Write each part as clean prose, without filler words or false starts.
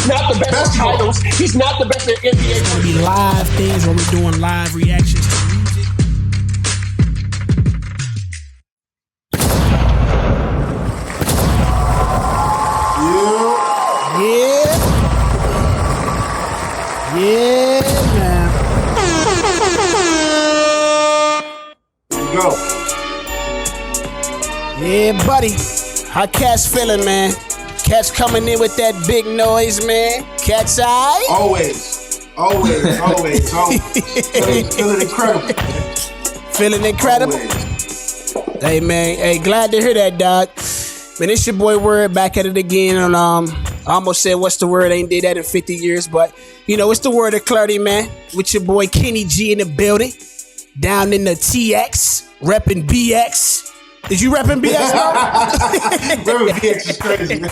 not the best at titles. He's not the best at NBA. It's gonna be live things when we're doing live reactions to music. Yeah, man. Here we go. Yeah, buddy. How Cat's feeling, man? Cat's coming in with that big noise, man. Cat's eye? Always. Feeling incredible. Feeling incredible? Always. Hey, man. Hey, glad to hear that, dog. Man, it's your boy Word back at it again. And I almost said what's the word? I ain't did that in 50 years, but you know, it's the word of Klarity, man. With your boy Kenny G in the building. Down in the TX, repping BX. Did you repping BX, bro? Repping BX is crazy, man.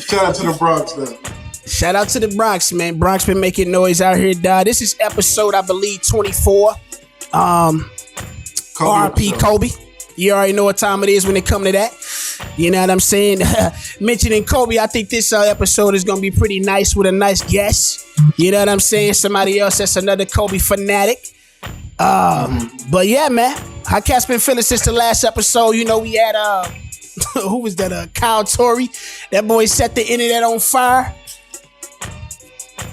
Shout out to the Bronx, though. Shout out to the Bronx, man. Bronx been making noise out here, dog. This is episode, I believe, 24. RP Kobe. You already know what time it is when it come to that. You know what I'm saying? Mentioning Kobe, I think this episode is going to be pretty nice with a nice guest. You know what I'm saying? Somebody else that's another Kobe fanatic. But yeah, man. How Cat's been feeling since the last episode? You know, we had, who was that? Kyle Torrey. That boy set the internet on fire.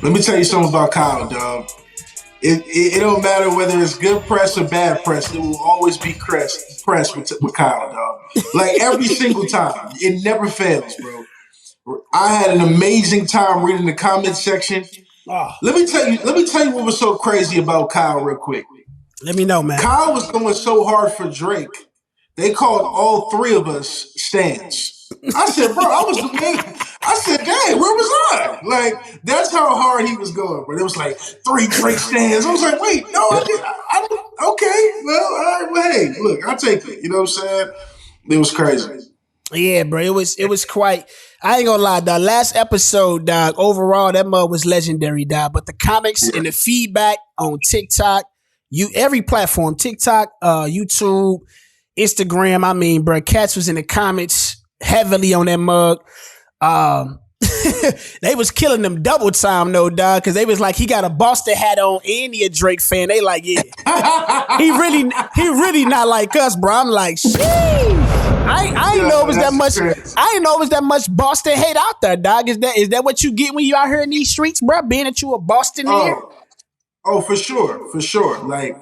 Let me tell you something about Kyle, dog. It don't matter whether it's good press or bad press. It will always be press with Kyle, dog. Like every single time. It never fails, bro. I had an amazing time reading the comment section. Let me tell you what was so crazy about Kyle real quick. Let me know, man. Kyle was going so hard for Drake. They called all three of us Stans. I said, bro, I said, dang, where was I? Like, that's how hard he was going. But it was like 3 Drake Stans. I was like, wait, no, I didn't. Okay, well, all right, well, hey, look, I'll take it. You know what I'm saying? It was crazy. Yeah, bro, it was quite. I ain't gonna lie, dog. Last episode, dog. Overall, that mug was legendary, dog. But the comics and the feedback on TikTok, every platform, TikTok, YouTube, Instagram. I mean, bro, Cats was in the comments heavily on that mug. They was killing them double time though, dog, because they was like, he got a Boston hat on and he a Drake fan. They like, yeah, he really not like us, bro. I'm like, sheesh. I ain't know it was that much. I didn't know it was that much Boston hate out there, dog. Is that what you get when you out here in these streets, bro? Being that you a Boston here? Oh, for sure. Like,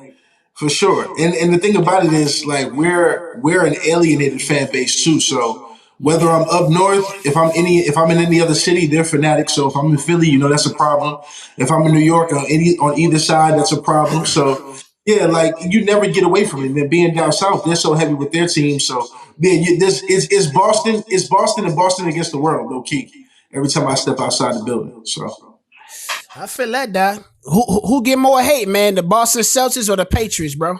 for sure. And the thing about it is, like, we're an alienated fan base too. So whether I'm up north, if I'm in any other city, they're fanatics. So if I'm in Philly, you know, that's a problem. If I'm in New York, on either side, that's a problem. So yeah, like, you never get away from it. And then being down south, they're so heavy with their team. So yeah, it's Boston and Boston against the world, low key. Every time I step outside the building. So I feel that, dog. Who get more hate, man? The Boston Celtics or the Patriots, bro?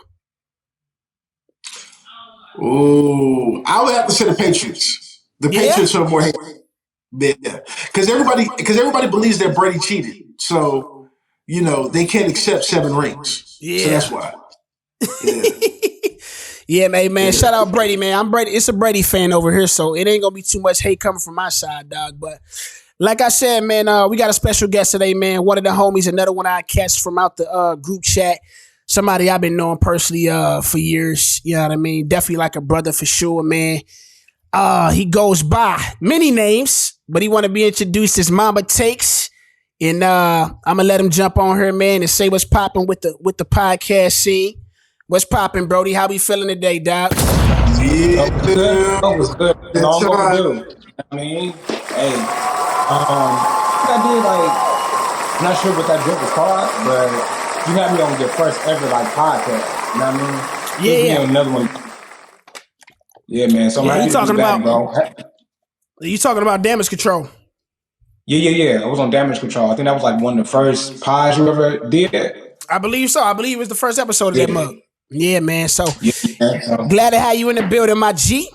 Ooh, I would have to say the Patriots. The Patriots are more hate. Yeah, because everybody believes that Brady cheated, so you know they can't accept 7 rings. Yeah, so that's why. Yeah. Yeah, man. Yeah. Shout out Brady, man. I'm Brady. It's a Brady fan over here, so it ain't gonna be too much hate coming from my side, dog. But like I said, man, we got a special guest today, man. One of the homies, another one I catch from out the group chat. Somebody I've been knowing personally for years. You know what I mean? Definitely like a brother for sure, man. He goes by many names, but he want to be introduced as Mama Takes. And I'm gonna let him jump on here, man, and say what's popping with the podcast scene. What's popping, Brody? How we feeling today, dog? Yeah, that was good. Long overdue. I mean, hey, I did I'm not sure what that drink was called, but you had me on your first ever podcast. You know what I mean? Yeah. Another one. Yeah, man. So I'm happy to be back, bro. You talking about Damage Control? Yeah. I was on Damage Control. I think that was like one of the first pods you ever did. I believe so. I believe it was the first episode of that mug. Yeah, man. So glad to have you in the building, my G.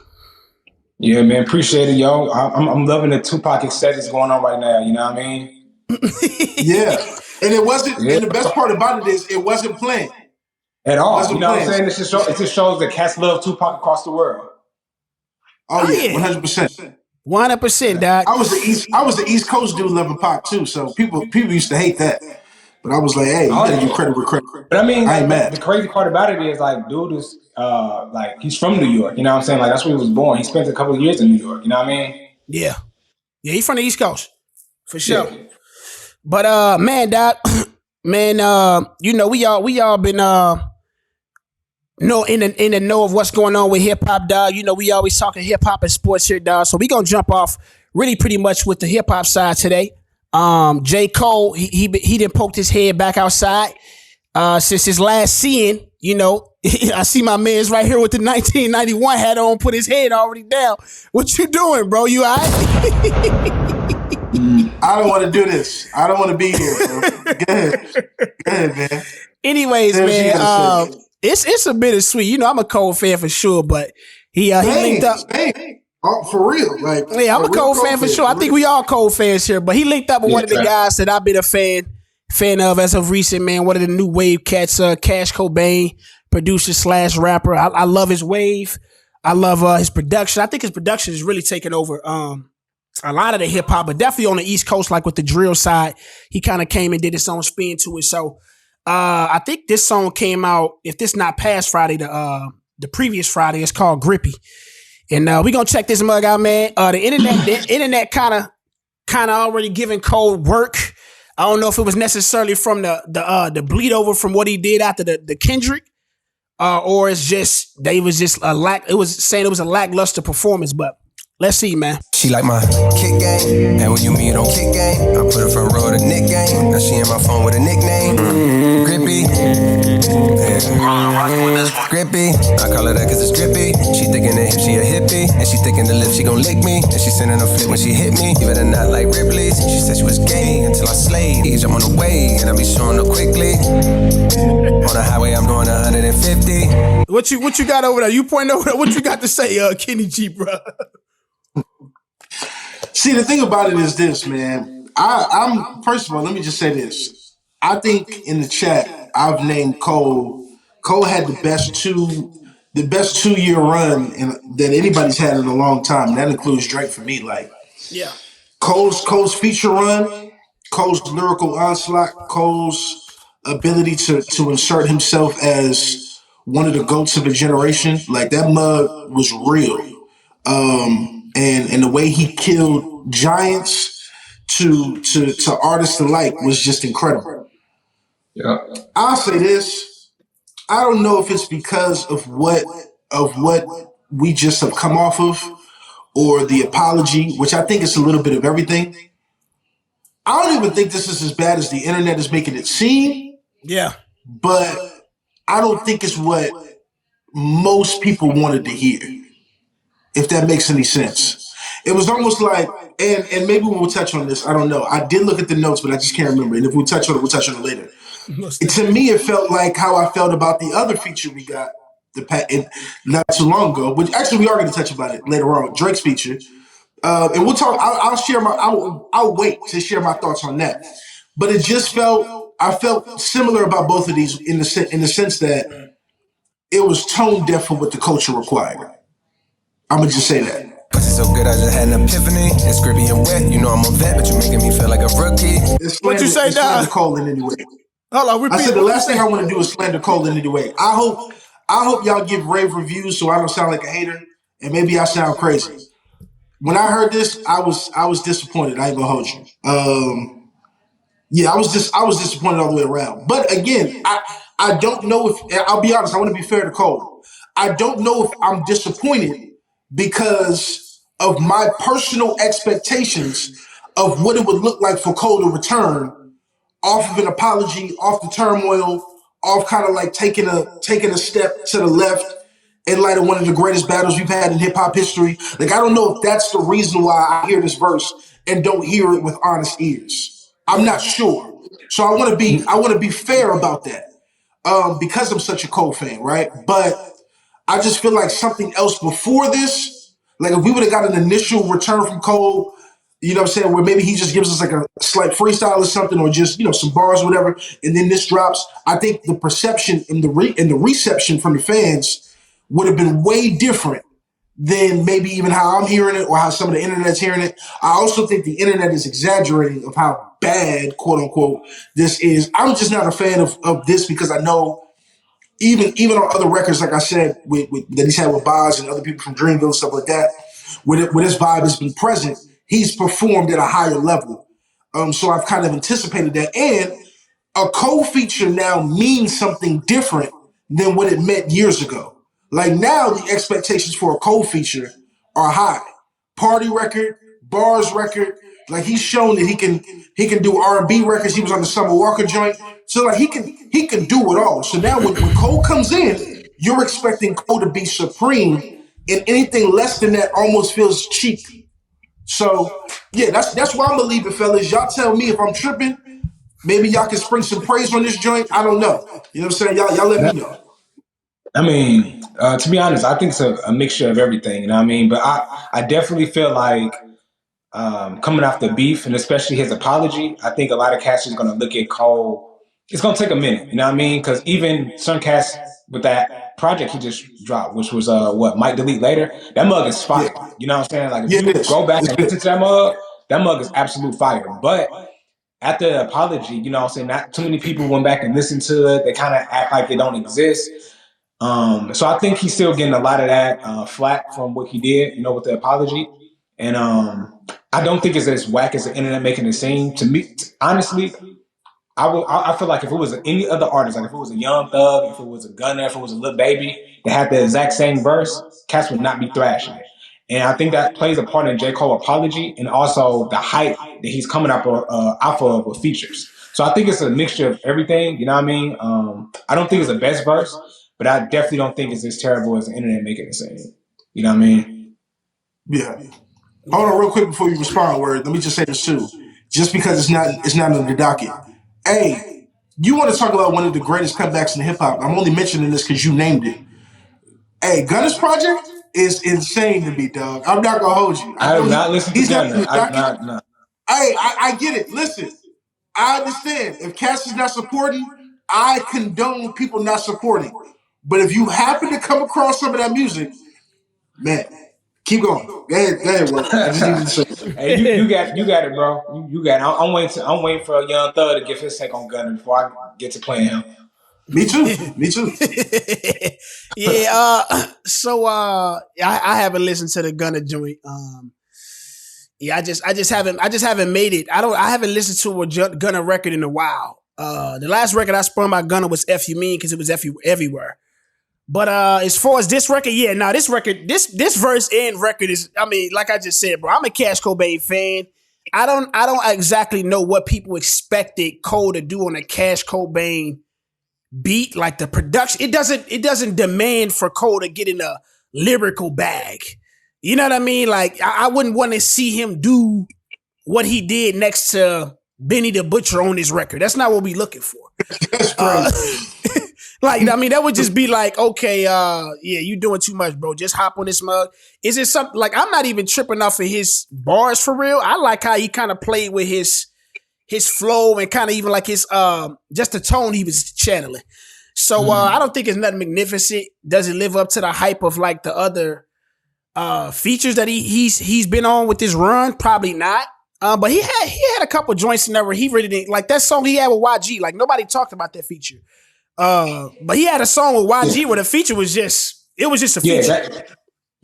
Yeah, man. Appreciate it, yo. I'm loving the Tupac aesthetics going on right now. You know what I mean? Yeah. And it wasn't. And the best part about it is it wasn't planned at all. You know what I'm saying? It just shows that cats love Tupac across the world. Oh yeah, 100%. 100%, dog. I was the East Coast dude loving Pac too. So people used to hate that, but I was like, hey, you gotta give credit where credit. But I mean, I ain't like, mad. the crazy part about it is, like, dude is like, he's from New York. You know what I'm saying? Like, that's where he was born. He spent a couple of years in New York. You know what I mean? Yeah. Yeah, he's from the East Coast. For sure. Yeah. But man, doc, man, you know, we all been know in the know of what's going on with hip hop, dog. You know, we always talking hip hop and sports here, dog. So we gonna jump off really pretty much with the hip hop side today. J. Cole, he didn't poke his head back outside since his last seeing. You know, I see my man's right here with the 1991 hat on, put his head already down. What you doing, bro? You all right? I don't want to do this. I don't want to be here, bro. Go ahead, man. Anyways, man, it's a bittersweet. You know, I'm a Cole fan for sure, but he linked up. Oh, for real, like yeah, I'm a Cole fan for sure. I think we all Cole fans here, but he linked up with one of the guys that I've been a fan of as of recent, man. One of the new wave cats, Cash Cobain, producer / rapper. I love his wave. I love his production. I think his production is really taking over a lot of the hip hop, but definitely on the East Coast, like with the drill side, he kind of came and did his own spin to it. So I think this song came out, if this not past Friday, the previous Friday. It's called Grippy. And we gonna check this mug out, man. The internet kind of already giving Cole work. I don't know if it was necessarily from the bleed over from what he did after the Kendrick, or it's just it was saying it was a lackluster performance. But let's see, man. She like my kick game, and when you meet on kick game, I put her front row to Nick game. Now she in my phone with a nickname, Grippy. Grippy, I call her that cause it's grippy. She thinking the hip, she a hippie, and she thinking the lip, she gon' lick me, and she sending a flip when she hit me. Even her not like Ripley's. She said she was gay until I slayed. I'm on the way, and I be showing her quickly. On the highway, I'm doing 150. What you got over there? You pointing over there? What you got to say, Kenny G, bro? See, the thing about it is this, man. I'm first of all, let me just say this. I think in the chat, I've named Cole. Cole had the best 2-year run that anybody's had in a long time. That includes Drake for me. Like, yeah, Cole's feature run, Cole's lyrical onslaught, Cole's ability to insert himself as one of the GOATs of a generation. Like, that mug was real. And the way he killed giants to artists alike was just incredible. Yeah. I'll say this. I don't know if it's because of what we just have come off of, or the apology, which I think is a little bit of everything. I don't even think this is as bad as the internet is making it seem. Yeah. But I don't think it's what most people wanted to hear, if that makes any sense. It was almost like, and maybe we'll touch on this, I don't know. I did look at the notes, but I just can't remember. And if we touch on it, we'll touch on it later. To me, it felt like how I felt about the other feature we got not too long ago, which actually we are going to touch about it later on, Drake's feature. And we'll talk, I'll wait to share my thoughts on that. But it just I felt similar about both of these in the sense that it was tone deaf for what the culture required. I'm going to just say that. Pussy so good, I just had an epiphany. It's grippy and wet, you know I'm a vet, but you're making me feel like a rookie. What you say, Dad? Slander Cole in any way. Hold on, I said the last thing I want to do is slander Cole in any way. I hope y'all give rave reviews so I don't sound like a hater, and maybe I sound crazy. When I heard this, I was disappointed. I ain't gonna hold you. Yeah, I was disappointed all the way around. But again, I don't know if, I'll be honest, I want to be fair to Cole. I don't know if I'm disappointed because of my personal expectations of what it would look like for Cole to return off of an apology, off the turmoil, off kind of like taking a step to the left in light of one of the greatest battles we've had in hip hop history. Like, I don't know if that's the reason why I hear this verse and don't hear it with honest ears. I'm not sure. So I want to be fair about that, because I'm such a Cole fan, right? But I just feel like something else before this, like if we would have got an initial return from Cole, you know what I'm saying, where maybe he just gives us like a slight freestyle or something, or just, you know, some bars or whatever, and then this drops, I think the perception and the reception from the fans would have been way different than maybe even how I'm hearing it or how some of the internet's hearing it. I also think the internet is exaggerating of how bad, quote unquote, this is. I'm just not a fan of this because I know even on other records, like I said, that he's had with Boz and other people from Dreamville, stuff like that, where his vibe has been present, he's performed at a higher level. So I've kind of anticipated that. And a co-feature now means something different than what it meant years ago. Like now, the expectations for a co-feature are high. Party record, bars record. Like he's shown that he can do R&B records. He was on the Summer Walker joint, so like he can do it all. So now when Cole comes in, you're expecting Cole to be supreme, and anything less than that almost feels cheap. So yeah, that's why I'm gonna leave it, fellas. Y'all tell me if I'm tripping. Maybe y'all can spring some praise on this joint. I don't know. You know what I'm saying? Y'all let me know. I mean, to be honest, I think it's a mixture of everything. You know what I mean? But I definitely feel like coming off the beef and especially his apology, I think a lot of cats is going to look at Cole. It's going to take a minute. You know what I mean? Because even some cats with that project he just dropped, which was Might Delete Later, that mug is fire. Yeah. You know what I'm saying? Like if you go back and listen to that mug is absolute fire. But after the apology, you know what I'm saying, not too many people went back and listened to it. They kind of act like it don't exist. So I think he's still getting a lot of that flack from what he did, you know, with the apology. And I don't think it's as whack as the internet making it seem. To me, honestly, I feel like if it was any other artist, like if it was a Young Thug, if it was a Gunna, if it was a Lil Baby that had the exact same verse, cats would not be thrashing it. And I think that plays a part in J. Cole apology and also the hype that he's coming up off of with features. So I think it's a mixture of everything, you know what I mean? I don't think it's the best verse, but I definitely don't think it's as terrible as the internet making it seem. You know what I mean? Yeah. Hold on real quick before you respond, Word. Let me just say this too. Just because it's not on the docket. Hey, you want to talk about one of the greatest comebacks in hip hop. I'm only mentioning this because you named it. Hey, Gunna's project is insane to me, dog. I'm not gonna hold you. I have not listened to Gunna. Hey, I get it. Listen, I understand. If Cassie's not supporting, I condone people not supporting. But if you happen to come across some of that music, man, keep going. Go ahead, Will. I just need to say. Hey, you got it, bro. You got it. I'm waiting for a Young Thug to give his take on Gunna before I get to playing him. Me too. Yeah. So I haven't listened to the Gunna joint. Yeah, I just haven't made it. I haven't listened to a Gunna record in a while. The last record I spun by Gunna was F You Mean because it was everywhere. But as far as this record, yeah, now this record, this verse and record is, I mean, like I just said, bro, I'm a Cash Cobain fan. I don't exactly know what people expected Cole to do on a Cash Cobain beat, like the production. It doesn't demand for Cole to get in a lyrical bag. You know what I mean? Like I wouldn't want to see him do what he did next to Benny the Butcher on his record. That's not what we looking for. Like, I mean, that would just be like, okay, yeah, you doing too much, bro. Just hop on this mug. Is it something like I'm not even tripping off of his bars for real? I like how he kind of played with his flow and kind of even like his just the tone he was channeling. So I don't think it's nothing magnificent. Does it live up to the hype of like the other features that he's been on with this run? Probably not. But he had a couple joints in there where he really didn't like that song he had with YG. Like nobody talked about that feature. But he had a song with YG where the feature was just a feature.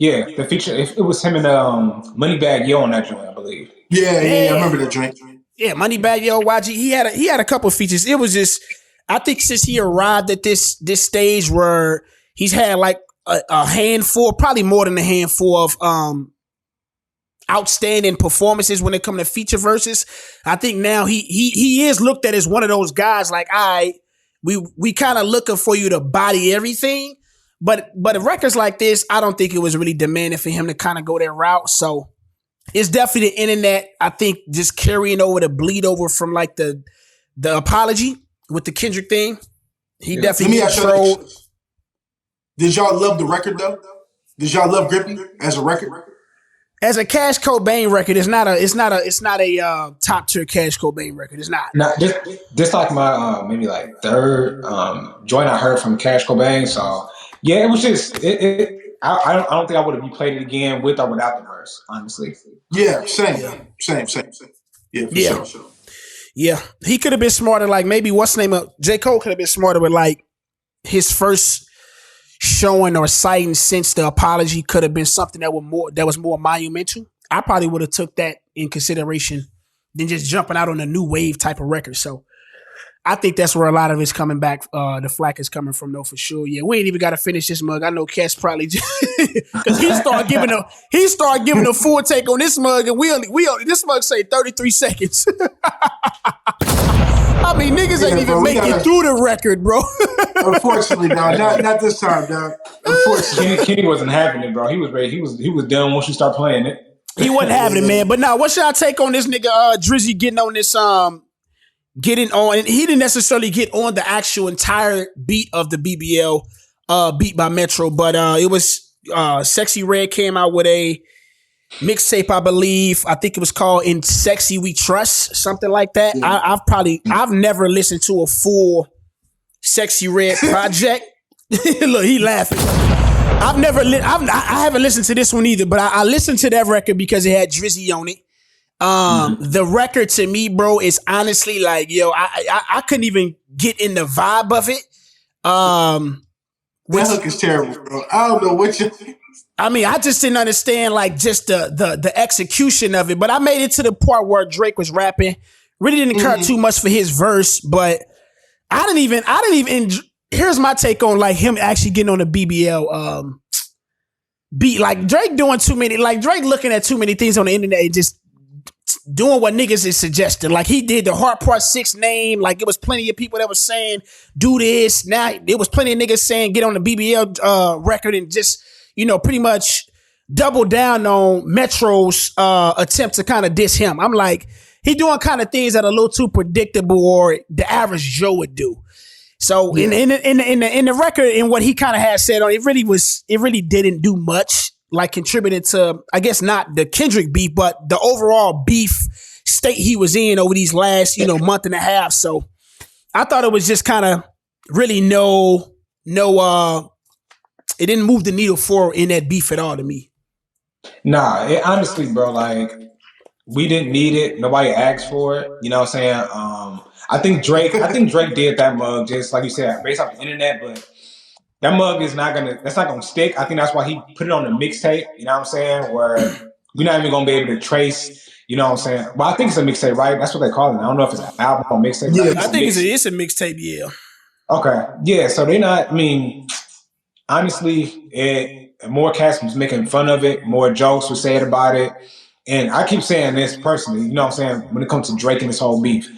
The feature. It was him and Moneybagg Yo on that joint, I believe. Yeah, I remember that joint. Yeah, Moneybagg Yo, YG. He had a couple of features. It was just, I think since he arrived at this stage where he's had like a handful, probably more than a handful of outstanding performances when it comes to feature verses. I think now he is looked at as one of those guys like, we kind of looking for you to body everything, but records like this, I don't think it was really demanding for him to kind of go that route. So it's definitely the internet, I think, just carrying over the bleed over from like the apology with the Kendrick thing. He definitely controlled. Did y'all love the record though? Did y'all love Grippy as a record? As a Cash Cobain record, it's not a top tier Cash Cobain record. It's not. No, this like my maybe like third joint I heard from Cash Cobain. So yeah, it was just I don't think I would have replayed it again with or without the verse, honestly. Yeah, same. Yeah, for sure. Yeah, he could have been smarter. Like maybe what's the name of J. Cole could have been smarter with like his first showing or citing since the apology could have been something that was more monumental. I probably would have took that in consideration than just jumping out on a new wave type of record. So I think that's where a lot of it's coming back. The flack is coming from, though, for sure. Yeah, we ain't even got to finish this mug. I know Cass probably just because he started giving a full take on this mug, and we only this mug say 33 seconds. I mean, niggas ain't even make it through the record, bro. Unfortunately, dog. Not this time, dog. Unfortunately, Kenny wasn't having it, bro. He was ready. He was done once you start playing it. He wasn't having it, man. But now, what's y'all take on this nigga Drizzy getting on this getting on, and he didn't necessarily get on the actual entire beat of the BBL beat by Metro, but it was Sexy Red came out with a mixtape, I believe. I think it was called In Sexy We Trust, something like that. Yeah. I've never listened to a full Sexy Red project. Look, he laughing. I haven't listened to this one either, but I listened to that record because it had Drizzy on it. The record to me, bro, is honestly like, yo, I couldn't even get in the vibe of it. That hook is terrible, bro. I don't know what you. I mean, I just didn't understand like just the execution of it. But I made it to the part where Drake was rapping. Really didn't care too much for his verse, but I didn't even. Here's my take on like him actually getting on the BBL beat. Like Drake doing too many. Like Drake looking at too many things on the internet and just doing what niggas is suggesting. Like he did the Heart Part 6 name. Like it was plenty of people that was saying do this. Now there was plenty of niggas saying get on the BBL record and just, you know, pretty much double down on Metro's attempt to kind of diss him. I'm like, he doing kind of things that are a little too predictable or the average Joe would do. So in the record and what he kind of had said on it really didn't do much. Like contributed to, I guess not the Kendrick beef, but the overall beef state he was in over these last, month and a half. So I thought it was just kind of really it didn't move the needle forward in that beef at all to me. Nah, honestly, bro, like we didn't need it. Nobody asked for it. You know what I'm saying? I think Drake did that mug just like you said, based off the internet, but that mug is not gonna stick. I think that's why he put it on the mixtape, you know what I'm saying? Where we're not even gonna be able to trace, you know what I'm saying? Well, I think it's a mixtape, right? That's what they call it. I don't know if it's an album or mixtape. Yeah, I think it's a mixtape, yeah. Okay. Yeah, so they're not, honestly, more cats was making fun of it, more jokes were said about it. And I keep saying this personally, you know what I'm saying, when it comes to Drake and this whole beef.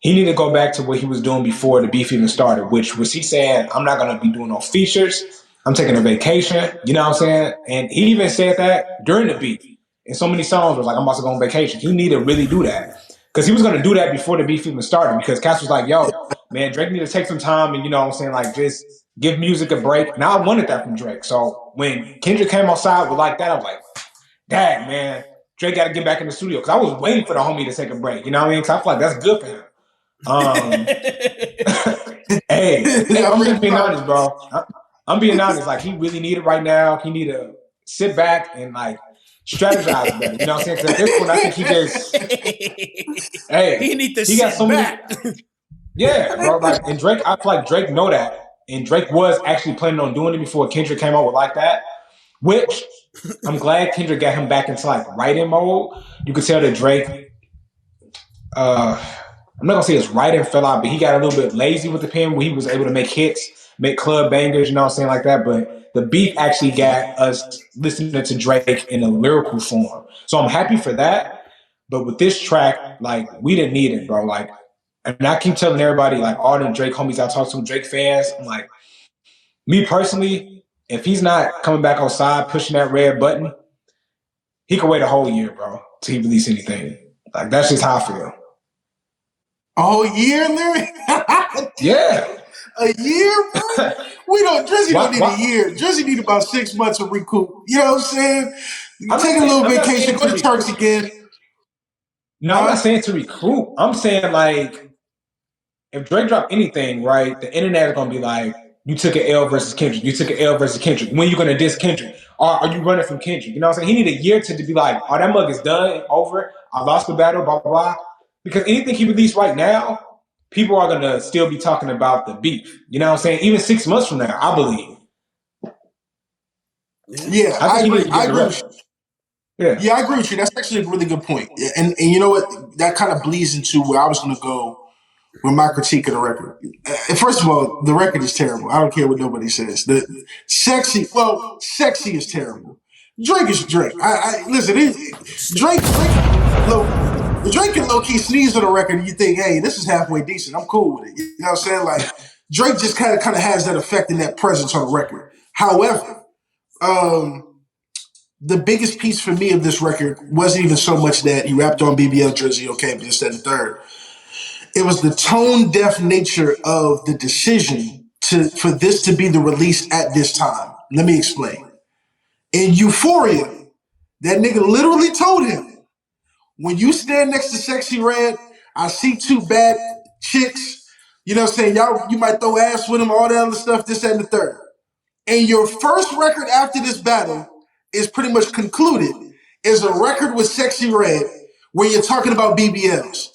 He needed to go back to what he was doing before the beef even started, which was he saying, I'm not going to be doing no features. I'm taking a vacation. You know what I'm saying? And he even said that during the beef. In so many songs was like, I'm about to go on vacation. He needed to really do that. Because he was going to do that before the beef even started. Because Cass was like, yo, man, Drake need to take some time and, you know what I'm saying, like just give music a break. And I wanted that from Drake. So when Kendrick came outside with like that, I was like, dang, man, Drake got to get back in the studio. Because I was waiting for the homie to take a break. You know what I mean? Because I feel like that's good for him. Hey, I'm just being honest, bro. I'm being honest. Like, he really need it right now. He need to sit back and, like, strategize better. You know what I'm saying? Because at this point, I think he just... he need to sit back. Yeah, bro. Like, and Drake, I feel like Drake know that. And Drake was actually planning on doing it before Kendrick came out with Like That, which I'm glad Kendrick got him back into, like, writing mode. You could tell that Drake... I'm not gonna say his writing fell out, but he got a little bit lazy with the pen where he was able to make hits, make club bangers, you know what I'm saying, like that. But the beat actually got us listening to Drake in a lyrical form. So I'm happy for that. But with this track, like, we didn't need it, bro. Like, and I keep telling everybody, like, all the Drake homies I talk to, Drake fans, I'm like, me personally, if he's not coming back outside pushing that red button, he could wait a whole year, bro, till he release anything. Like, that's just how I feel. A whole year, Larry? Yeah. A year, bro? Drizzy don't need a year. Drizzy need about 6 months of recoup. You know what I'm saying? Take a little vacation, go to Turks again. No, I'm not saying to recoup. I'm saying, like, if Drake drop anything, right, the internet is going to be like, You took an L versus Kendrick. You took an L versus Kendrick. When you gonna diss Kendrick? Or are you running from Kendrick? You know what I'm saying? He need a year to be like, oh, that mug is done, over. I lost the battle, blah, blah, blah. Because anything he released right now, people are gonna still be talking about the beef. You know what I'm saying? Even 6 months from now, I believe. Yeah, I agree. I agree with you. Yeah, I agree with you. That's actually a really good point. And you know what? That kind of bleeds into where I was going to go with my critique of the record. First of all, the record is terrible. I don't care what nobody says. The sexy is terrible. Drake is Drake. Listen. Drake can low key sneeze on the record, and you think, hey, this is halfway decent. I'm cool with it. You know what I'm saying? Like Drake just kind of has that effect and that presence on the record. However, the biggest piece for me of this record wasn't even so much that he rapped on BBL Jersey, okay, but instead of third. It was the tone-deaf nature of the decision for this to be the release at this time. Let me explain. In Euphoria, that nigga literally told him, when you stand next to Sexy Red, I see two bad chicks, you know what I'm saying? Y'all, you might throw ass with them, all that other stuff, this, that, and the third. And your first record after this battle is pretty much concluded is a record with Sexy Red where you're talking about BBLs.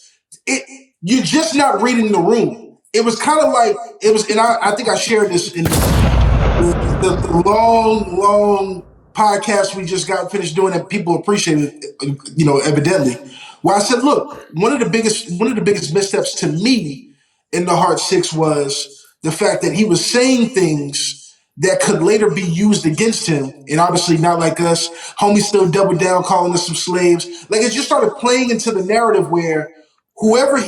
You're just not reading the room. It was kind of like, and I think I shared this in the long podcast we just got finished doing that people appreciated, evidently. Where I said, look, one of the biggest missteps to me in the Hard Six was the fact that he was saying things that could later be used against him, and obviously not like us. Homie still doubled down, calling us some slaves. Like it just started playing into the narrative where whoever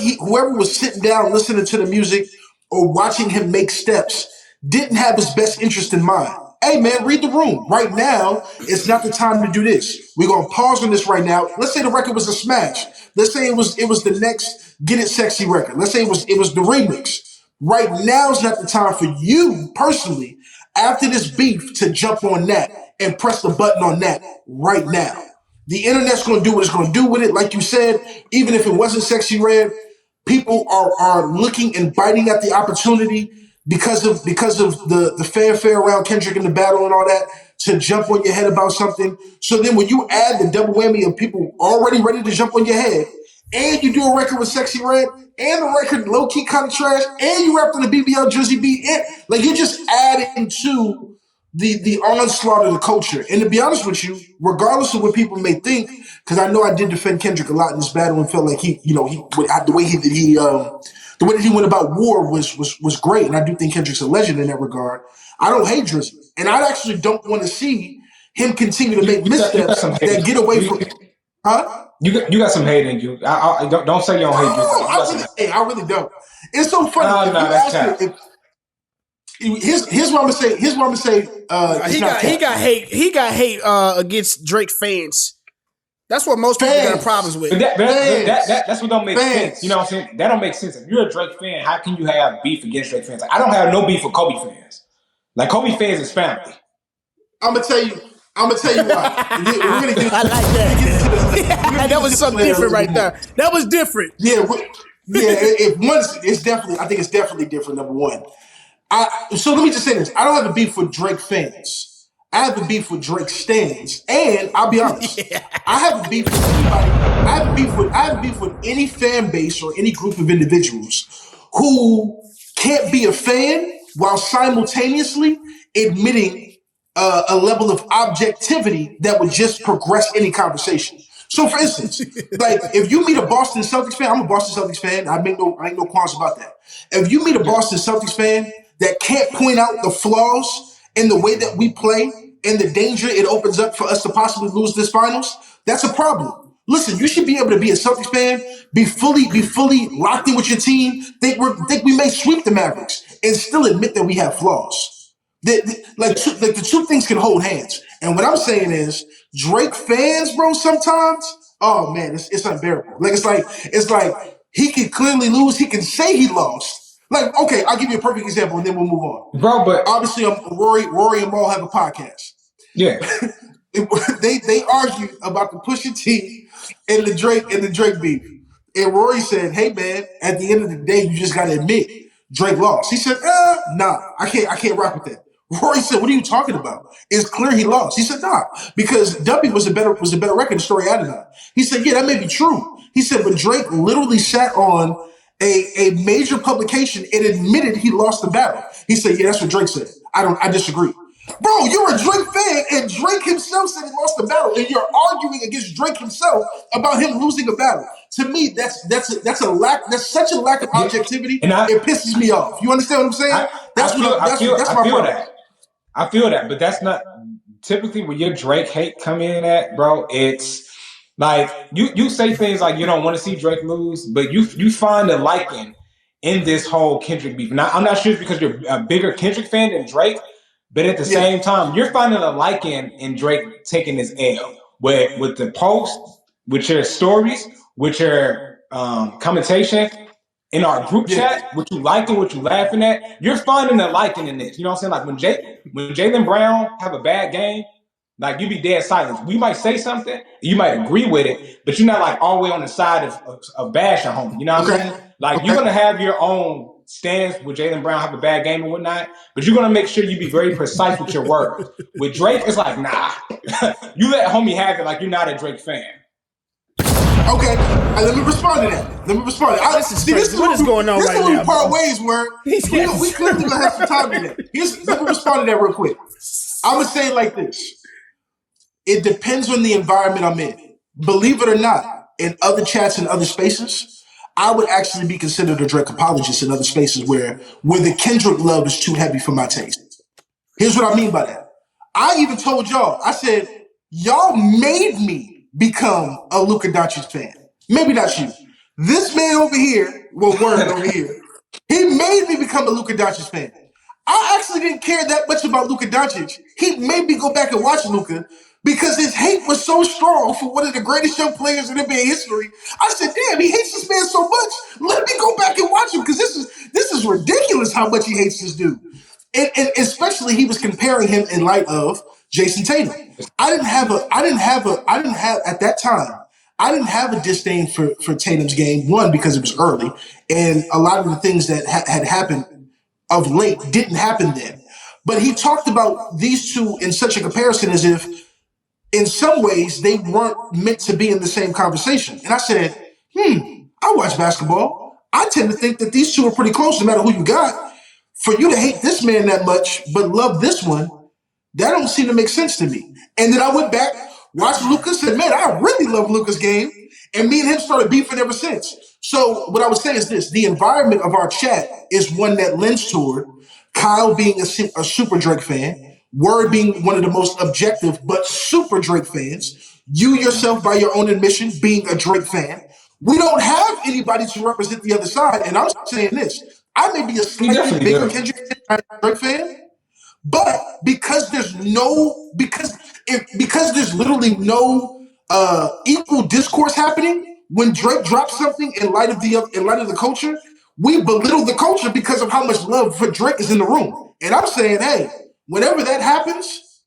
was sitting down listening to the music or watching him make steps didn't have his best interest in mind. Hey man, read the room. Right now, it's not the time to do this. We're gonna pause on this right now. Let's say the record was a smash. Let's say it was the next Get It Sexy record. Let's say it was the remix. Right now is not the time for you personally, after this beef, to jump on that and press the button on that right now. The internet's going to do what it's going to do with it. Like you said, even if it wasn't Sexy Red, people are looking and biting at the opportunity because of the fanfare around Kendrick in the battle and all that to jump on your head about something. So then when you add the double whammy of people already ready to jump on your head, and you do a record with Sexy Red, and the record low-key kind of trash, and you rapped on the BBL Jersey beat, like you're just adding to the onslaught of the culture. And to be honest with you, regardless of what people may think, because I know I did defend Kendrick a lot in this battle and felt like the way that he went about war was great, and I do think Kendrick's a legend in that regard. I don't hate Drizzy, and I actually don't want to see him continue to make missteps that get away from him. Huh? You got some hate in you. Don't say you don't hate Drizzy. I really don't. It's so funny. Here's what I'm gonna say. He got hate against Drake fans. That's what most people got problems with. That's what don't make sense. You know what I'm saying? That don't make sense. If you're a Drake fan, how can you have beef against Drake fans? Like, I don't have no beef with Kobe fans. Like Kobe fans is family. I'm gonna tell you why. We're gonna get. I like that. That was something different right there. That was different. Yeah. I think it's definitely different. Number one. So let me just say this. I don't have a beef with Drake fans. I have a beef with Drake stans. And I'll be honest. I have a beef with anybody. I have a beef with any fan base or any group of individuals who can't be a fan while simultaneously admitting a level of objectivity that would just progress any conversation. So, for instance, like if you meet a Boston Celtics fan, I'm a Boston Celtics fan. I ain't no qualms about that. If you meet a Boston Celtics fan that can't point out the flaws in the way that we play and the danger it opens up for us to possibly lose this finals, that's a problem. Listen, you should be able to be a Celtics fan, be fully locked in with your team, think we may sweep the Mavericks, and still admit that we have flaws. The two things can hold hands. And what I'm saying is, Drake fans, bro, sometimes, oh man, it's unbearable. It's like he can clearly lose. He can say he lost. Like, okay, I'll give you a perfect example, and then we'll move on. Bro, but obviously, Rory and Maul have a podcast. Yeah, they argued about the Pusha T and the Drake beef. And Rory said, "Hey man, at the end of the day, you just got to admit Drake lost. He said, nah, I can't rock with that. Rory said, what are you talking about? It's clear he lost. He said, nah, because W was a better record. The story added on. He said, yeah, that may be true. He said, but Drake literally sat on a major publication and admitted he lost the battle. He said, yeah, that's what Drake said. I disagree. Bro, you're a Drake fan, and Drake himself said he lost the battle, and you're arguing against Drake himself about him losing a battle. To me, that's such a lack of objectivity. And it pisses me off. You understand what I'm saying? I feel that, but that's not typically where your Drake hate come in at, bro. It's like you say things like you don't want to see Drake lose, but you find a liking in this whole Kendrick beef. Now, I'm not sure it's because you're a bigger Kendrick fan than Drake. But at the same time, you're finding a liking in Drake taking his L. With the posts, with your stories, with your commentation, in our group chat, what you liking, what you laughing at, you're finding a liking in this. You know what I'm saying? Like when Jaylen Brown have a bad game, like you be dead silent. We might say something, you might agree with it, but you're not like all the way on the side of bashing homie. You know what I'm saying? Like you're gonna have your own stance with Jaylen Brown have a bad game or whatnot, but you're gonna make sure you be very precise with your words. With Drake, it's like, nah, you let homie have it like you're not a Drake fan. Okay, let me respond to that. This is what is going on right now. This is where we part ways where we clearly gonna have some time to that. Let me respond to that real quick. I'm gonna say it like this. It depends on the environment I'm in. Believe it or not, in other chats and other spaces, I would actually be considered a Drake apologist in other spaces where the Kendrick love is too heavy for my taste. Here's what I mean by that. I even told y'all, I said, y'all made me become a Luka Doncic fan. Maybe not you. This man over here, Word over here, he made me become a Luka Doncic fan. I actually didn't care that much about Luka Doncic. He made me go back and watch Luka because his hate was so strong for one of the greatest young players in NBA history. I said, damn, he hates this man so much. Let me go back and watch him because this is ridiculous how much he hates this dude. And especially he was comparing him in light of Jason Tatum. I didn't have at that time, I didn't have a disdain for Tatum's game, one, because it was early, and a lot of the things that had happened of late didn't happen then. But he talked about these two in such a comparison as if in some ways they weren't meant to be in the same conversation. And I said, I watch basketball. I tend to think that these two are pretty close no matter who you got. For you to hate this man that much but love this one, that don't seem to make sense to me. And then I went back, watched Lucas, and man, I really love Lucas' game. And me and him started beefing ever since. So what I would say is this: the environment of our chat is one that lends toward Kyle being a super Drake fan, Word being one of the most objective but super Drake fans, you yourself by your own admission being a Drake fan. We don't have anybody to represent the other side. And I'm saying this: I may be a slightly bigger Kendrick Drake fan, but because there's literally no equal discourse happening when Drake drops something in light of the culture, we belittle the culture because of how much love for Drake is in the room. And I'm saying, hey, whenever that happens,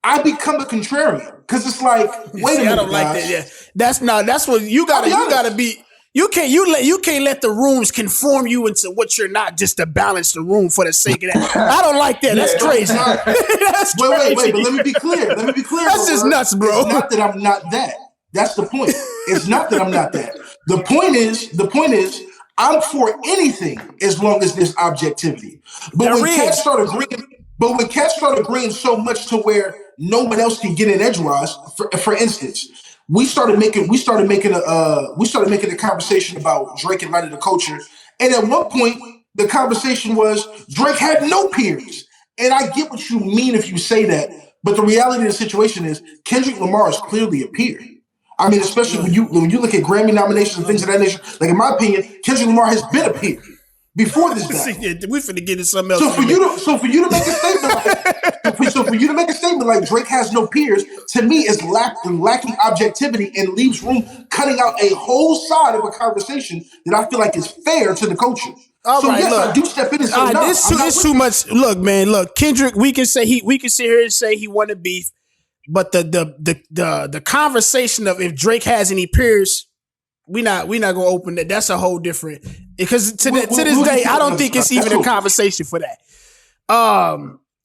I become a contrarian because it's like, wait a minute, I don't like that. Yeah, that's what you gotta be. You can't let the rooms conform you into what you're not just to balance the room for the sake of that. I don't like that. That's crazy. That's crazy. Wait, but let me be clear. That's just nuts, bro. It's not that I'm not that. That's the point. It's not that I'm not that. The point is, I'm for anything as long as there's objectivity. But when cats start agreeing so much to where no one else can get in edgewise, for instance, we started making a conversation about Drake in light of the culture. And at one point, the conversation was Drake had no peers. And I get what you mean if you say that, but the reality of the situation is Kendrick Lamar is clearly a peer. I mean, especially when you look at Grammy nominations and things of that nature. Like in my opinion, Kendrick Lamar has been a peer before this battle. We finna get into something else. So for you to make a statement like Drake has no peers, to me is lacking objectivity and leaves room, cutting out a whole side of a conversation that I feel like is fair to the culture. I do step in and say, this too much. Look, Kendrick, we can sit here and say he wanted beef, but the conversation of if Drake has any peers, we not gonna open that. That's a whole different. Because to this day, I don't think it's even a conversation for that.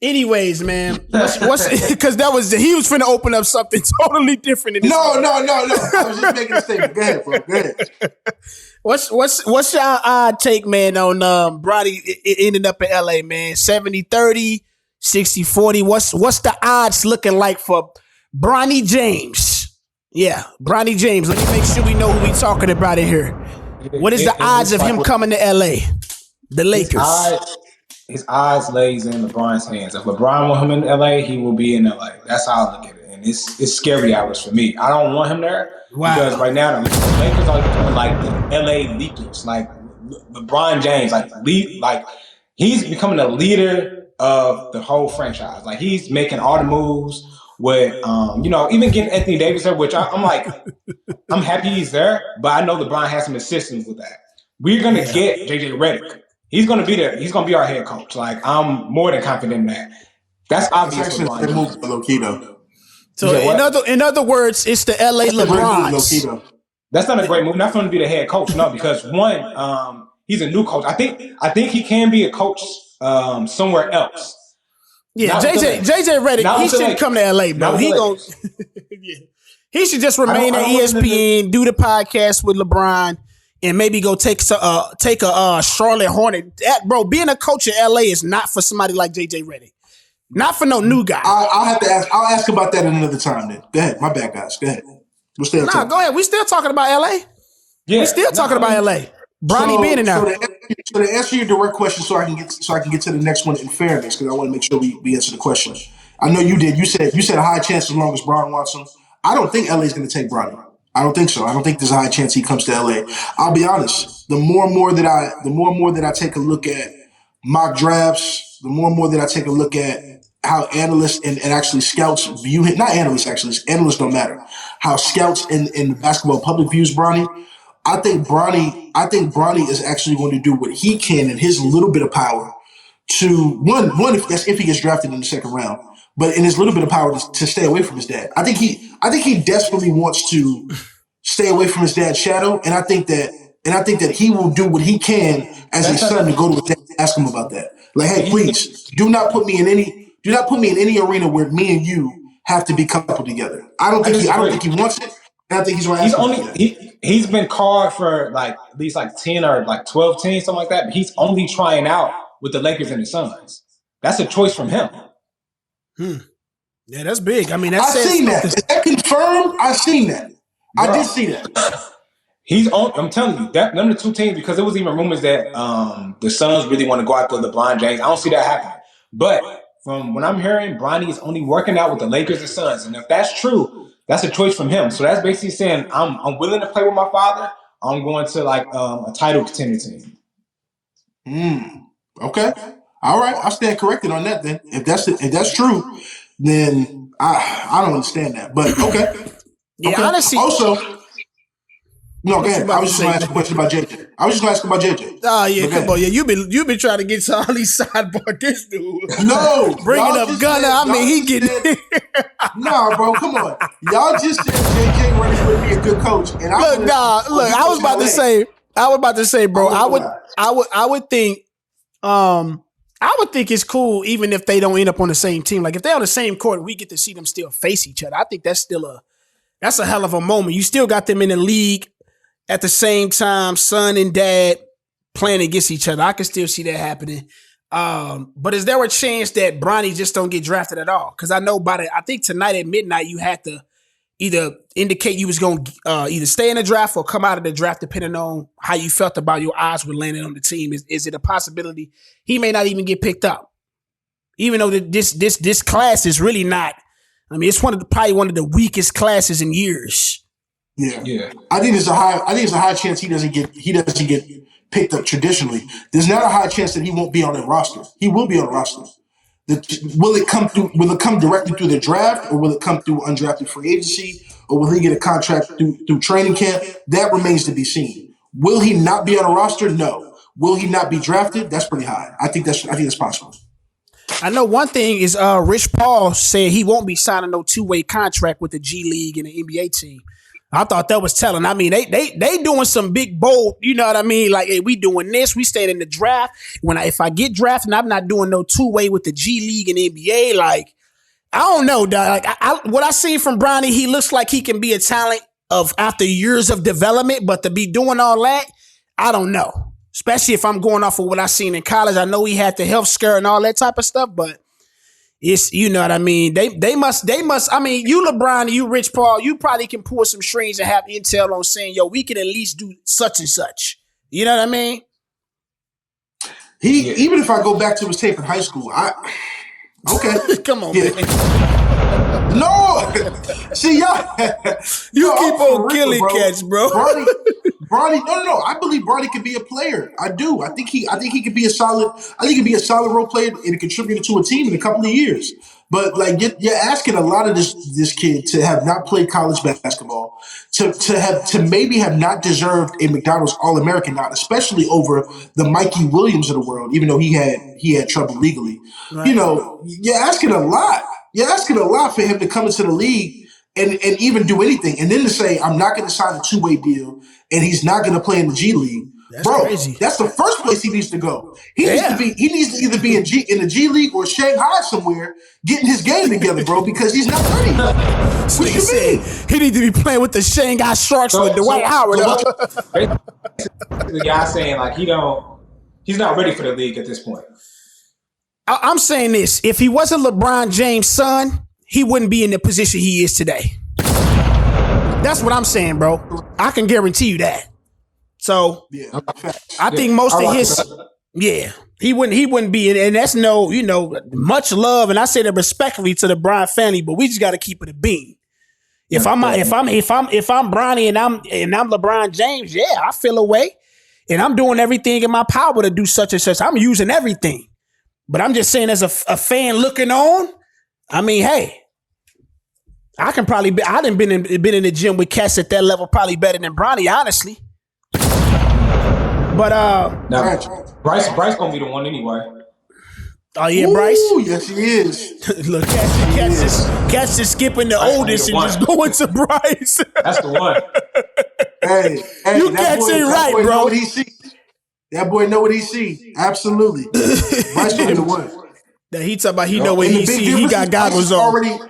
Anyways, man, what's because he was finna open up something totally different. In this no. I was just making a statement. Go ahead, bro. Go ahead. What's your take, man, on Bronny ending up in LA, man? 70-30, 60-40. What's the odds looking like for Bronny James? Yeah, Bronny James. Let me make sure we know who we talking about in here. What is the odds of him coming to LA? The Lakers. His odds lays in LeBron's hands. If LeBron want him in LA, he will be in LA. That's how I look at it. And it's scary hours for me. I don't want him there because right now the Lakers are becoming like the LA Lakers. Like LeBron James, like he's becoming a leader of the whole franchise. Like he's making all the moves with even getting Anthony Davis there, which I'm like, I'm happy he's there, but I know LeBron has some assistance with that. We're gonna get JJ Redick. He's going to be there. He's going to be our head coach. Like, I'm more than confident in that. That's obvious. That's actually a move for Loquito. So, in other words, it's the LA LeBrons. That's not a great move. Not for him to be the head coach. No, because one, he's a new coach. I think he can be a coach somewhere else. Yeah, JJ Redick, he shouldn't come to LA, bro. He should just remain at ESPN, do the podcast with LeBron. And maybe go take a Charlotte Hornet. Bro, being a coach in LA is not for somebody like JJ Redick. Not for no new guy. I'll have to ask. I'll ask about that another time then. Go ahead. My bad, guys. Go ahead. Go ahead. We still talking about LA. Yeah. We still talking about LA. Bronny being in there. So to answer your direct question, so I can get to the next one in fairness, because I want to make sure we answer the question. I know you did. You said a high chance as long as Bron wants him. I don't think LA is going to take Bronny. I don't think so. I don't think there's a high chance he comes to LA. I'll be honest. The more and more that I take a look at mock drafts, the more and more that I take a look at how analysts and actually scouts view him. Not analysts, actually. Analysts don't matter. How scouts in the basketball public views Bronny. I think Bronny is actually going to do what he can in his little bit of power to one if he gets drafted in the second round. But in his little bit of power to stay away from his dad. I think he desperately wants to stay away from his dad's shadow, and I think that he will do what he can as a son to go to his dad and ask him about that. Like, hey, please do not put me in any arena where me and you have to be coupled together. I don't think he wants it, and I think he's going to ask he's been called for like at least like 10 or like 12 teams, something like that, but he's only trying out with the Lakers and the Suns. That's a choice from him. Yeah, that's big. I mean, I've seen that. Is that confirmed? I've seen that. Bro, I did see that. I'm telling you, that none of the two teams, because there was even rumors that the Suns really want to go after LeBron James. I don't see that happening. But from what I'm hearing, Bronny is only working out with the Lakers and Suns. And if that's true, that's a choice from him. So that's basically saying I'm willing to play with my father. I'm going to like a title contender team. Okay. All right, I'll stand corrected on that then. If that's true, then I don't understand that. But okay. Yeah, okay. Honestly. Also, no, go ahead. I was just going to ask a question about JJ. Oh yeah, come on. Yeah, you been trying to get to all these sidebar this dude. No, bringing up Gunner. I mean, he getting. Nah, bro, come on. Y'all just said JJ Redick would be a good coach, and I was about to say, bro. I would think. I would think it's cool even if they don't end up on the same team. Like if they're on the same court, we get to see them still face each other. I think that's a hell of a moment. You still got them in the league at the same time, son and dad playing against each other. I can still see that happening. But is there a chance that Bronny just don't get drafted at all? Because I know I think tonight at midnight you had to either indicate you was going to either stay in the draft or come out of the draft depending on how you felt about your odds with landing on the team. Is it a possibility he may not even get picked up? Even though this class is really not, I mean, it's probably one of the weakest classes in years. Yeah. I think there's a high chance he doesn't get picked up traditionally. There's not a high chance that he won't be on the roster. He will be on the roster. Will it come directly through the draft, or will it come through undrafted free agency, or will he get a contract through training camp? That remains to be seen. Will he not be on a roster? No. Will he not be drafted? That's pretty high. I think that's possible. I know one thing is Rich Paul said he won't be signing no two-way contract with the G League and the NBA team. I thought that was telling. I mean, they doing some big bold, you know what I mean? Like, hey, we doing this. We staying in the draft. If I get drafted, I'm not doing no two-way with the G League and NBA. Like, I don't know, dog. Like, what I see from Bronny, he looks like he can be a talent of after years of development, but to be doing all that, I don't know. Especially if I'm going off of what I seen in college. I know he had the health scare and all that type of stuff, but it's, you know what I mean? They must, I mean, you LeBron and you Rich Paul, you probably can pull some strings and have intel on saying, yo, we can at least do such and such. You know what I mean? Even if I go back to his tape in high school, okay. Come on, man. No, see y'all. You keep on killing cats, bro. Bronny, no. I believe Bronny could be a player. I do. I think he could be a solid. I think he could be a solid role player and a contributor to a team in a couple of years. But like you're asking a lot of this kid to have not played college basketball, to maybe have not deserved a McDonald's All-American nod, especially over the Mikey Williams of the world, even though he had trouble legally. Right. You know, you're asking a lot. You're asking a lot for him to come into the league and even do anything, and then to say I'm not going to sign a two-way deal and he's not going to play in the G League. That's crazy. That's the first place he needs to go. He needs to either be in the G League or Shanghai somewhere, getting his game together, bro, because he's not ready. What you mean? He needs to be playing with the Shanghai Sharks with Dwight Howard. The guy saying like he's not ready for the league at this point. I'm saying this: if he wasn't LeBron James' son, he wouldn't be in the position he is today. That's what I'm saying, bro. I can guarantee you that. So I think most of his, he wouldn't be, and that's much love, and I say that respectfully to the Bron family, but we just got to keep it a bean. If I'm Bronny and I'm LeBron James, I feel away, and I'm doing everything in my power to do such and such. I'm using everything, but I'm just saying as a fan looking on, I mean, hey. I can probably be. I done been in the gym with Cassie at that level, probably better than Bronny, honestly. But now, Bryce gonna be the one anyway. Oh yeah, Bryce. Ooh, yes, he is. Look, Cassie is skipping the Bryce oldest and just going to Bryce. That's the one. Hey, you cats ain't right, bro. Know what he see. That boy know what he see. Absolutely. Bryce gonna be the one. That he talking about. He know what he see. He got goggles on.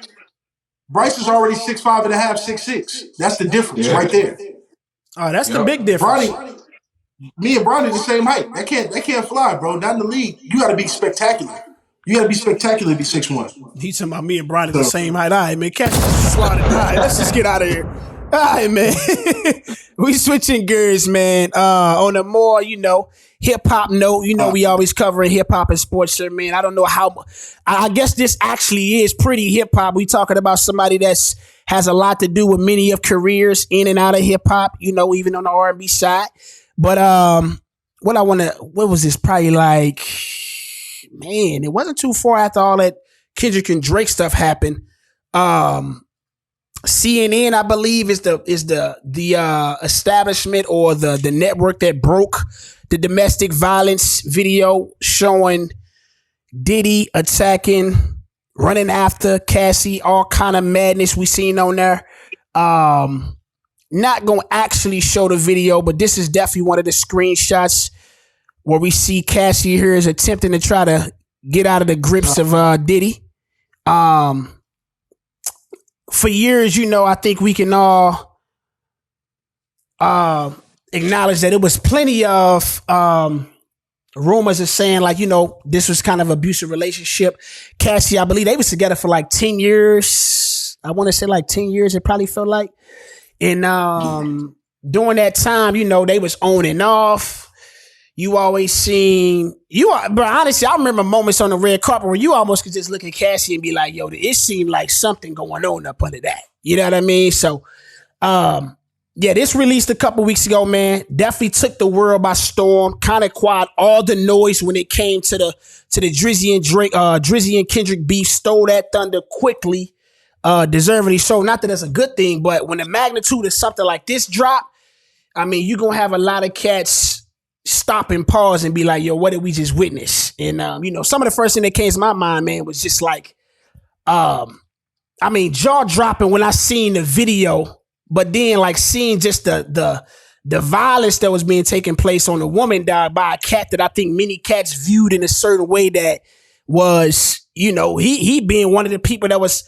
Bryce is already 6'5" and a half, 6'6". That's the difference right there. Oh, that's the big difference. Me and Bronny the same height. That can't fly, bro. Not in the league. You got to be spectacular. You got to be spectacular to be 6'1". He talking about me and Bronny the same height. All right, man. Catch slotted. All right, let's just get out of here. All right, man. We switching gears, man. On a more, hip hop note, we always covering hip hop and sports here, man. I don't know how. I guess this actually is pretty hip hop. We talking about somebody that's has a lot to do with many of careers in and out of hip hop. Even on the R&B side. But what was this? Probably like, man, it wasn't too far after all that Kendrick and Drake stuff happened. CNN, I believe, is the establishment or the network that broke the domestic violence video showing Diddy attacking, running after Cassie, all kind of madness we seen on there. Not gonna actually show the video, but this is definitely one of the screenshots where we see Cassie here is attempting to try to get out of the grips of Diddy. For years, I think we can all acknowledge that it was plenty of rumors of saying like, this was kind of abusive relationship. Cassie, I believe they was together for like 10 years. I want to say like 10 years. It probably felt like. And during that time, they was on and off. You always seen but honestly, I remember moments on the red carpet where you almost could just look at Cassie and be like, yo, it seemed like something going on up under that. You know what I mean? So, this released a couple weeks ago, man. Definitely took the world by storm. Kind of quiet all the noise when it came to the Drizzy and Kendrick beef. Stole that thunder quickly. Deservedly so. Not that that's a good thing, but when the magnitude of something like this drop, I mean, you're going to have a lot of cats stop and pause and be like, yo, what did we just witness? And, some of the first thing that came to my mind, man, was just like, jaw dropping when I seen the video But then like seeing just the violence that was being taken place on a woman, dog, by a cat that I think many cats viewed in a certain way that was, he being one of the people that was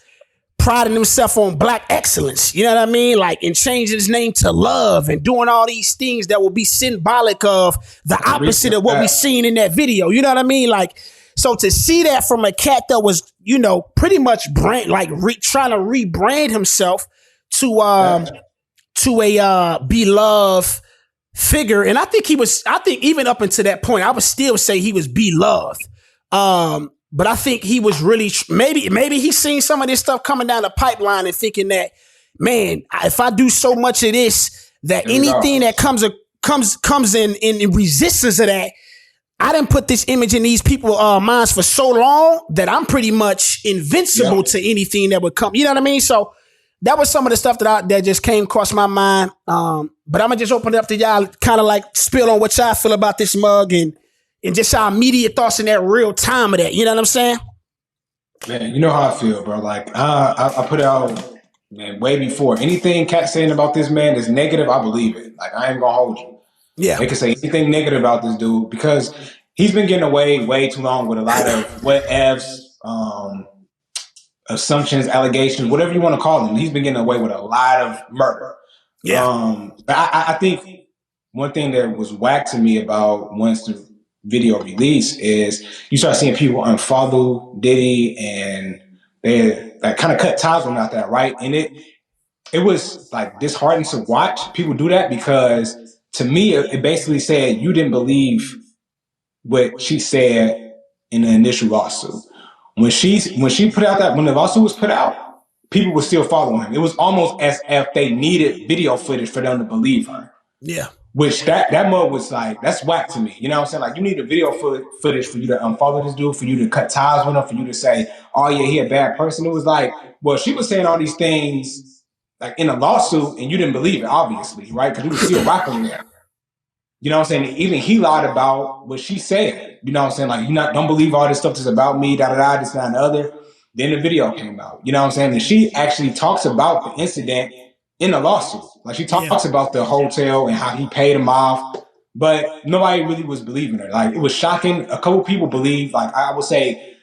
priding himself on black excellence, you know what I mean? Like, and changing his name to Love and doing all these things that will be symbolic of the opposite of what we seen in that video. You know what I mean? Like, so to see that from a cat that was, pretty much trying to rebrand himself to a beloved figure. And I think even up until that point, I would still say he was beloved. But I think he was really, maybe he's seen some of this stuff coming down the pipeline and thinking that, man, if I do so much of this, that anything that comes in resistance of that, I didn't put this image in these people's minds for so long that I'm pretty much invincible to anything that would come. You know what I mean? So that was some of the stuff that just came across my mind. But I'm gonna just open it up to y'all, kind of like spill on what y'all feel about this mug and just our immediate thoughts in that real time of that. You know what I'm saying? Man, you know how I feel, bro. Like I put out, man, way before anything Cat's saying about this man is negative. I believe it. Like, I ain't gonna hold you. Yeah, they can say anything negative about this dude because he's been getting away way too long with a lot of what ifs, assumptions, allegations, whatever you want to call them. He's been getting away with a lot of murder. Yeah. But I think one thing that was whack to me about once the video release is you start seeing people unfollow Diddy and they like kind of cut ties with him out there, right? And it was like disheartening to watch people do that because to me it basically said you didn't believe what she said in the initial lawsuit. When she put out when the lawsuit was put out, people were still following him. It was almost as if they needed video footage for them to believe her. Yeah. Which that mug was like, that's whack to me. You know what I'm saying? Like, you need a video footage for you to unfollow this dude, for you to cut ties with him, for you to say, oh yeah, he a bad person. It was like, well, she was saying all these things like in a lawsuit and you didn't believe it, obviously, right? Because you were still rocking with her. You know what I'm saying? Even he lied about what she said. You know what I'm saying? Like, don't believe all this stuff that's about me, this, that, and the other. Then the video came out. You know what I'm saying? And she actually talks about the incident in the lawsuit. Like, she talks about the hotel and how he paid him off, but nobody really was believing her. Like, it was shocking. A couple people believed, like, I would say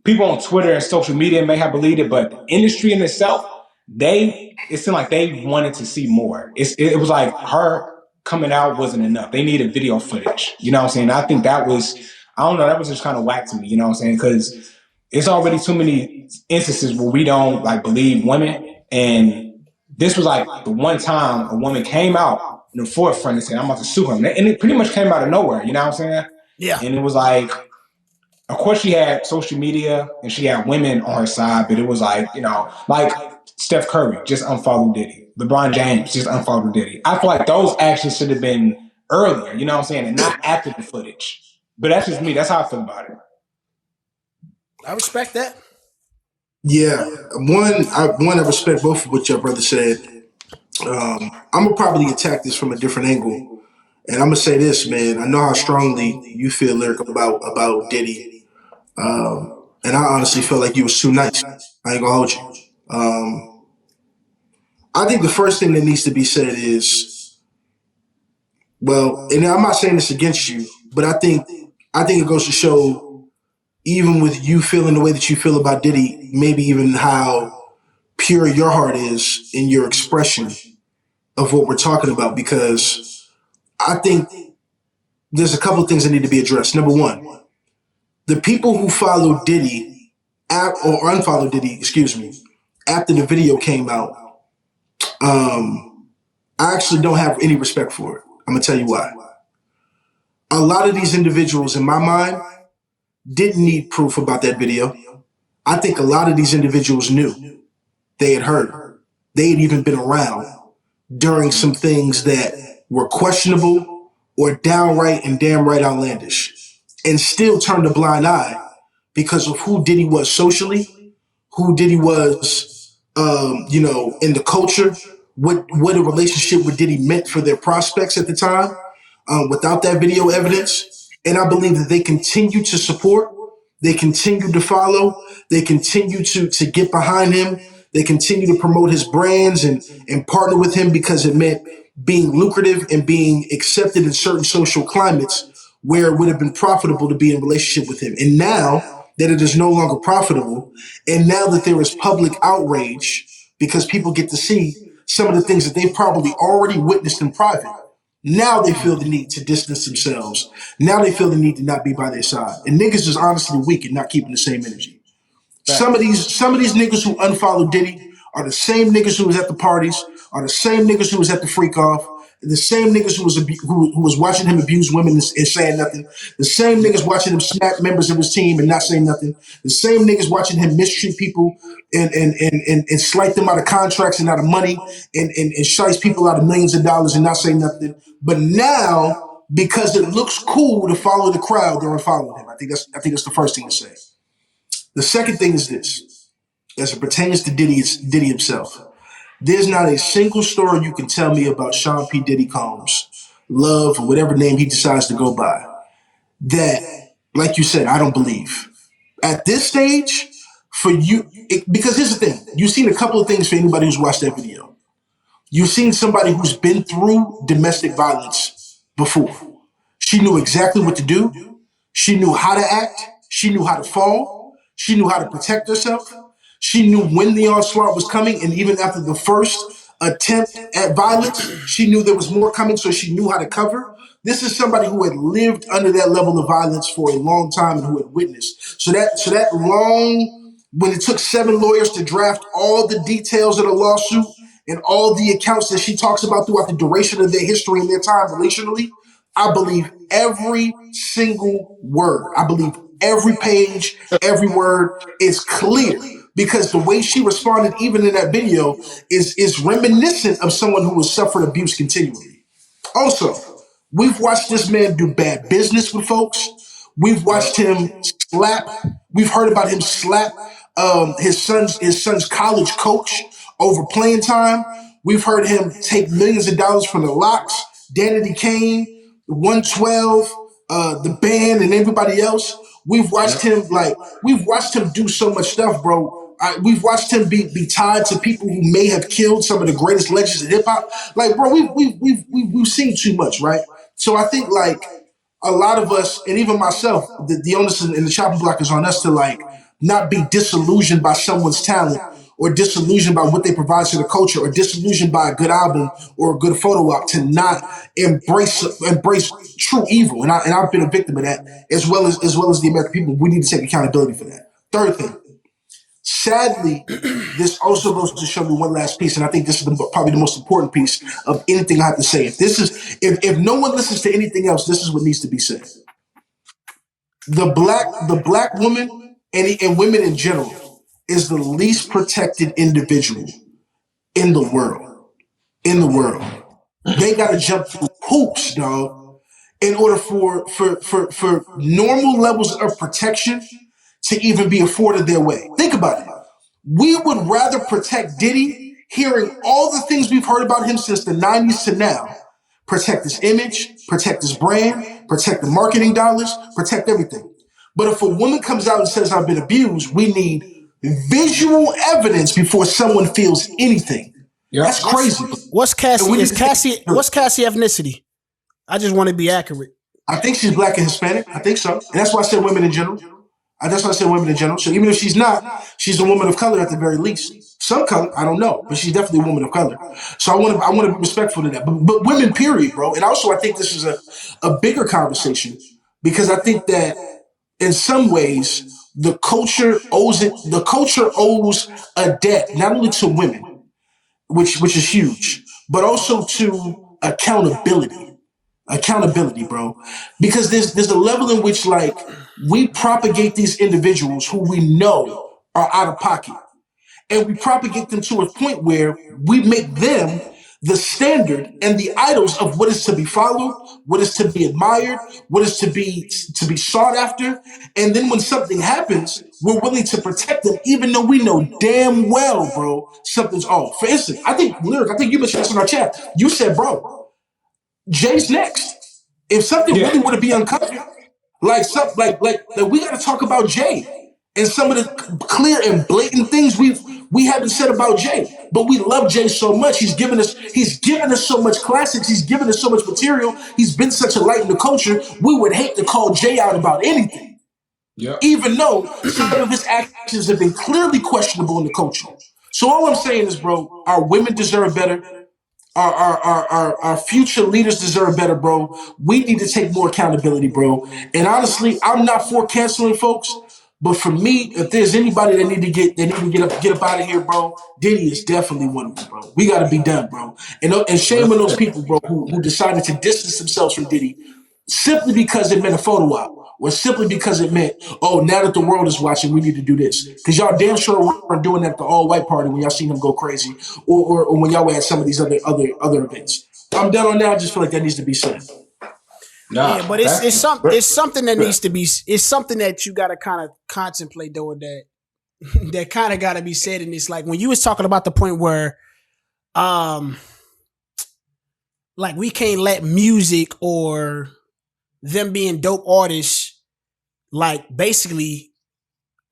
people on Twitter and social media may have believed it, but the industry in itself, it seemed like they wanted to see more. It was like her coming out wasn't enough. They needed video footage. You know what I'm saying? I think that was just kind of whack to me. You know what I'm saying? Because it's already too many instances where we don't like believe women, and this was like the one time a woman came out in the forefront and said, I'm about to sue him. And it pretty much came out of nowhere, you know what I'm saying? Yeah. And it was like, of course she had social media and she had women on her side, but it was like, like Steph Curry just unfollowed Diddy. LeBron James just unfollowed Diddy. I feel like those actions should have been earlier, you know what I'm saying? And not after the footage. But that's just me. That's how I feel about it. I respect that. Yeah, I respect both of what your brother said. I'm gonna probably attack this from a different angle, and I'm gonna say this, man. I know how strongly you feel lyric about Diddy, and I honestly felt like you was too nice. I ain't gonna hold you. I think the first thing that needs to be said is, well, and I'm not saying this against you, but I think it goes to show. Even with you feeling the way that you feel about Diddy, maybe even how pure your heart is in your expression of what we're talking about, because I think there's a couple of things that need to be addressed. Number one, the people who followed Diddy or unfollowed Diddy, after the video came out, I actually don't have any respect for it. I'm going to tell you why. A lot of these individuals, in my mind, didn't need proof about that video. I think a lot of these individuals knew. They had heard. They had even been around during some things that were questionable or downright and damn right outlandish, and still turned a blind eye because of who Diddy was socially, who Diddy was, in the culture, what a relationship with Diddy meant for their prospects at the time, without that video evidence. And I believe that they continue to support, they continue to follow, they continue to get behind him, They continue to promote his brands and partner with him because it meant being lucrative and being accepted in certain social climates where it would have been profitable to be in a relationship with him. And now that it is no longer profitable, and now that there is public outrage because people get to see some of the things that they've probably already witnessed in private, now they feel the need to distance themselves. Now they feel the need to not be by their side. And niggas is honestly weak and not keeping the same energy. Some of these niggas who unfollowed Diddy are the same niggas who was at the parties, are the same niggas who was at the freak off, the same niggas who was watching him abuse women and saying nothing, the same niggas watching him smack members of his team and not saying nothing, the same niggas watching him mistreat people and slight them out of contracts and out of money and shice people out of millions of dollars and not say nothing. But now, because it looks cool to follow the crowd, they're unfollowing him. I think that's the first thing to say. The second thing is this, as it pertains to Diddy himself. There's not a single story you can tell me about Sean P. Diddy Combs, Love, or whatever name he decides to go by, that, like you said, I don't believe. At this stage, for you, because here's the thing, you've seen a couple of things for anybody who's watched that video. You've seen somebody who's been through domestic violence before. She knew exactly what to do. She knew how to act. She knew how to fall. She knew how to protect herself. She knew when the onslaught was coming, and even after the first attempt at violence, she knew there was more coming, so she knew how to cover. This is somebody who had lived under that level of violence for a long time and who had witnessed. So that long, when it took 7 lawyers to draft all the details of the lawsuit and all the accounts that she talks about throughout the duration of their history and their time relationally, I believe every single word. I believe every page, every word is clear, because the way she responded, even in that video, is reminiscent of someone who has suffered abuse continually. Also, we've watched this man do bad business with folks. We've watched him slap. We've heard about him slap his son's college coach over playing time. We've heard him take millions of dollars from the Locks, Danity Kane, 112, the band, and everybody else. We've watched him do so much stuff, bro. We've watched him be tied to people who may have killed some of the greatest legends of hip hop. Like, bro, we've seen too much, right? So I think, like, a lot of us, and even myself, the onus and the chopping block is on us to, like, not be disillusioned by someone's talent, or disillusioned by what they provide to the culture, or disillusioned by a good album or a good photo op, to not embrace true evil. And I've been a victim of that, as well as the American people. We need to take accountability for that. Third thing, sadly, this also goes to show me one last piece, and I think this is probably the most important piece of anything I have to say. If no one listens to anything else, this is what needs to be said. The black woman and women in general is the least protected individual in the world. They gotta jump through hoops, dog, in order for normal levels of protection to even be afforded their way. Think about it. We would rather protect Diddy, hearing all the things we've heard about him since the 90s to now. Protect his image, protect his brand, protect the marketing dollars, protect everything. But if a woman comes out and says, I've been abused, we need visual evidence before someone feels anything. Yep. That's crazy. What's Cassie? What's Cassie ethnicity? I just want to be accurate. I think she's black and Hispanic. I think so. And that's why I said women in general. So even if she's not, she's a woman of color at the very least. Some color, I don't know, but she's definitely a woman of color. So I want to be respectful to that. But women, period, bro. And also, I think this is a bigger conversation, because I think that in some ways the culture owes a debt not only to women, which is huge, but also to accountability, bro. Because there's a level in which, like, we propagate these individuals who we know are out of pocket, and we propagate them to a point where we make them the standard and the idols of what is to be followed, what is to be admired, what is to be sought after. And then when something happens, we're willing to protect them, even though we know damn well, bro, something's off. For instance, I think you mentioned this in our chat. You said, bro, Jay's next. If something really were to be uncovered, like we got to talk about Jay and some of the clear and blatant things we've we haven't said about Jay. But we love Jay so much. He's given us so much classics. He's given us so much material. He's been such a light in the culture. We would hate to call Jay out about anything. Yep. Even though some of his actions have been clearly questionable in the culture. So all I'm saying is, bro, our women deserve better. Our future leaders deserve better, bro. We need to take more accountability, bro. And honestly, I'm not for canceling folks, but for me, if there's anybody that need to get up out of here, bro, Diddy is definitely one of them, bro. We got to be done, bro. And shame on those people, bro, who decided to distance themselves from Diddy simply because it meant a photo op. Or simply because it meant, oh, now that the world is watching, we need to do this. Because y'all damn sure weren't doing that at the all-white party when y'all seen him go crazy, or when y'all were at some of these other events. I'm done on that. I just feel like that needs to be said. Nah, yeah, but it's something that needs to be. It's something that you got to kind of contemplate though. That kind of got to be said. And it's like when you was talking about the point where, like we can't let music or them being dope artists, like basically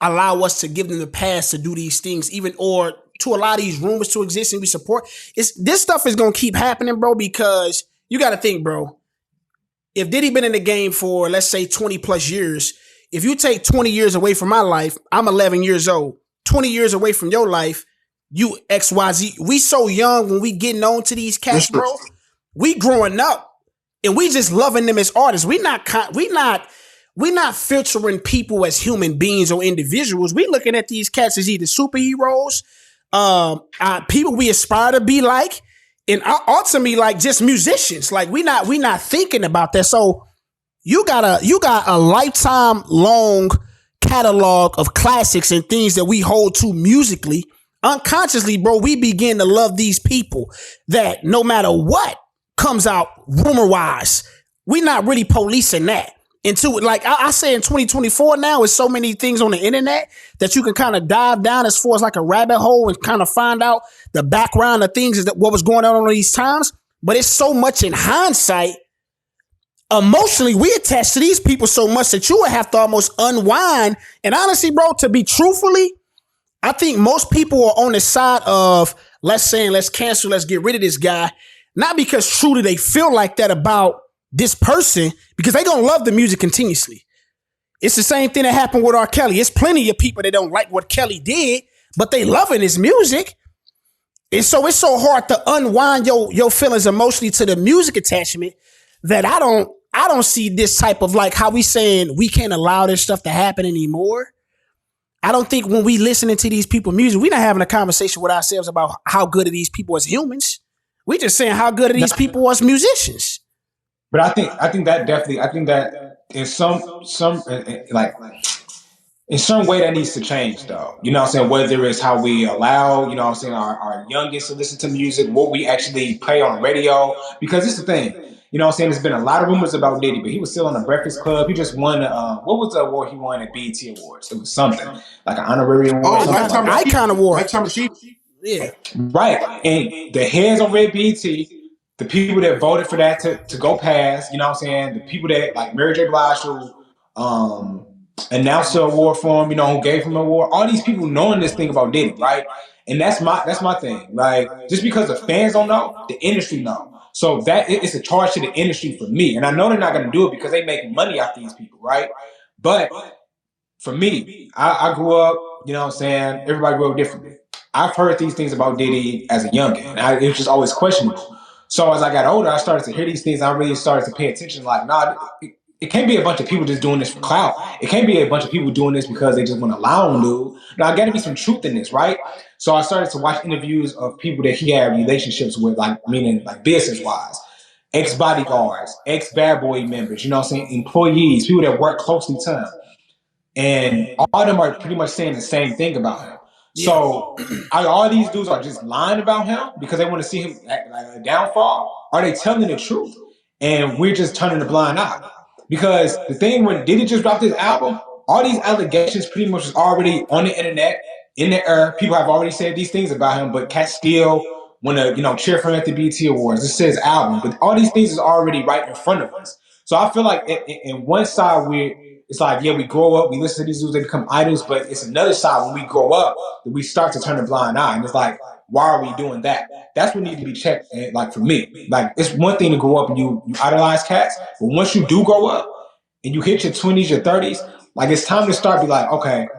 allow us to give them the pass to do these things, even or to allow these rumors to exist and we support. This stuff is gonna keep happening, bro, because you gotta think, bro. If Diddy been in the game for, let's say, 20 plus years, if you take 20 years away from my life, I'm 11 years old. 20 years away from your life, you XYZ. We so young when we getting on to these cats, bro. We growing up and we just loving them as artists. We not filtering people as human beings or individuals. We looking at these cats as either superheroes, people we aspire to be like, and ultimately like just musicians. Like we not thinking about that. So you got a lifetime long catalog of classics and things that we hold to musically. Unconsciously, bro, we begin to love these people that no matter what comes out rumor wise, we not really policing that. Into it, like I say in 2024 now, with so many things on the internet that you can kind of dive down as far as like a rabbit hole and kind of find out the background of things, that what was going on these times. But it's so much in hindsight. Emotionally, we attach to these people so much that you would have to almost unwind. And honestly, bro, to be truthfully, I think most people are on the side of let's cancel, let's get rid of this guy, not because truly they feel like that about this person, because they gonna love the music continuously. It's the same thing that happened with R. Kelly. It's plenty of people that don't like what Kelly did, but they loving his music. And so it's so hard to unwind your feelings emotionally to the music attachment that I don't see this type of like how we saying we can't allow this stuff to happen anymore. I don't think when we listening to these people music, we're not having a conversation with ourselves about how good are these people as humans. We just saying how good are these people as musicians. But I think that in some like in some way that needs to change though. You know what I'm saying? Whether it's how we allow, you know what I'm saying, our youngest to listen to music, what we actually play on radio. Because it's the thing, you know what I'm saying? There's been a lot of rumors about Diddy, but he was still on the Breakfast Club. He just won what was the award he won at BET Awards? It was something like an honorary award. Oh, Lifetime Icon Award. Lifetime Achievement. Yeah. Right. And the heads on Red BET, the people that voted for that to go past, you know what I'm saying? The people that like Mary J. Blige who announced the award for him, you know, who gave him an award. All these people knowing this thing about Diddy, right? And that's my thing. Like, just because the fans don't know, the industry know. So that it's a charge to the industry for me. And I know they're not going to do it because they make money off these people, right? But for me, I grew up, you know what I'm saying? Everybody grew up differently. I've heard these things about Diddy as a youngin'. It was just always questionable. So as I got older, I started to hear these things. I really started to pay attention. Like, nah, it can't be a bunch of people just doing this for clout. It can't be a bunch of people doing this because they just want to allow him to. Now, I got to be some truth in this, right? So I started to watch interviews of people that he had relationships with, like, meaning like business-wise. Ex-bodyguards, ex-bad boy members, you know what I'm saying? Employees, people that work closely to him. And all of them are pretty much saying the same thing about him. So all these dudes are just lying about him because they want to see him like a downfall? Are they telling the truth? And we're just turning a blind eye. Because the thing when Diddy just dropped his album, all these allegations pretty much is already on the internet, in the air. People have already said these things about him, but cats still want to, you know, cheer for him at the BET Awards. This says album, but all these things is already right in front of us. So I feel like in one side it's like, yeah, we grow up, we listen to these dudes, they become idols, but it's another side when we grow up that we start to turn a blind eye. And it's like, why are we doing that? That's what needs to be checked. And like for me, like it's one thing to grow up and you idolize cats, but once you do grow up and you hit your 20s, your 30s, like it's time to start be like, okay,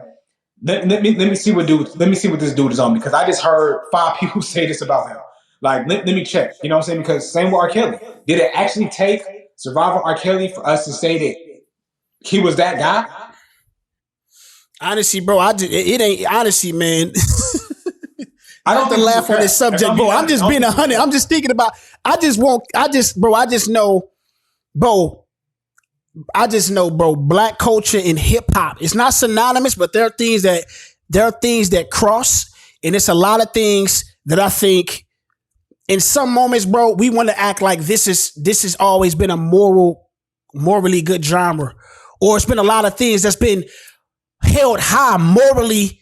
let me see what this dude is on, because I just heard 5 people say this about him. Like, let me check. You know what I'm saying? Because same with R. Kelly. Did it actually take Survivor R. Kelly for us to say that he was that guy? Honestly, bro, it ain't honestly, man. I don't laugh on this subject, bro. I'm just being 100. I'm just thinking about. I just know, bro. Black culture and hip hop. It's not synonymous, but there are things that cross, and it's a lot of things that I think. In some moments, bro, we want to act like this has always been a morally good genre, or it's been a lot of things that's been held high morally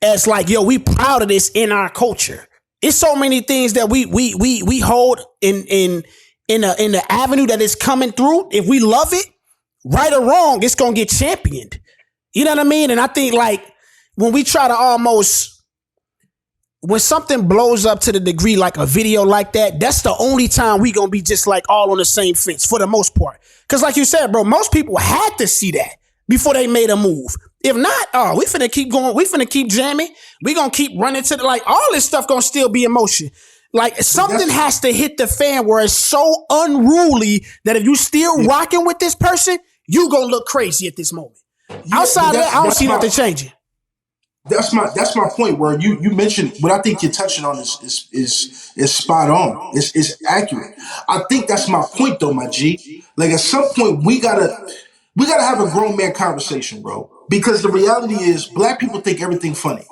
as like, yo, we proud of this in our culture. It's so many things that we hold in the avenue that is coming through. If we love it, right or wrong, it's gonna get championed. You know what I mean? And I think like when we try to when something blows up to the degree like a video like that, that's the only time we gonna be just like all on the same fence for the most part. Cause like you said, bro, most people had to see that before they made a move. If not, we finna keep going. We finna keep jamming. We gonna keep running to all this stuff gonna still be in motion. Like something has to hit the fan where it's so unruly that if you still rocking with this person, you gonna look crazy at this moment. Outside of that, I don't see nothing changing. That's my point. Where you mentioned what I think you're touching on is spot on. It's accurate. I think that's my point, though, my G. Like at some point we gotta have a grown man conversation, bro. Because the reality is, black people think everything funny,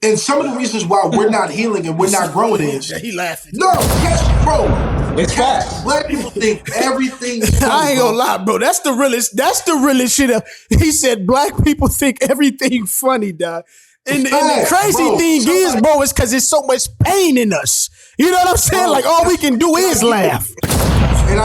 and some of the reasons why we're not healing and we're not growing is he laughing. No, bro. It's facts. Black people think everything is funny. I ain't gonna lie, bro. That's the realest shit. He said black people think everything funny, dog. And the crazy thing is, bro, is because there's so much pain in us. You know what I'm saying? Like all we can do is laugh. And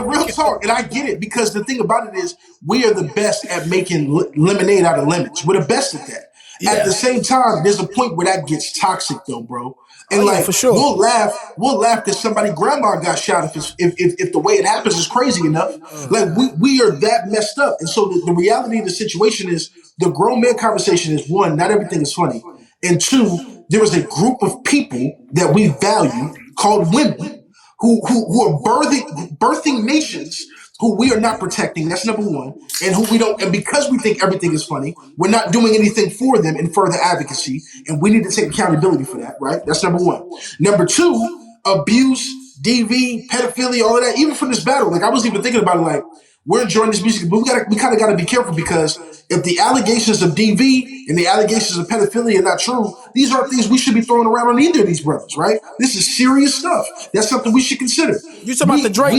real talk, and I get it, because the thing about it is we are the best at making lemonade out of lemons. We're the best at that. Yeah. At the same time, there's a point where that gets toxic, though, bro. And for sure, we'll laugh because somebody's grandma got shot if the way it happens is crazy enough. Like we are that messed up. And so the reality of the situation is the grown man conversation is, one, not everything is funny, and two, there is a group of people that we value called women who are birthing nations who we are not protecting. That's number one. And who we don't, and because we think everything is funny, we're not doing anything for them in further advocacy. And we need to take accountability for that, right? That's number one. Number two, abuse, DV, pedophilia, all of that, even from this battle. Like I was even thinking about it, like, we're enjoying this music, but we kind of got to be careful, because if the allegations of DV and the allegations of pedophilia are not true, these aren't things we should be throwing around on either of these brothers, right? This is serious stuff. That's something we should consider. You talking about the Drake?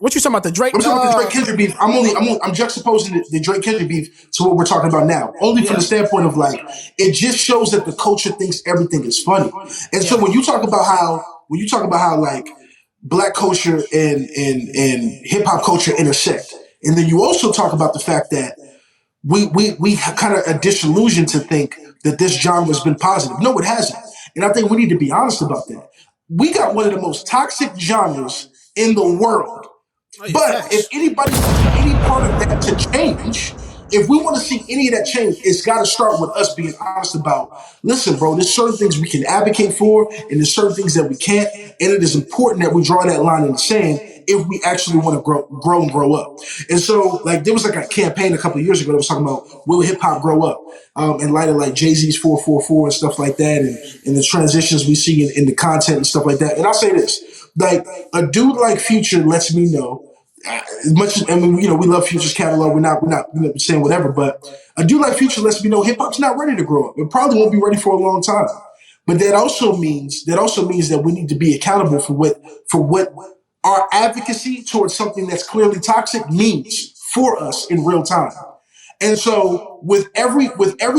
What you talking about the Drake? I'm talking about the Drake Kendrick beef. I'm juxtaposing the Drake Kendrick beef to what we're talking about now, only from the standpoint of like, it just shows that the culture thinks everything is funny. And so when you talk about how like black culture and hip hop culture intersect, and then you also talk about the fact that we kind of are disillusioned to think that this genre has been positive. No, it hasn't. And I think we need to be honest about that. We got one of the most toxic genres in the world. But if anybody wants any part of that to change, if we want to see any of that change, it's got to start with us being honest about, listen, bro, there's certain things we can advocate for, and there's certain things that we can't. And it is important that we draw that line in the sand if we actually want to grow and grow up. And so, like, there was like a campaign a couple of years ago that was talking about, will hip hop grow up? In light of like Jay-Z's 444 and stuff like that, and the transitions we see in the content and stuff like that. And I'll say this, like, a dude like Future lets me know, as much as, I mean, you know, we love Future's catalog. We're not saying whatever, but a dude like Future lets me know hip hop's not ready to grow up. It probably won't be ready for a long time. But that also means that we need to be accountable for what our advocacy towards something that's clearly toxic means for us in real time. And so with every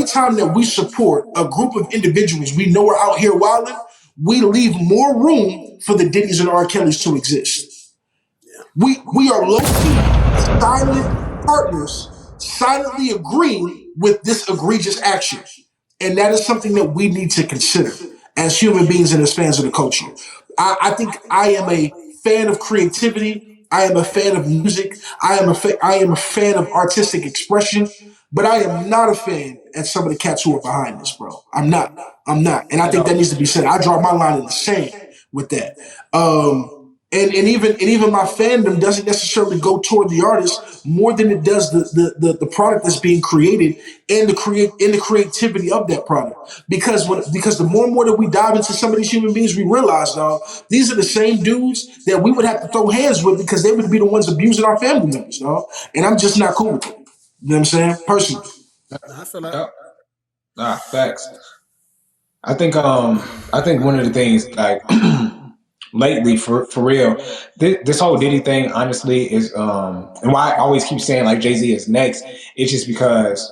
time that we support a group of individuals we know are out here wilding, we leave more room for the Diddy's and R. Kelly's to exist. We are low-key silent partners, silently agreeing with this egregious action. And that is something that we need to consider as human beings and as fans of the culture. I think I am a fan of creativity. I am a fan of music. I am a fan of artistic expression. But I am not a fan at some of the cats who are behind this, bro. I'm not. And I think that needs to be said. I draw my line in the sand with that. And even my fandom doesn't necessarily go toward the artist more than it does the product that's being created and the creativity of that product. Because the more and more that we dive into some of these human beings, we realize, dog, these are the same dudes that we would have to throw hands with because they would be the ones abusing our family members, dog. And I'm just not cool with it. You know what I'm saying? Personally. I feel like Facts. I think one of the things like lately for real, this whole Diddy thing honestly is and why I always keep saying like Jay-Z is next, it's just because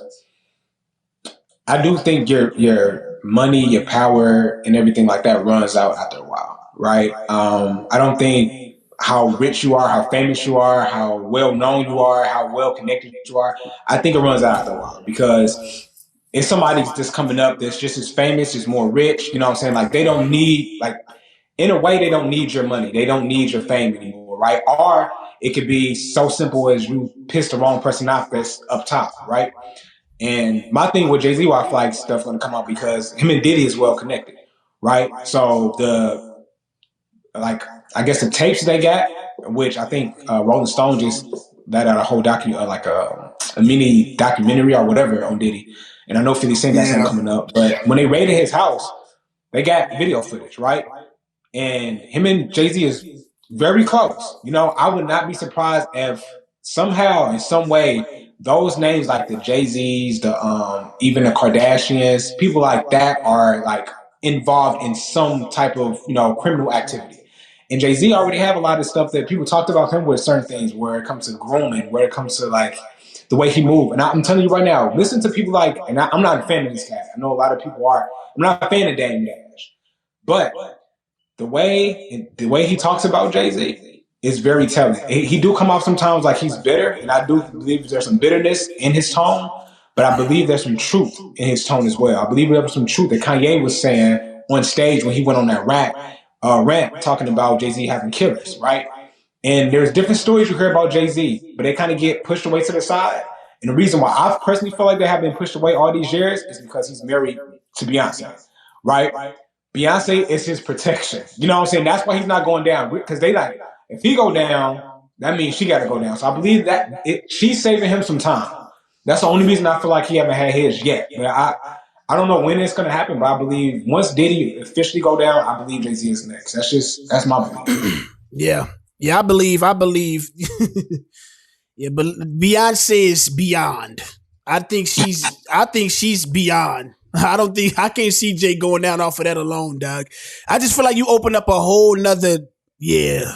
I do think your money, your power and everything like that runs out after a while, right? I don't think how rich you are, how famous you are, how well known you are, how well connected you are, I think it runs out after a while because if somebody's just coming up that's just as famous, is more rich, you know what I'm saying? Like they don't need, like in a way, they don't need your money. They don't need your fame anymore, right? Or it could be so simple as you piss the wrong person off that's up top, right? And my thing with Jay-Z, why I feel like stuff's going to come out because him and Diddy is well connected, right? So I guess the tapes they got, which I think Rolling Stone just let out a whole a mini documentary or whatever on Diddy. And I know 50 Cent got something coming up, but when they raided his house, they got video footage, right? And him and Jay-Z is very close. You know, I would not be surprised if somehow, in some way, those names like the Jay-Z's, even the Kardashians, people like that are like involved in some type of, criminal activity. And Jay-Z already have a lot of stuff that people talked about him with certain things where it comes to grooming, where it comes to like the way he moved. And I'm telling you right now, listen to people like, and I'm not a fan of this guy. I know a lot of people are. I'm not a fan of Dame Dash. But the way he talks about Jay-Z is very telling. He do come off sometimes like he's bitter, and I do believe there's some bitterness in his tone, but I believe there's some truth in his tone as well. I believe there was some truth that Kanye was saying on stage when he went on that rant talking about Jay-Z having killers, right? And there's different stories you hear about Jay-Z, but they kind of get pushed away to the side. And the reason why I personally feel like they have been pushed away all these years is because he's married to Beyonce, right? Beyonce is his protection. You know what I'm saying? That's why he's not going down. Because they like, if he go down, that means she got to go down. So I believe that she's saving him some time. That's the only reason I feel like he haven't had his yet. But I don't know when it's going to happen, but I believe once Diddy officially go down, I believe Jay-Z is next. That's my belief. Yeah, I believe. Yeah, but Beyonce is beyond. I think she's beyond. I can't see Jay going down off of that alone, dog. I just feel like you open up a whole nother, yeah.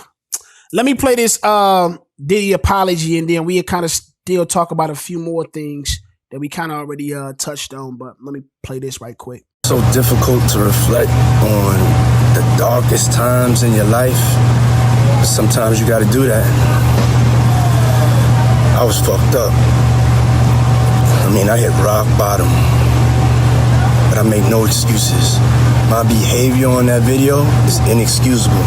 Let me play this Diddy apology and then we kind of still talk about a few more things that we kind of already touched on, but let me play this right quick. So difficult to reflect on the darkest times in your life, but sometimes you gotta do that. I was fucked up. I hit rock bottom. But I make no excuses. My behavior on that video is inexcusable.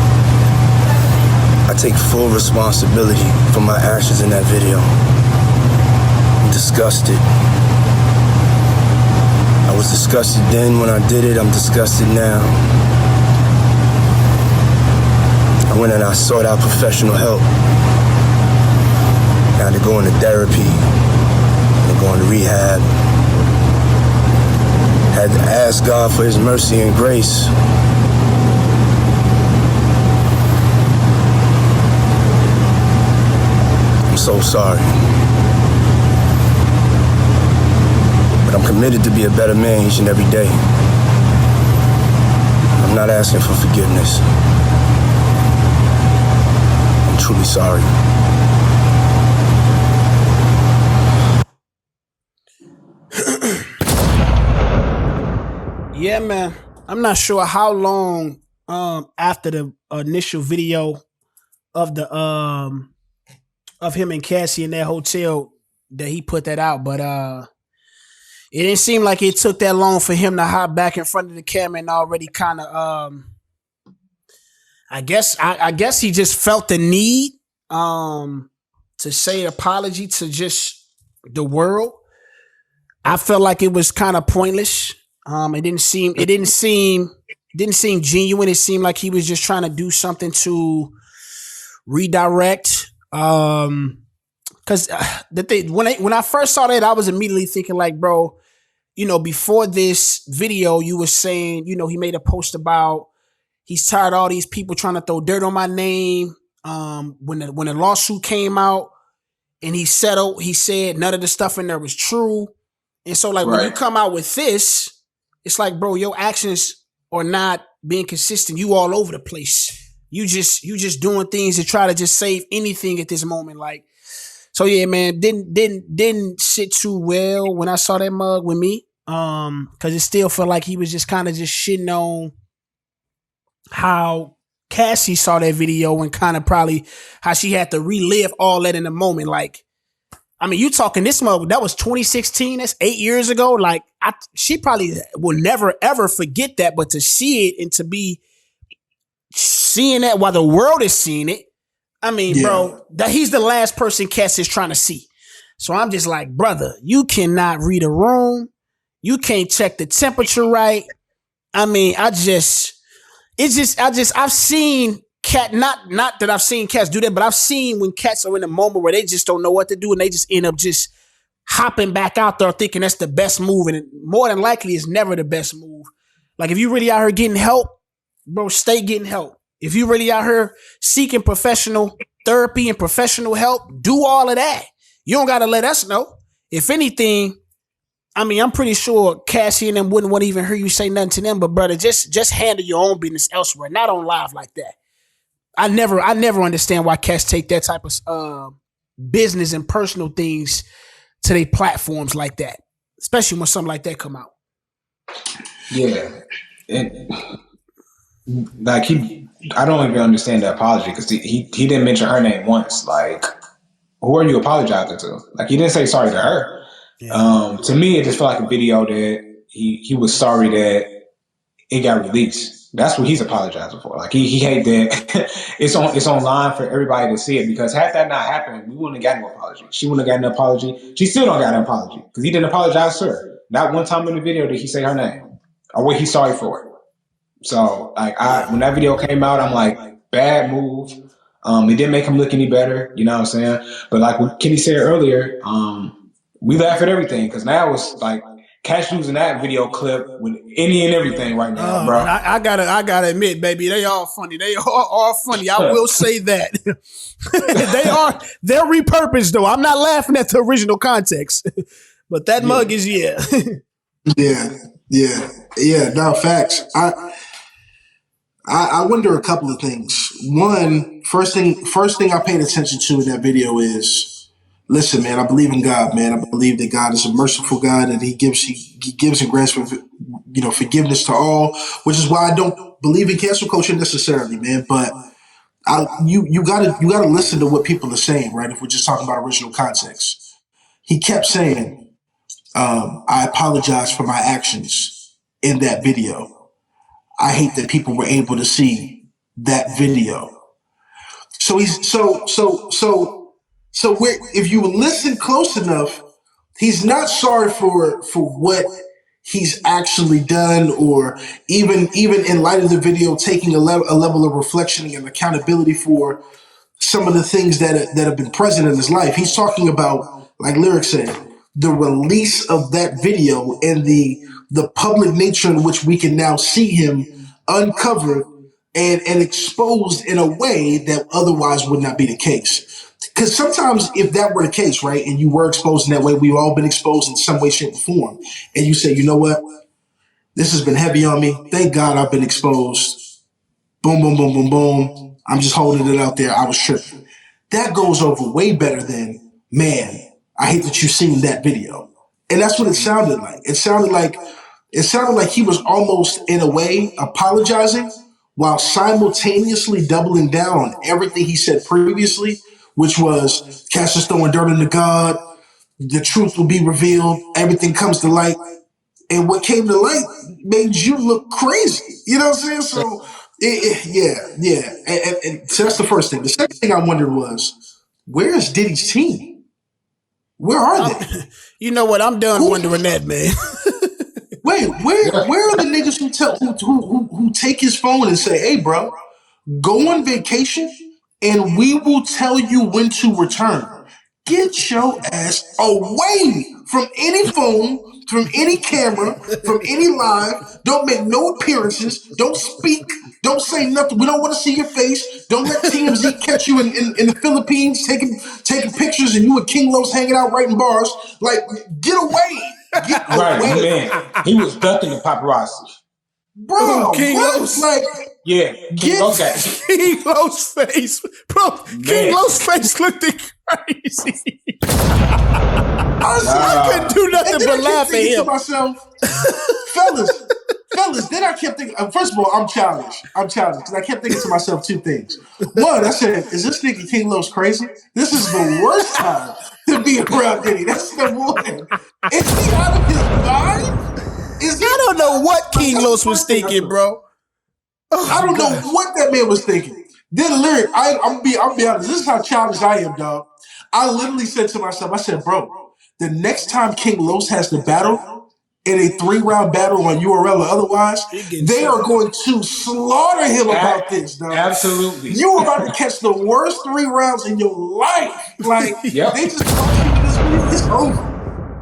I take full responsibility for my actions in that video. I'm disgusted. I was disgusted then when I did it, I'm disgusted now. I went and I sought out professional help. I had to go into therapy, and go into rehab. Had to ask God for his mercy and grace. I'm so sorry. But I'm committed to be a better man each and every day. I'm not asking for forgiveness. I'm truly sorry. Yeah, man. I'm not sure how long after the initial video of the of him and Cassie in that hotel that he put that out, but it didn't seem like it took that long for him to hop back in front of the camera and already kind of I guess he just felt the need to say apology to just the world. I felt like it was kind of pointless. It didn't seem genuine. It seemed like he was just trying to do something to redirect. Because when I first saw that, I was immediately thinking like, bro, before this video, you were saying, he made a post about he's tired of all these people trying to throw dirt on my name. When the lawsuit came out and he settled, he said none of the stuff in there was true. And so like when you come out with this, it's like, bro, your actions are not being consistent. You all over the place. You just doing things to try to just save anything at this moment. Like, so yeah, man, didn't sit too well when I saw that mug with me. Cause it still felt like he was just kind of just shitting on how Cassie saw that video and kind of probably how she had to relive all that in the moment. Like, I mean, you talking this mug, that was 2016, that's 8 years ago. Like, she probably will never, ever forget that, but to see it and to be seeing that while the world is seeing it, I mean, bro, that he's the last person Cassie is trying to see. So I'm just like, brother, you cannot read a room. You can't check the temperature right. I mean, I've seen cat, not that I've seen cats do that, but I've seen when cats are in a moment where they just don't know what to do and they just end up just hopping back out there thinking that's the best move. And more than likely it's never the best move. Like if you really out here getting help, bro, stay getting help. If you really out here seeking professional therapy and professional help, do all of that. You don't got to let us know. If anything, I mean, I'm pretty sure Cassie and them wouldn't want to even hear you say nothing to them, but brother, just handle your own business elsewhere, not on live like that. I never understand why cats take that type of business and personal things to their platforms like that, especially when something like that come out. Yeah, and like I don't even understand the apology because he didn't mention her name once. Like, who are you apologizing to? Like, he didn't say sorry to her. Yeah. To me, it just felt like a video that he was sorry that it got released. That's what he's apologizing for. Like he hate that it's online for everybody to see it, because had that not happened, we wouldn't have got no apology. She wouldn't have got an apology. She still don't got an apology because he didn't apologize to her. Not one time in the video did he say her name or what he's sorry for it. So like when that video came out, I'm like, bad move. It didn't make him look any better, you know what I'm saying? But like what Kenny said earlier, we laugh at everything because now it's like Cash using that video clip with any and everything right now, bro. I gotta admit, baby, they all funny. They are funny. I will say that. They're repurposed though. I'm not laughing at the original context. But that mug is Yeah. No, facts. I wonder a couple of things. One, first thing I paid attention to in that video is, listen, man, I believe in God, man. I believe that God is a merciful God and he gives and grants forgiveness to all, which is why I don't believe in cancel culture necessarily, man. But you gotta listen to what people are saying, right? If we're just talking about original context. He kept saying, I apologize for my actions in that video. I hate that people were able to see that video. So if you listen close enough, he's not sorry for what he's actually done, or even in light of the video, taking a level of reflection and accountability for some of the things that have been present in his life. He's talking about, like Lyric said, the release of that video and the public nature in which we can now see him uncovered and exposed in a way that otherwise would not be the case. Because sometimes if that were the case, right, and you were exposed in that way, we've all been exposed in some way, shape, or form, and you say, you know what, this has been heavy on me. Thank God I've been exposed. Boom, boom, boom, boom, boom. I'm just holding it out there. I was tripping. That goes over way better than, man, I hate that you've seen that video. And that's what it sounded like. It sounded like he was almost, in a way, apologizing while simultaneously doubling down on everything he said previously, which was Cassius throwing dirt on the God, the truth will be revealed, everything comes to light. And what came to light made you look crazy. You know what I'm saying? So, yeah. And so that's the first thing. The second thing I wondered was, where is Diddy's team? Where are they? You know what? I'm done wondering that, man. Wait, where are the niggas who take his phone and say, "Hey, bro, go on vacation, and we will tell you when to return"? Get your ass away from any phone, from any camera, from any live. Don't make no appearances. Don't speak. Don't say nothing. We don't want to see your face. Don't let TMZ catch you in the Philippines taking pictures and you and King Los hanging out writing bars. Like, get away. Get Right, away. man. He was ducking the paparazzi. Bro, King what? Los. Like, Yeah, get okay. King Los face, bro. King Los face looked crazy. I couldn't do nothing but laugh at him. To myself, fellas. Then I kept thinking. First of all, I'm childish because I kept thinking to myself two things. One, I said, "Is this nigga King Los crazy? This is the worst time to be around Diddy." That's number one. Is he out of his mind? I don't know what King Los was thinking, bro. I don't know what that man was thinking. Then lyric, I'll be honest. This is how childish I am, dog. I literally said to myself, I said, bro, the next time King Los has to battle in a 3-round battle on URL or otherwise, they are going to slaughter him about this, dog. Absolutely. You are about to catch the worst 3 rounds in your life. Like, they just it's over.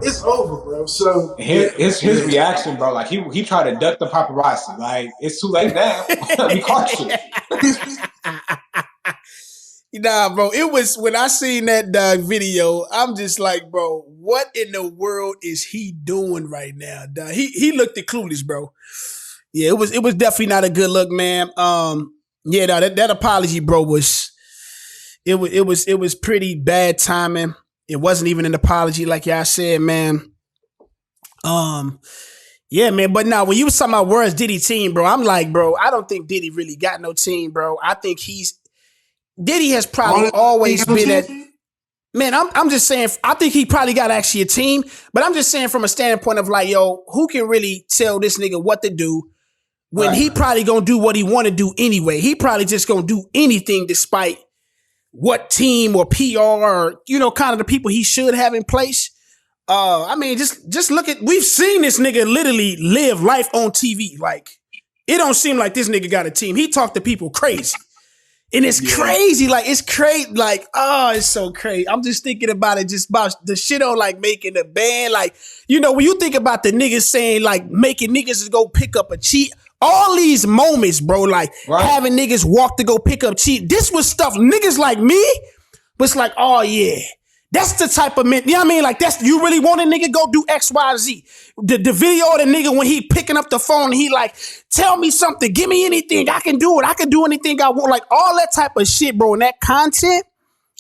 It's over, bro. So his reaction, bro, like he tried to duck the paparazzi. Like, it's too late now. We caught you. Nah, bro. It was when I seen that video, I'm just like, bro, what in the world is he doing right now? Dog? He looked clueless, bro. Yeah, it was definitely not a good look, man. Yeah, no, that apology, bro, was pretty bad timing. It wasn't even an apology, like y'all said, man. Yeah, man. But now, when you was talking about where's Diddy team, bro, I'm like, bro, I don't think Diddy really got no team, bro. I think Diddy has probably always been at. Man, I'm just saying. I think he probably got actually a team, but I'm just saying from a standpoint of like, yo, who can really tell this nigga what to do when he probably gonna do what he want to do anyway? He probably just gonna do anything despite what team or PR or, kind of the people he should have in place. I mean, just look at, we've seen this nigga literally live life on TV. Like, it don't seem like this nigga got a team. He talked to people crazy. And it's crazy. Like, it's crazy. Like, it's so crazy. I'm just thinking about it, just about the shit on like making the band. Like, when you think about the niggas saying like making niggas go pick up a cheat, all these moments, bro, like having niggas walk to go pick up cheat. This was stuff niggas like me was like, oh yeah, that's the type of man. You know what I mean? Like, that's, you really want a nigga go do X, Y, Z. The video of the nigga when he picking up the phone, he like, tell me something, give me anything, I can do it. I can do anything I want. Like, all that type of shit, bro. And that content,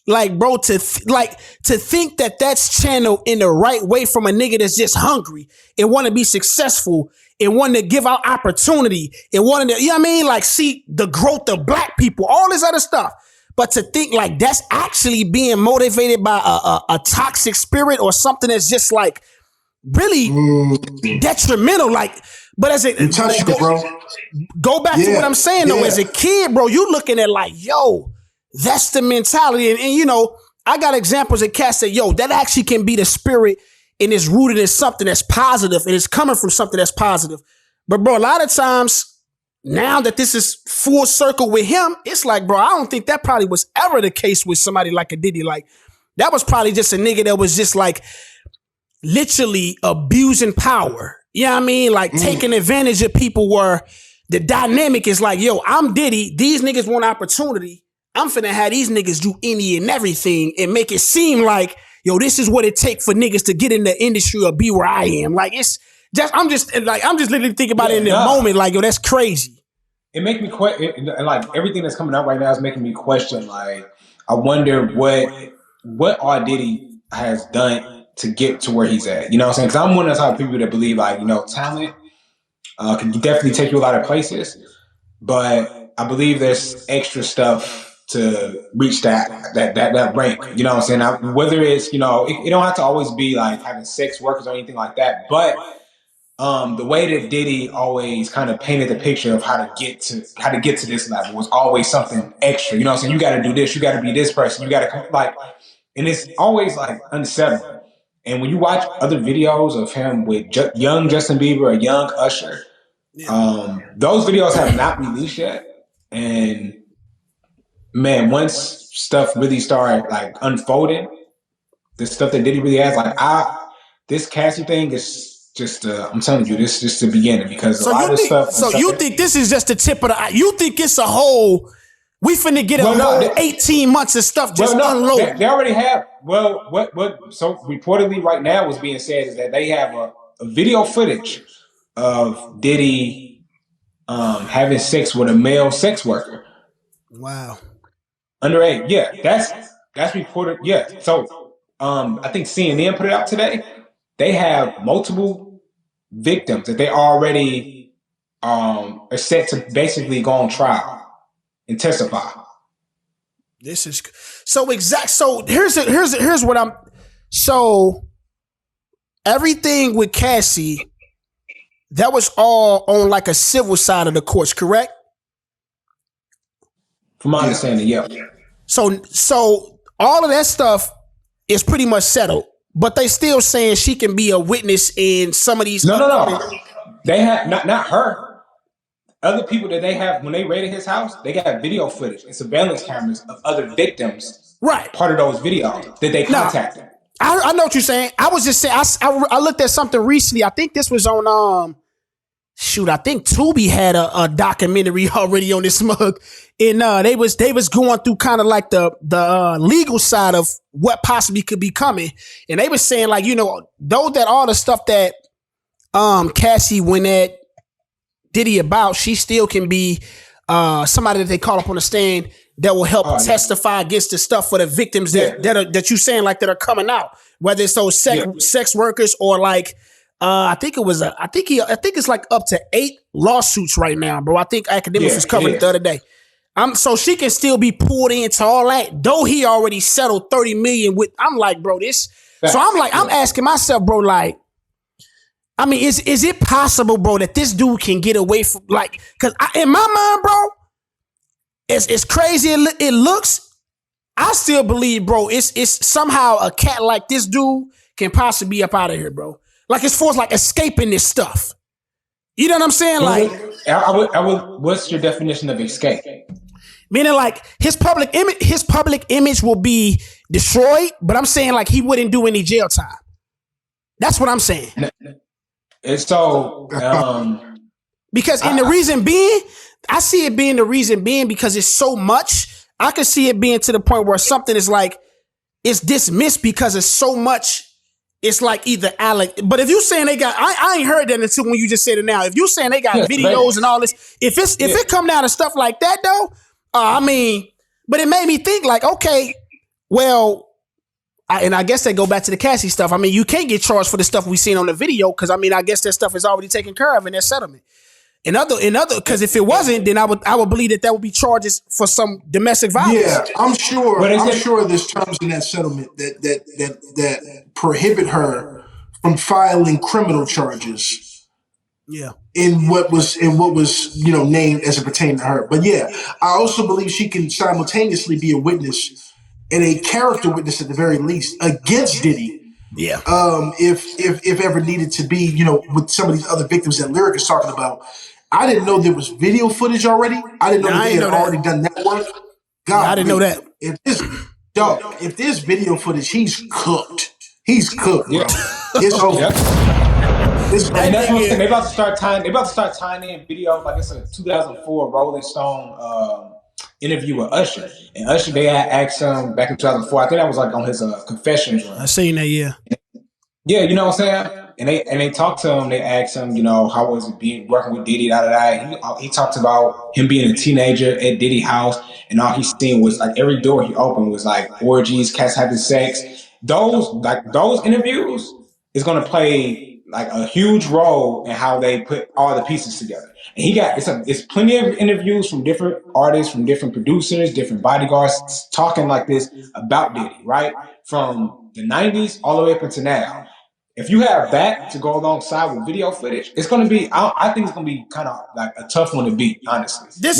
like, bro, to think that that's channeled in the right way from a nigga that's just hungry and want to be successful and want to give out opportunity and want to, you know what I mean? Like, see the growth of black people, all this other stuff. But to think like that's actually being motivated by a toxic spirit or something that's just like really detrimental. Like, but as a go back to what I'm saying though, as a kid, bro, you looking at like, yo, that's the mentality. And I got examples of cats that, yo, that actually can be the spirit and it's rooted in something that's positive and it's coming from something that's positive. But bro, a lot of times now that this is full circle with him, it's like, bro, I don't think that probably was ever the case with somebody like a Diddy. Like, that was probably just a nigga that was just like literally abusing power. You know what I mean? Like taking advantage of people where the dynamic is like, yo, I'm Diddy. These niggas want opportunity. I'm finna have these niggas do any and everything and make it seem like, yo, this is what it takes for niggas to get in the industry or be where I am. Like, it's just, I'm just literally thinking about it in the moment. Like, yo, that's crazy. It make me like everything that's coming out right now is making me question. Like, I wonder what R. Diddy has done to get to where he's at. You know what I'm saying? Because I'm one of the type of people that believe like, talent can definitely take you a lot of places, but I believe there's extra stuff to reach that rank. You know what I'm saying? Whether it's, you know, it don't have to always be like having sex workers or anything like that, but the way that Diddy always kind of painted the picture of how to get to this level was always something extra. You know what I'm saying? You got to do this. You got to be this person. You got to like, and it's always like unsettling. And when you watch other videos of him with young Justin Bieber or young Usher, those videos have not released yet. And man, once stuff really started like unfolding, the stuff that Diddy really has, like this Cassie thing is just I'm telling you, this is just the beginning, because a lot of stuff. So you think this is just the tip of the? You think it's a whole? We finna get a whole 18 months of stuff just unloaded. They already have. Well, what? So reportedly, right now, what's being said is that they have a video footage of Diddy having sex with a male sex worker. Wow. Underage. Yeah, that's reported. Yeah. So I think CNN put it out today. They have multiple victims that they already are set to basically go on trial and testify. This is so exact. So here's what I'm. So everything with Cassie, that was all on like a civil side of the courts, correct? From my understanding, yeah. So all of that stuff is pretty much settled, but they still saying she can be a witness in some of these. No. They have not her. Other people that they have, when they raided his house, they got video footage and surveillance cameras of other victims. Right. Part of those videos that they contacted. I know what you're saying. I was just saying. I looked at something recently. I think this was on. I think Tubi had a documentary already on this mug, and they was going through kind of like the legal side of what possibly could be coming, and they was saying like, you know, though that all the stuff that Cassie went at Diddy about, she still can be somebody that they call up on the stand that will help testify against the stuff for the victims that you saying like that are coming out, whether it's those sex workers or like. I think it's like up to 8 lawsuits right now, bro. I think Academics was covering it the other day. So she can still be pulled into all that, though he already settled $30 million with. I'm like, bro, this. So I'm asking myself, bro, like, I mean, is it possible, bro, that this dude can get away from like? Because in my mind, bro, it's crazy. It looks. I still believe, bro, it's somehow a cat like this dude can possibly be up out of here, bro. Like as far as like escaping this stuff. You know what I'm saying? Like I would what's your definition of escape? Meaning like his public image will be destroyed, but I'm saying like he wouldn't do any jail time. That's what I'm saying. And so because the reason being, I see it being the reason being because it's so much. I could see it being to the point where something is like it's dismissed because it's so much. It's like either Alec, but if you saying they got, I ain't heard that until when you just said it now. If you saying they got videos and all this, if it come down to stuff like that though, I mean, but it made me think like, okay, well, and I guess they go back to the Cassie stuff. I mean, you can't get charged for the stuff we seen on the video because I mean, I guess that stuff is already taken care of in their settlement. In other, because if it wasn't, then I would believe that would be charges for some domestic violence. Yeah, I'm sure there's terms in that settlement that prohibit her from filing criminal charges. Yeah. In what was named as it pertained to her. But yeah, I also believe she can simultaneously be a witness and a character witness at the very least against Diddy. Yeah. If ever needed to be, with some of these other victims that Lyric is talking about. I didn't know there was video footage already. I didn't know that they had already done that work. God, I didn't know that. If there's video footage, he's cooked. He's cooked, bro. It's over. And that's what they about to start tying. They about to start tying in video like it's a 2004 Rolling Stone interview with Usher. And Usher, they had asked him back in 2004. I think that was like on his confession run. I seen that, yeah. Yeah, you know what I'm saying? And they talked to him. They asked him, how was it being working with Diddy? He talked about him being a teenager at Diddy house, and all he's seen was like every door he opened was like orgies, cats having sex. Those interviews is gonna play like a huge role in how they put all the pieces together. And he got it's plenty of interviews from different artists, from different producers, different bodyguards talking like this about Diddy, right? From the 90s all the way up into now. If you have that to go alongside with video footage, it's going to be, I think it's going to be kind of like a tough one to beat, honestly. But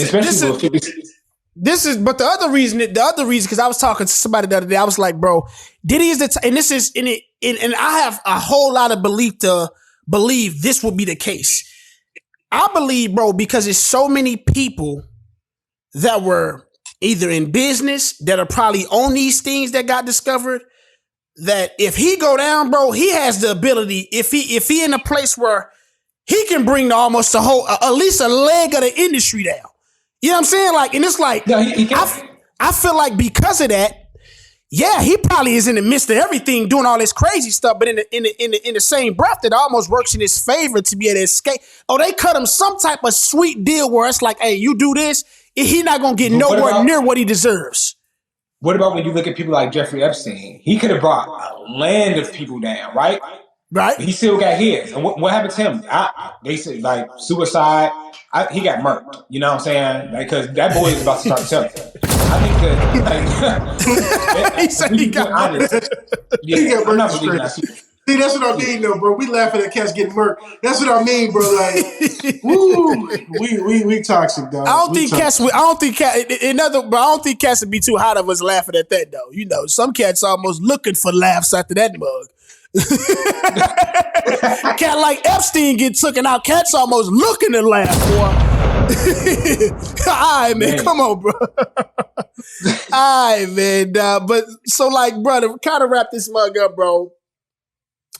the other reason, because I was talking to somebody the other day, I was like, bro, Diddy is and this is in it, and I have a whole lot of belief to believe this will be the case. I believe, bro, because there's so many people that were either in business that are probably on these things that got discovered, that if he go down, bro, he has the ability, if he in a place where he can bring almost the whole, at least a leg of the industry down. You know what I'm saying? Like, and it's like, no, I feel like because of that, yeah, he probably is in the midst of everything, doing all this crazy stuff, but in the same breath, it almost works in his favor to be able to escape. Oh, they cut him some type of sweet deal where it's like, hey, you do this, he not gonna get nowhere near what he deserves. What about when you look at people like Jeffrey Epstein? He could have brought a land of people down, right? Right. But he still got his. And what happened to him? They said like suicide. He got murked. You know what I'm saying? Because that boy is about to start telling. I think that he said he got honest. Yeah, he got murked. See, that's what I mean, though, bro. We laughing at cats getting murked. That's what I mean, bro. Like, woo, we toxic, dog. I don't think cats would be too hot of us laughing at that, though. You know, some cats almost looking for laughs after that mug. A cat like Epstein get taken out. Cats almost looking to laugh, boy. All right, man. Come on, bro. All right, man. But so, like, brother, kind of wrap this mug up, bro.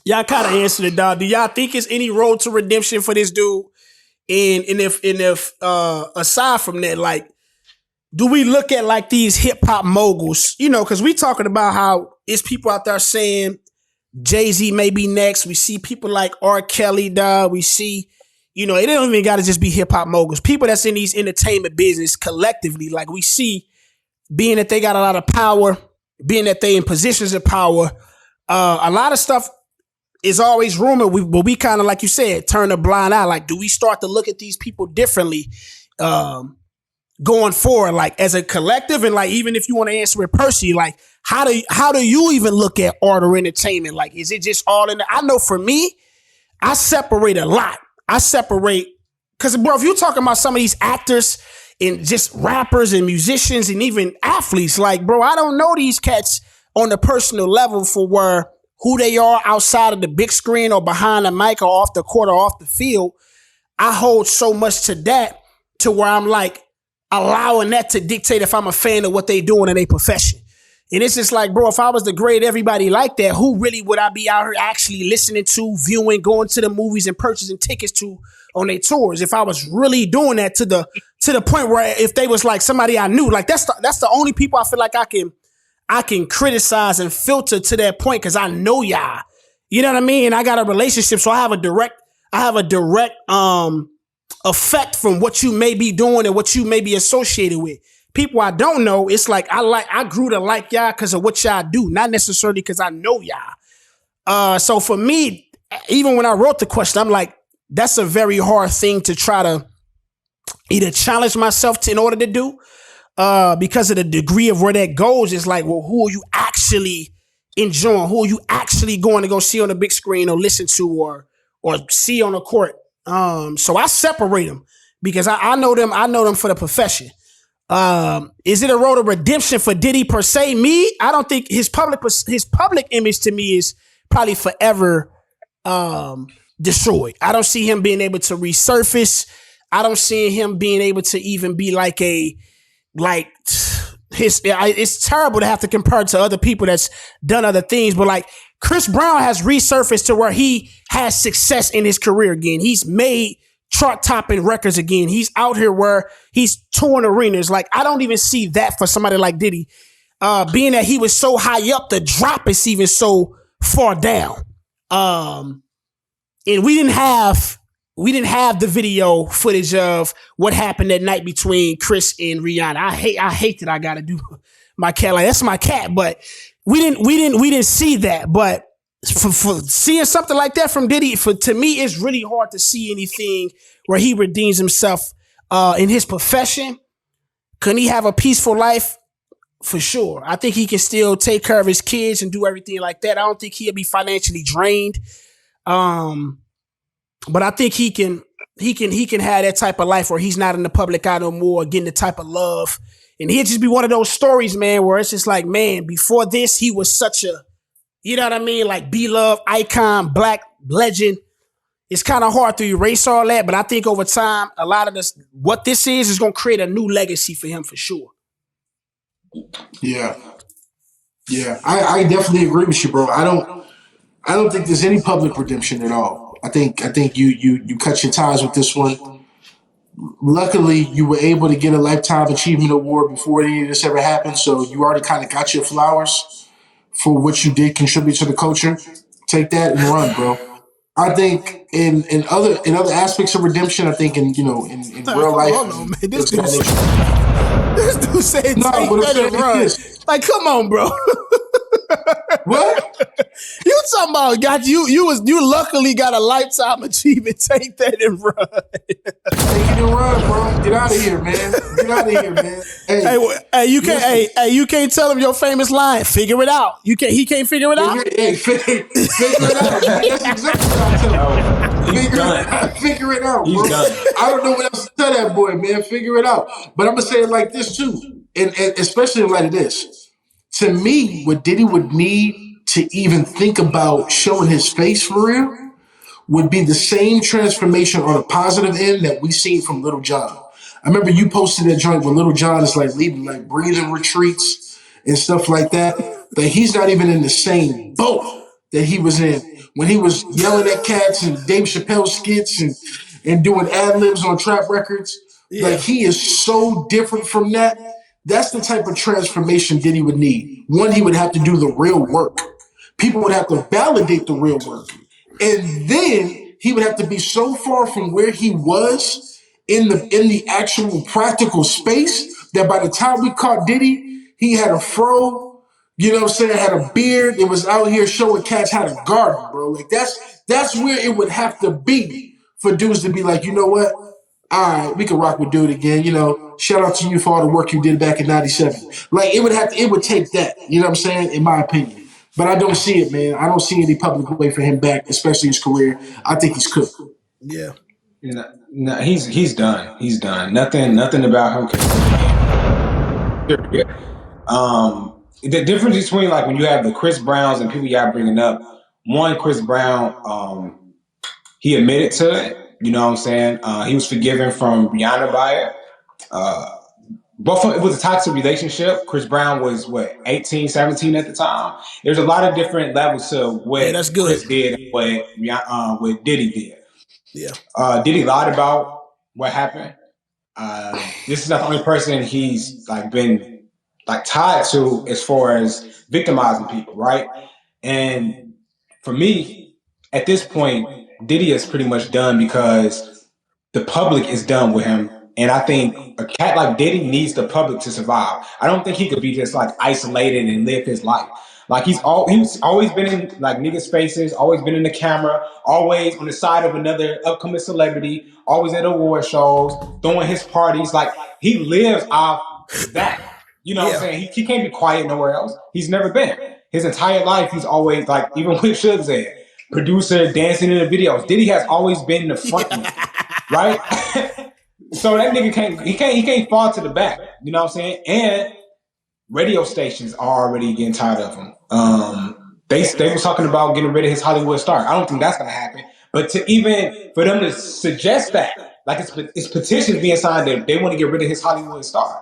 Y'all kind of answered it, dog. Do y'all think it's any road to redemption for this dude? And if aside from that, like, do we look at like these hip hop moguls? You know, because we talking about how it's people out there saying Jay-Z may be next. We see people like R. Kelly, dog. We see, you know, it don't even got to just be hip hop moguls. People that's in these entertainment business collectively, like we see, being that they got a lot of power, being that they in positions of power, a lot of stuff is always rumored. But we kind of, like you said, turn a blind eye. Like, do we start to look at these people differently going forward, like as a collective? And like, even if you want to answer it personally, like, how do you even look at art or entertainment? Like, is it just all in I know for me, I separate a lot. Because, bro, if you're talking about some of these actors and just rappers and musicians and even athletes, like, bro, I don't know these cats on the personal level for who they are outside of the big screen or behind the mic or off the court or off the field. I hold so much to that to where I'm like allowing that to dictate if I'm a fan of what they doing in their profession. And it's just like, bro, if I was to grade everybody like that, who really would I be out here actually listening to, viewing, going to the movies and purchasing tickets to on their tours? If I was really doing that to the point where if they was like somebody I knew, like that's the only people I feel like I can criticize and filter to that point because I know y'all. You know what I mean? And I got a relationship, so I have a direct effect from what you may be doing and what you may be associated with. People I don't know, it's like I grew to like y'all because of what y'all do, not necessarily because I know y'all. So for me, even when I wrote the question, I'm like, that's a very hard thing to try to either challenge myself to in order to do. Because of the degree of where that goes, it's like, well, who are you actually enjoying? Who are you actually going to go see on the big screen or listen to or see on the court? So I separate them because I know them. I know them for the profession. Is it a road of redemption for Diddy per se? Me, I don't think his public image to me is probably forever destroyed. I don't see him being able to resurface. I don't see him being able to even be it's terrible to have to compare to other people that's done other things, but like Chris Brown has resurfaced to where he has success in his career again. He's made chart topping records again. He's out here where he's touring arenas. Like, I don't even see that for somebody like Diddy, being that he was so high up, the drop is even so far down. And we didn't have the video footage of what happened that night between Chris and Rihanna. I hate that I gotta do my cat like that's my cat, but we didn't see that. But for seeing something like that from Diddy, to me, it's really hard to see anything where he redeems himself in his profession. Can he have a peaceful life? For sure. I think he can still take care of his kids and do everything like that. I don't think he'll be financially drained. But I think he can have that type of life where he's not in the public eye no more, getting the type of love. And he'll just be one of those stories, man, where it's just like, man, before this, he was such a, you know what I mean? Like beloved icon, black legend. It's kind of hard to erase all that, but I think over time, a lot of this, what this is going to create a new legacy for him for sure. Yeah. I definitely agree with you, bro. I don't think there's any public redemption at all. I think you cut your ties with this one. Luckily, you were able to get a Lifetime Achievement Award before any of this ever happened, so you already kind of got your flowers for what you did contribute to the culture. Take that and run, bro. I think in other aspects of redemption, I think in real life. Hold on, man. This dude said take that and run. Like, come on, bro. What? You talking about you luckily got a Lifetime Achievement. Take that and run. Take it and run, bro. Get out of here, man. Get out of here, man. Hey, you can't tell him your famous line. Figure it out. He can't figure it out. Figure it out. That's exactly what I'm telling you. Figure it out, bro. He's done. I don't know what else to tell that boy, man. Figure it out. But I'm gonna say it like this too, and especially in light of this. To me, what Diddy would need to even think about showing his face for real would be the same transformation on a positive end that we seen from Little John. I remember you posted that joint where Little John is like leaving like breathing retreats and stuff like that. That he's not even in the same boat that he was in when he was yelling at cats and Dave Chappelle skits and doing ad libs on trap records. Yeah. Like he is so different from that. That's the type of transformation Diddy would need. One, he would have to do the real work. People would have to validate the real work. And then he would have to be so far from where he was in the actual practical space that by the time we caught Diddy, he had a fro, you know what I'm saying, had a beard, and was out here showing cats how to garden, bro. Like that's where it would have to be for dudes to be like, you know what? All right, we can rock with Dude again. You know, shout out to you for all the work you did back in '97. Like it would take that. You know what I'm saying? In my opinion, but I don't see it, man. I don't see any public way for him back, especially his career. I think he's cooked. Yeah. No, he's done. He's done. Nothing about him can. The difference between like when you have the Chris Browns and people y'all bringing up. One, Chris Brown, he admitted to it. You know what I'm saying? He was forgiven from Rihanna by it. It was a toxic relationship. Chris Brown was, 18, 17 at the time? There's a lot of different levels to what that's good. Chris did and what Diddy did. Yeah. Diddy lied about what happened. This is not the only person he's been tied to as far as victimizing people, right? And for me, at this point, Diddy is pretty much done because the public is done with him. And I think a cat like Diddy needs the public to survive. I don't think he could be just isolated and live his life. He's always been in niggas' faces, always been in the camera, always on the side of another upcoming celebrity, always at award shows, throwing his parties. He lives off that. You know what I'm saying? He can't be quiet nowhere else. He's never been. His entire life, he's always even what Suge said. Producer dancing in the videos. Diddy has always been in the front, right? So that nigga can't fall to the back. You know what I'm saying? And radio stations are already getting tired of him. They were talking about getting rid of his Hollywood star. I don't think that's gonna happen. But for them to suggest that, it's petitions being signed that they want to get rid of his Hollywood star.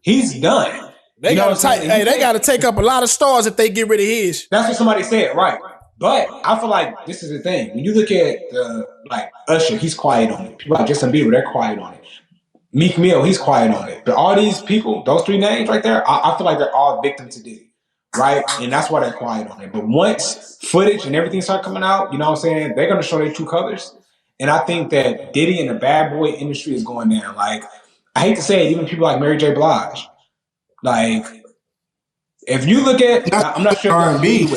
He's done. They gotta take up a lot of stars if they get rid of his. That's what somebody said, right? But I feel like this is the thing. When you look at Usher, he's quiet on it. People like Justin Bieber, they're quiet on it. Meek Mill, he's quiet on it. But all these people, those three names right there, I feel like they're all victim to Diddy, right? And that's why they're quiet on it. But once footage and everything start coming out, you know what I'm saying, they're going to show their true colors. And I think that Diddy and the bad boy industry is going down. I hate to say it, even people like Mary J. Blige. If you look at, I'm not sure R&B.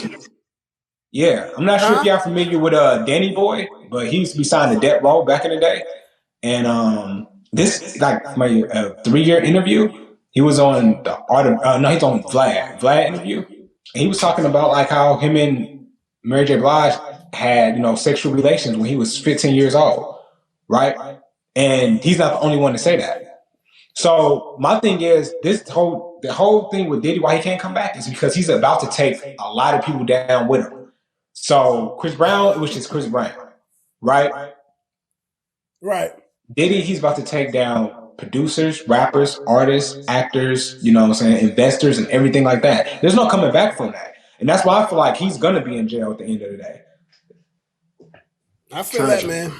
Yeah, I'm not sure if y'all familiar with Danny Boy, but he used to be signed to Death Row back in the day. And this like my 3-year interview, he was on the Art of no, he's on Vlad interview, and he was talking about like how him and Mary J. Blige had sexual relations when he was 15 years old, right? And he's not the only one to say that. So my thing is the whole thing with Diddy, why he can't come back is because he's about to take a lot of people down with him. So Chris Brown, it was just Chris Brown, right? Right. Diddy, he's about to take down producers, rappers, artists, actors, investors and everything like that. There's no coming back from that. And that's why I feel like he's going to be in jail at the end of the day. I feel that, man.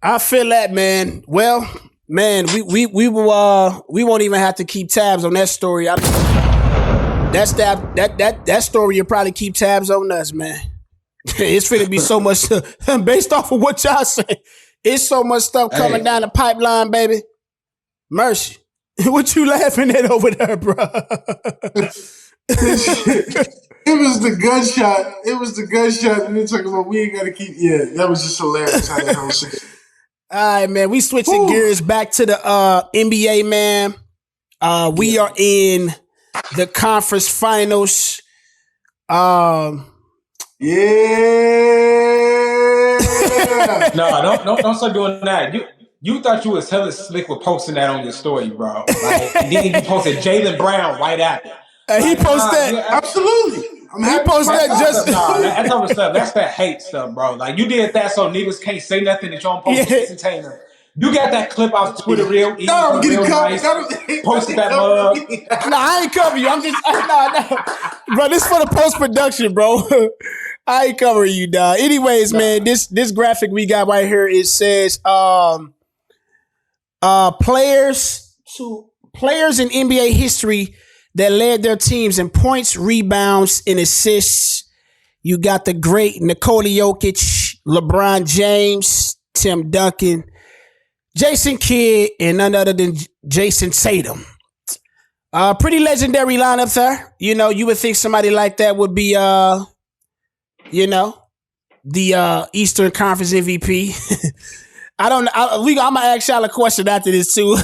I feel that, man. Well, man, we won't even have to keep tabs on that story. That story you'll probably keep tabs on us, man. It's finna be so much based off of what y'all say. It's so much stuff coming down the pipeline, baby. Mercy. What you laughing at over there, bro? It was the gunshot. And they're talking about we ain't got to keep. Yeah, that was just hilarious how that whole shit. All right, man. We switching gears back to the NBA, man. We are in the conference finals. Yeah. No, don't start doing that. You thought you was hella slick with posting that on your story, bro. Like, and then you posted Jaylen Brown right after. He posted that. Absolutely. He posted that just. That's other stuff. That's that hate stuff, bro. Like, you did that so niggas can't say nothing that you don't post Jason Tatum. You got that clip off Twitter real easy. No, real nice. Posted that mug. No, I ain't cover you. I'm just no. Bro, this for the post-production, bro. I ain't covering you, dog. Anyways, man, this graphic we got right here, it says players in NBA history that led their teams in points, rebounds, and assists. You got the great Nikola Jokic, LeBron James, Tim Duncan, Jason Kidd, and none other than Jason Tatum. Pretty legendary lineup there. You would think somebody like that would be the Eastern Conference MVP. I don't know. I'm gonna ask y'all a question after this too.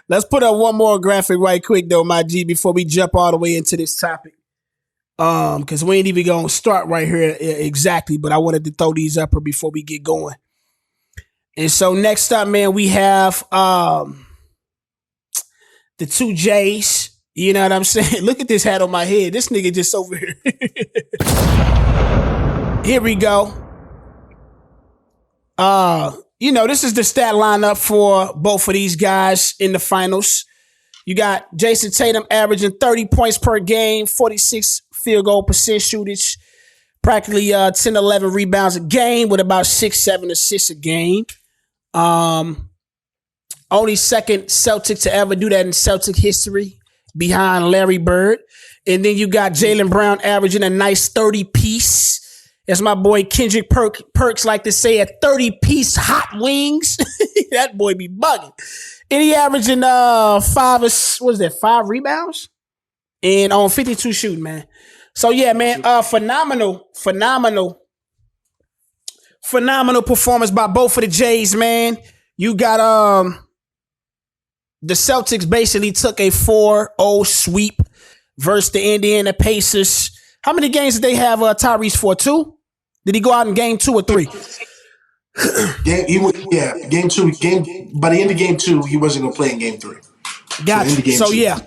Let's put up one more graphic right quick though, my G, before we jump all the way into this topic. Because we ain't even gonna start right here exactly, but I wanted to throw these up here before we get going. And so next up, man, we have the two J's. You know what I'm saying? Look at this hat on my head. This nigga just over here. Here we go. This is the stat lineup for both of these guys in the finals. You got Jason Tatum averaging 30 points per game, 46 field goal percent shootage, practically 10, 11 rebounds a game with about 6, 7 assists a game. Only second Celtic to ever do that in Celtic history behind Larry Bird. And then you got Jaylen Brown averaging a nice 30-piece. As my boy Kendrick Perks like to say, a 30-piece hot wings. That boy be bugging. And he averaging 5 rebounds? And on 52 shooting, man. So yeah, man, phenomenal performance by both of the Jays, man. You got the Celtics basically took a 4-0 sweep versus the Indiana Pacers. How many games did they have Tyrese for? 2? Did he go out in game 2 or 3? Game 2. By the end of game 2, he wasn't gonna play in game 3. Gotcha. So yeah,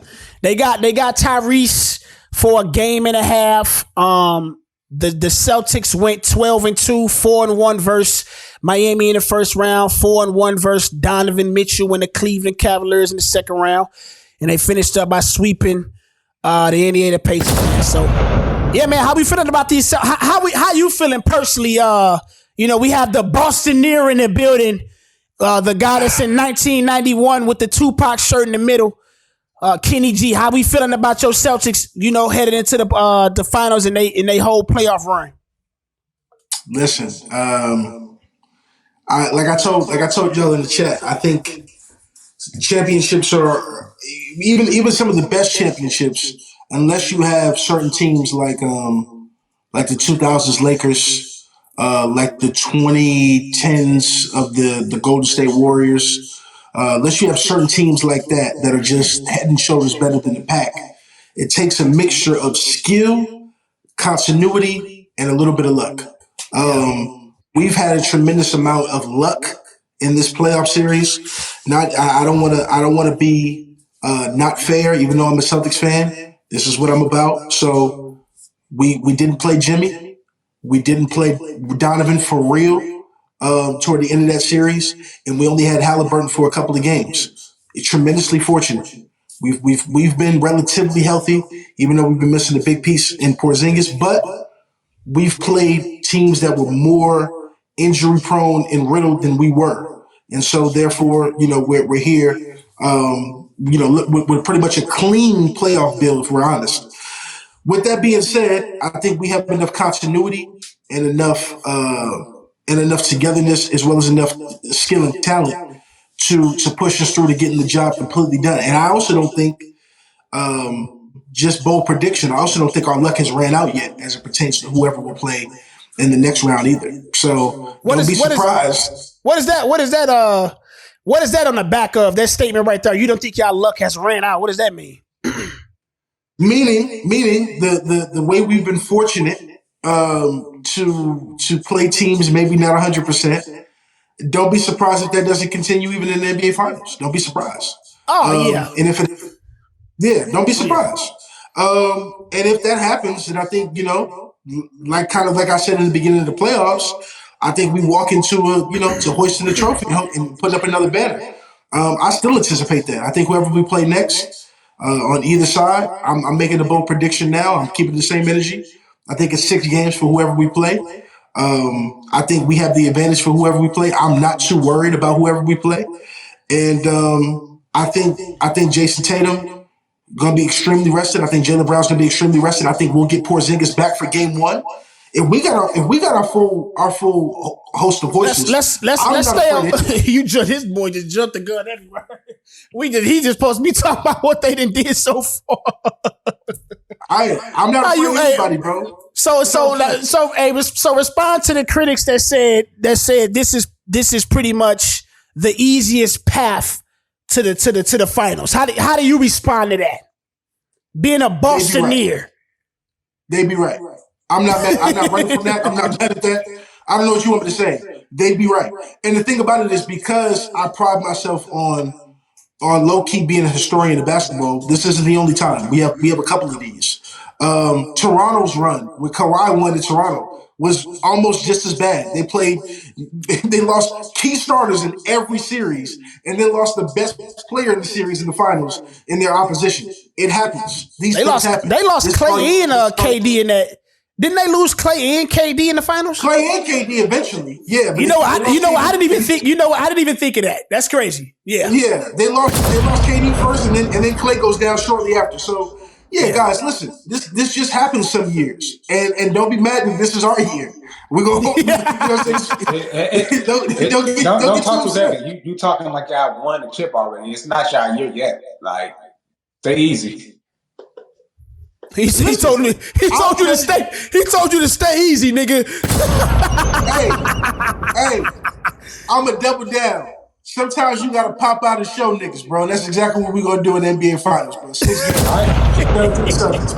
they got Tyrese for a game and a half. The Celtics went 12-2, 4-1 versus Miami in the first round, 4-1 versus Donovan Mitchell and the Cleveland Cavaliers in the second round, and they finished up by sweeping the Indiana Pacers. Man. So, yeah, man, how we feeling about these? How you feeling personally? We have the Bostoneer in the building, the guy that's in 1991 with the Tupac shirt in the middle. Kenny G, how we feeling about your Celtics? Headed into the finals and they whole playoff run. Listen, I told y'all in the chat. I think championships are even some of the best championships, unless you have certain teams like like the 2000s Lakers, like the 2010s of the Golden State Warriors. Unless you have certain teams like that are just head and shoulders better than the pack. It takes a mixture of skill, continuity, and a little bit of luck. We've had a tremendous amount of luck in this playoff series. I don't want to be not fair, even though I'm a Celtics fan. This is what I'm about. So we didn't play Jimmy. We didn't play Donovan for real toward the end of that series, and we only had Halliburton for a couple of games. It's tremendously fortunate. We've been relatively healthy, even though we've been missing a big piece in Porzingis, but we've played teams that were more injury prone and riddled than we were. And so therefore, we're here, with pretty much a clean playoff build, if we're honest. With that being said, I think we have enough continuity and enough togetherness, as well as enough skill and talent to push us through to getting the job completely done. And I also don't think, just bold prediction, I also don't think our luck has ran out yet as it pertains to whoever will play in the next round either. So don't be surprised. What is that on the back of that statement right there? You don't think y'all luck has ran out? What does that mean? Meaning the way we've been fortunate to play teams maybe not 100%. Don't be surprised if that doesn't continue even in the NBA Finals. Don't be surprised. Yeah. And don't be surprised. And if that happens, then I think, like I said in the beginning of the playoffs, I think we walk into to hoisting the trophy and putting up another banner. I still anticipate that. I think whoever we play next on either side, I'm making a bold prediction now. I'm keeping the same energy. I think it's 6 games for whoever we play. I think we have the advantage for whoever we play. I'm not too worried about whoever we play. And I think Jason Tatum going to be extremely rested. I think Jaylen Brown's going to be extremely rested. I think we'll get Porzingis back for game 1. If we got our full host of voices, let's stay on. His boy just jumped the gun everywhere. He just supposed to be talking about what they done did so far. I'm not afraid of anybody, bro. So respond to the critics that said this is pretty much the easiest path to the finals. How do you respond to that? Being a Bostoneer. They'd be right. I'm not running from that. I'm not mad at that. I don't know what you want me to say. They'd be right. And the thing about it is, because I pride myself on low key being a historian of basketball, this isn't the only time. We have a couple of these. Toronto's run with Kawhi won in Toronto was almost just as bad. They lost key starters in every series, and then lost the best player in the series in the finals in their opposition. It happens. These things happen. They lost Clay and KD in that. Didn't they lose Clay and KD in the finals? Clay and KD eventually, yeah. But I didn't even think. I didn't even think of that. That's crazy. Yeah, they lost KD first, and then Clay goes down shortly after. So guys, listen, this just happens some years, and don't be mad that this is our year. We're gonna don't talk too heavy. You talking like y'all won the chip already. It's not y'all year yet. Like, stay easy. He told you to stay easy, nigga. hey, I'm a double down. Sometimes you gotta pop out and show niggas, bro. And that's exactly what we're gonna do in the NBA Finals, bro. 6 games. I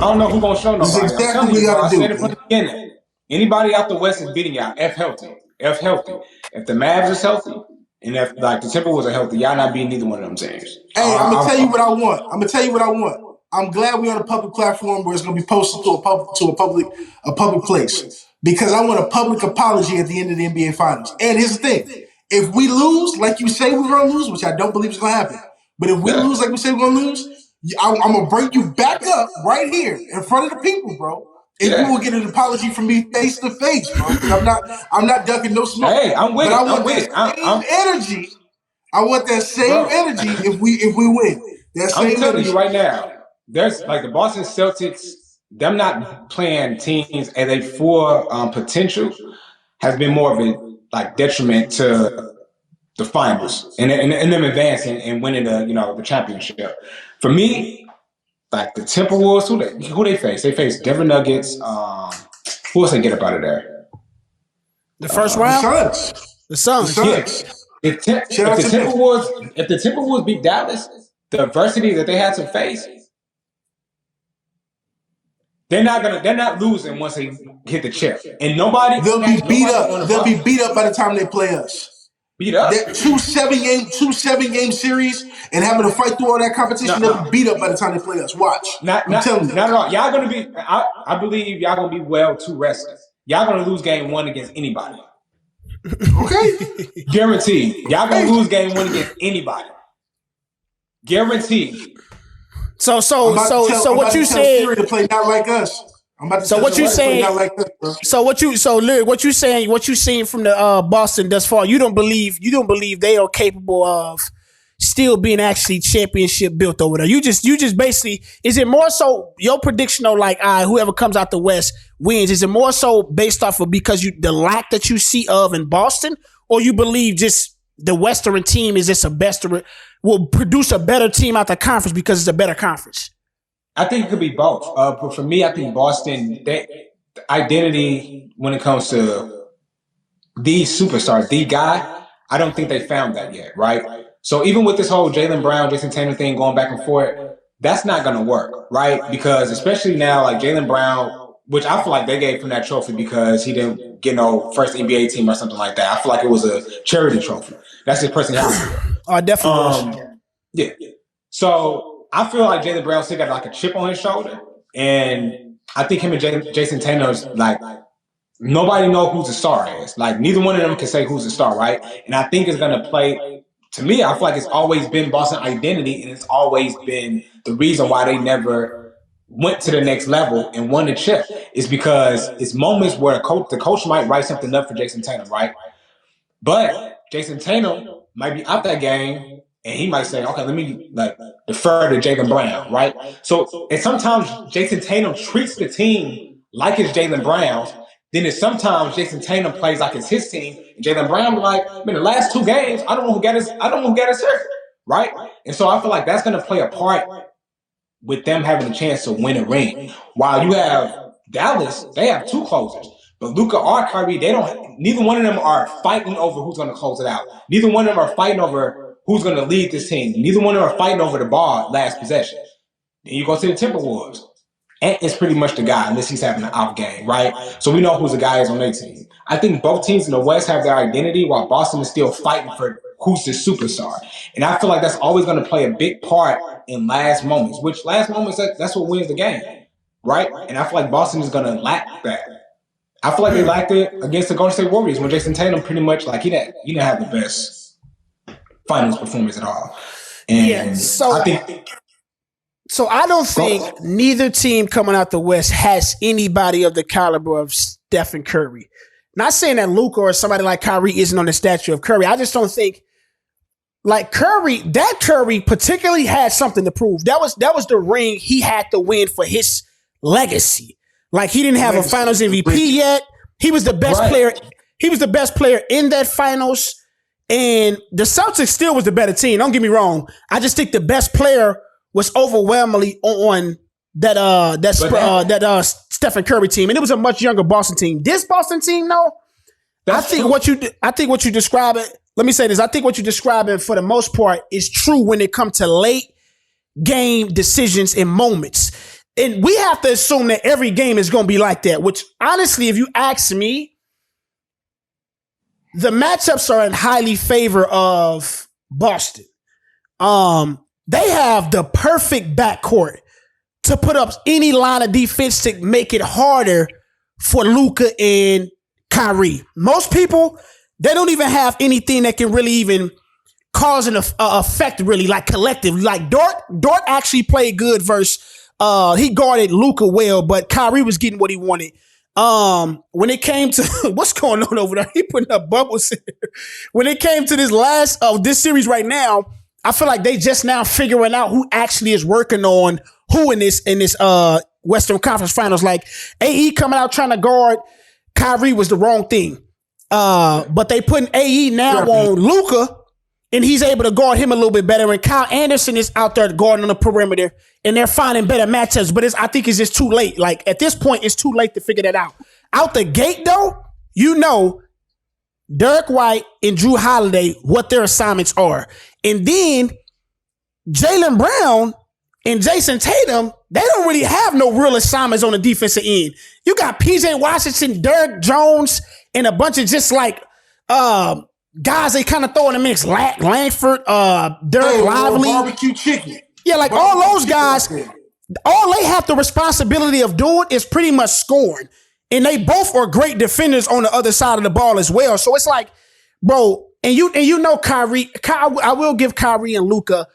don't know who's gonna show nobody. That's exactly what we gotta do. I said it from the beginning. Anybody out the West is beating y'all. F healthy. If the Mavs is healthy, and if the Timberwolves are healthy, y'all not beating neither one of them teams. Hey, I'm gonna tell you what I want. I'm glad we're on a public platform where it's going to be posted to a public place, because I want a public apology at the end of the NBA Finals. And here's the thing: if we lose, like you say we're going to lose, which I don't believe is going to happen, but if we lose, like we say we're going to lose, I'm going to bring you back up right here in front of the people, bro. And you will get an apology from me face to face, bro. I'm not ducking no smoke. Hey, I'm with it. I want energy. I want that same energy if we win. I'm telling you right now. There's like the Boston Celtics, them not playing teams at a full potential has been more of a detriment to the finals and them advancing and winning the championship. For me, like the Timberwolves, who they face? They face Denver Nuggets, Who else they get up out of there? The first round? The Suns. Yeah. If the Timberwolves beat Dallas, the adversity that they had to face, they're not losing once they hit the chip. And they'll be beat up. They'll be beat up by the time they play us. Beat up. That two seven game series and having to fight through all that competition, they'll be beat up by the time they play us. Watch. I'm telling you. Not at all. Y'all gonna be I believe y'all gonna be well too rested. Y'all gonna lose game 1 against anybody. Okay. Guaranteed. Y'all gonna lose game 1 against anybody. Guaranteed. So what you said to play not like us. I'm about to so what you saying? Not like us, bro. What you saying? What you seen from the Boston thus far? You don't believe they are capable of still being actually championship built over there. You just basically, is it more so your prediction of like whoever comes out the West wins? Is it more so based off of because the lack that you see of in Boston, or you believe just the Western team is just will produce a better team out the conference because it's a better conference? I think it could be both. But for me, I think Boston, the identity when it comes to the superstar, the guy, I don't think they found that yet, right? So even with this whole Jaylen Brown, Jason Tatum thing going back and forth, that's not going to work, right? Because especially now, like Jaylen Brown, which I feel like they gave him that trophy because he didn't get no first NBA team or something like that. I feel like it was a charity trophy. That's his personality. Oh, definitely. Yeah. So I feel like Jaylen Brown still got like a chip on his shoulder, and I think him and Jason Tatum's like nobody know who the star is. Like neither one of them can say who's the star, right? And I think it's gonna play. To me, I feel like it's always been Boston identity, and it's always been the reason why they never went to the next level and won the chip is because it's moments where the coach might write something up for Jason Tatum, right? But Jason Tatum might be out that game. And he might say, okay, let me defer to Jaylen Brown, right? So, and sometimes Jason Tatum treats the team like it's Jaylen Brown's. Then it's sometimes Jason Tatum plays like it's his team, and Jaylen Brown be like, man, the last 2 games, I don't know who got us hurt, right? And so I feel like that's going to play a part with them having a chance to win a ring. While you have Dallas, they have 2 closers. But Luka or Kyrie, neither one of them are fighting over who's going to close it out. Neither one of them are fighting over who's going to lead this team. Neither one of them are fighting over the ball last possession. Then you go to the Timberwolves. Ant is pretty much the guy unless he's having an off game, right? So we know who the guy is on their team. I think both teams in the West have their identity while Boston is still fighting for who's the superstar. And I feel like that's always going to play a big part in last moments, which last moments, that's what wins the game, right? And I feel like Boston is going to lack that. I feel like they lacked it against the Golden State Warriors when Jason Tatum pretty much he didn't have the best finals performance at all. And So I don't think neither team coming out the West has anybody of the caliber of Stephen Curry. Not saying that Luka or somebody like Kyrie isn't on the statue of Curry. I just don't think like Curry particularly had something to prove. That was the ring he had to win for his legacy. Like he didn't have a Finals MVP yet. He was the best player. He was the best player in that Finals, and the Celtics still was the better team. Don't get me wrong. I just think the best player was overwhelmingly on that Stephen Curry team, and it was a much younger Boston team. This Boston team, though, I think what you describe it. Let me say this. I think what you're describing for the most part is true when it comes to late game decisions and moments. And we have to assume that every game is going to be like that, which honestly, if you ask me, the matchups are in highly favor of Boston. They have the perfect backcourt to put up any line of defense to make it harder for Luka and Kyrie. Most people, they don't even have anything that can really even cause an effect, really, like collective. Like Dort actually played good versus he guarded Luka well, but Kyrie was getting what he wanted. When it came to what's going on over there, he putting up bubbles here. When it came to this series right now, I feel like they just now figuring out who actually is working on who in this Western Conference Finals. Like AE coming out trying to guard Kyrie was the wrong thing. But they putting AE now on Luka, and he's able to guard him a little bit better. And Kyle Anderson is out there guarding on the perimeter, and they're finding better matchups. But I think it's just too late. Like at this point, it's too late to figure that out. out the gate though, you know Derek White and Drew Holiday what their assignments are. And then Jaylen Brown and Jason Tatum, they don't really have no real assignments on the defensive end. You got PJ Washington, Derek Jones, and a bunch of just like guys they kind of throw in the mix. Langford, Derek Lively. Barbecue chicken. Yeah, like all those guys, all they have the responsibility of doing is pretty much scoring. And they both are great defenders on the other side of the ball as well. So it's like, bro, and you know Kyrie, I will give Kyrie and Luka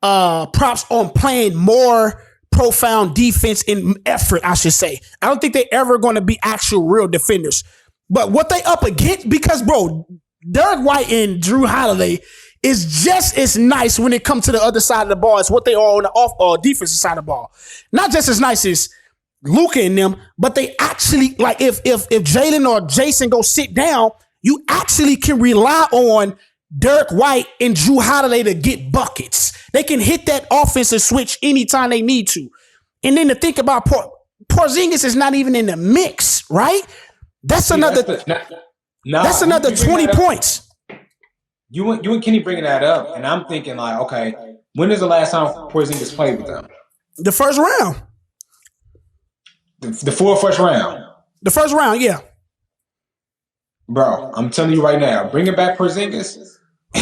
props on playing more profound defense and effort, I should say. I don't think they're ever going to be actual real defenders. But what they up against, because, bro, Derek White and Drew Holiday is just as nice when it comes to the other side of the ball as what they are on the defensive side of the ball. Not just as nice as Luka and them, but they actually, like, if Jalen or Jason go sit down, you actually can rely on Derek White and Drew Holiday to get buckets. They can hit that offensive switch anytime they need to. And then to think about Porzingis is not even in the mix, right? That's another 20 points. You and Kenny bringing that up, and I'm thinking like, okay, when is the last time Porzingis played with them? The first round. The full first round. The first round, yeah. Bro, I'm telling you right now, bringing back Porzingis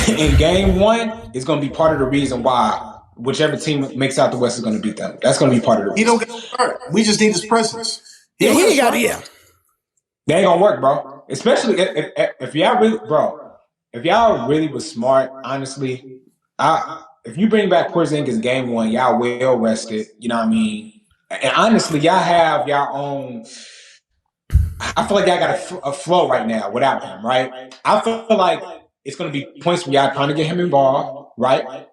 in game 1 is going to be part of the reason why whichever team makes out the West is going to beat them. That's going to be part of the reason. He don't get hurt. We just need his presence. He ain't got it, yeah. They ain't going to work, bro. Especially if y'all really, bro, if y'all really was smart, honestly, if you bring back Porzingis game 1, y'all well rested, you know what I mean? And honestly, y'all have y'all own. I feel like y'all got a flow right now without him, right? I feel like it's going to be points where y'all trying to get him involved, right?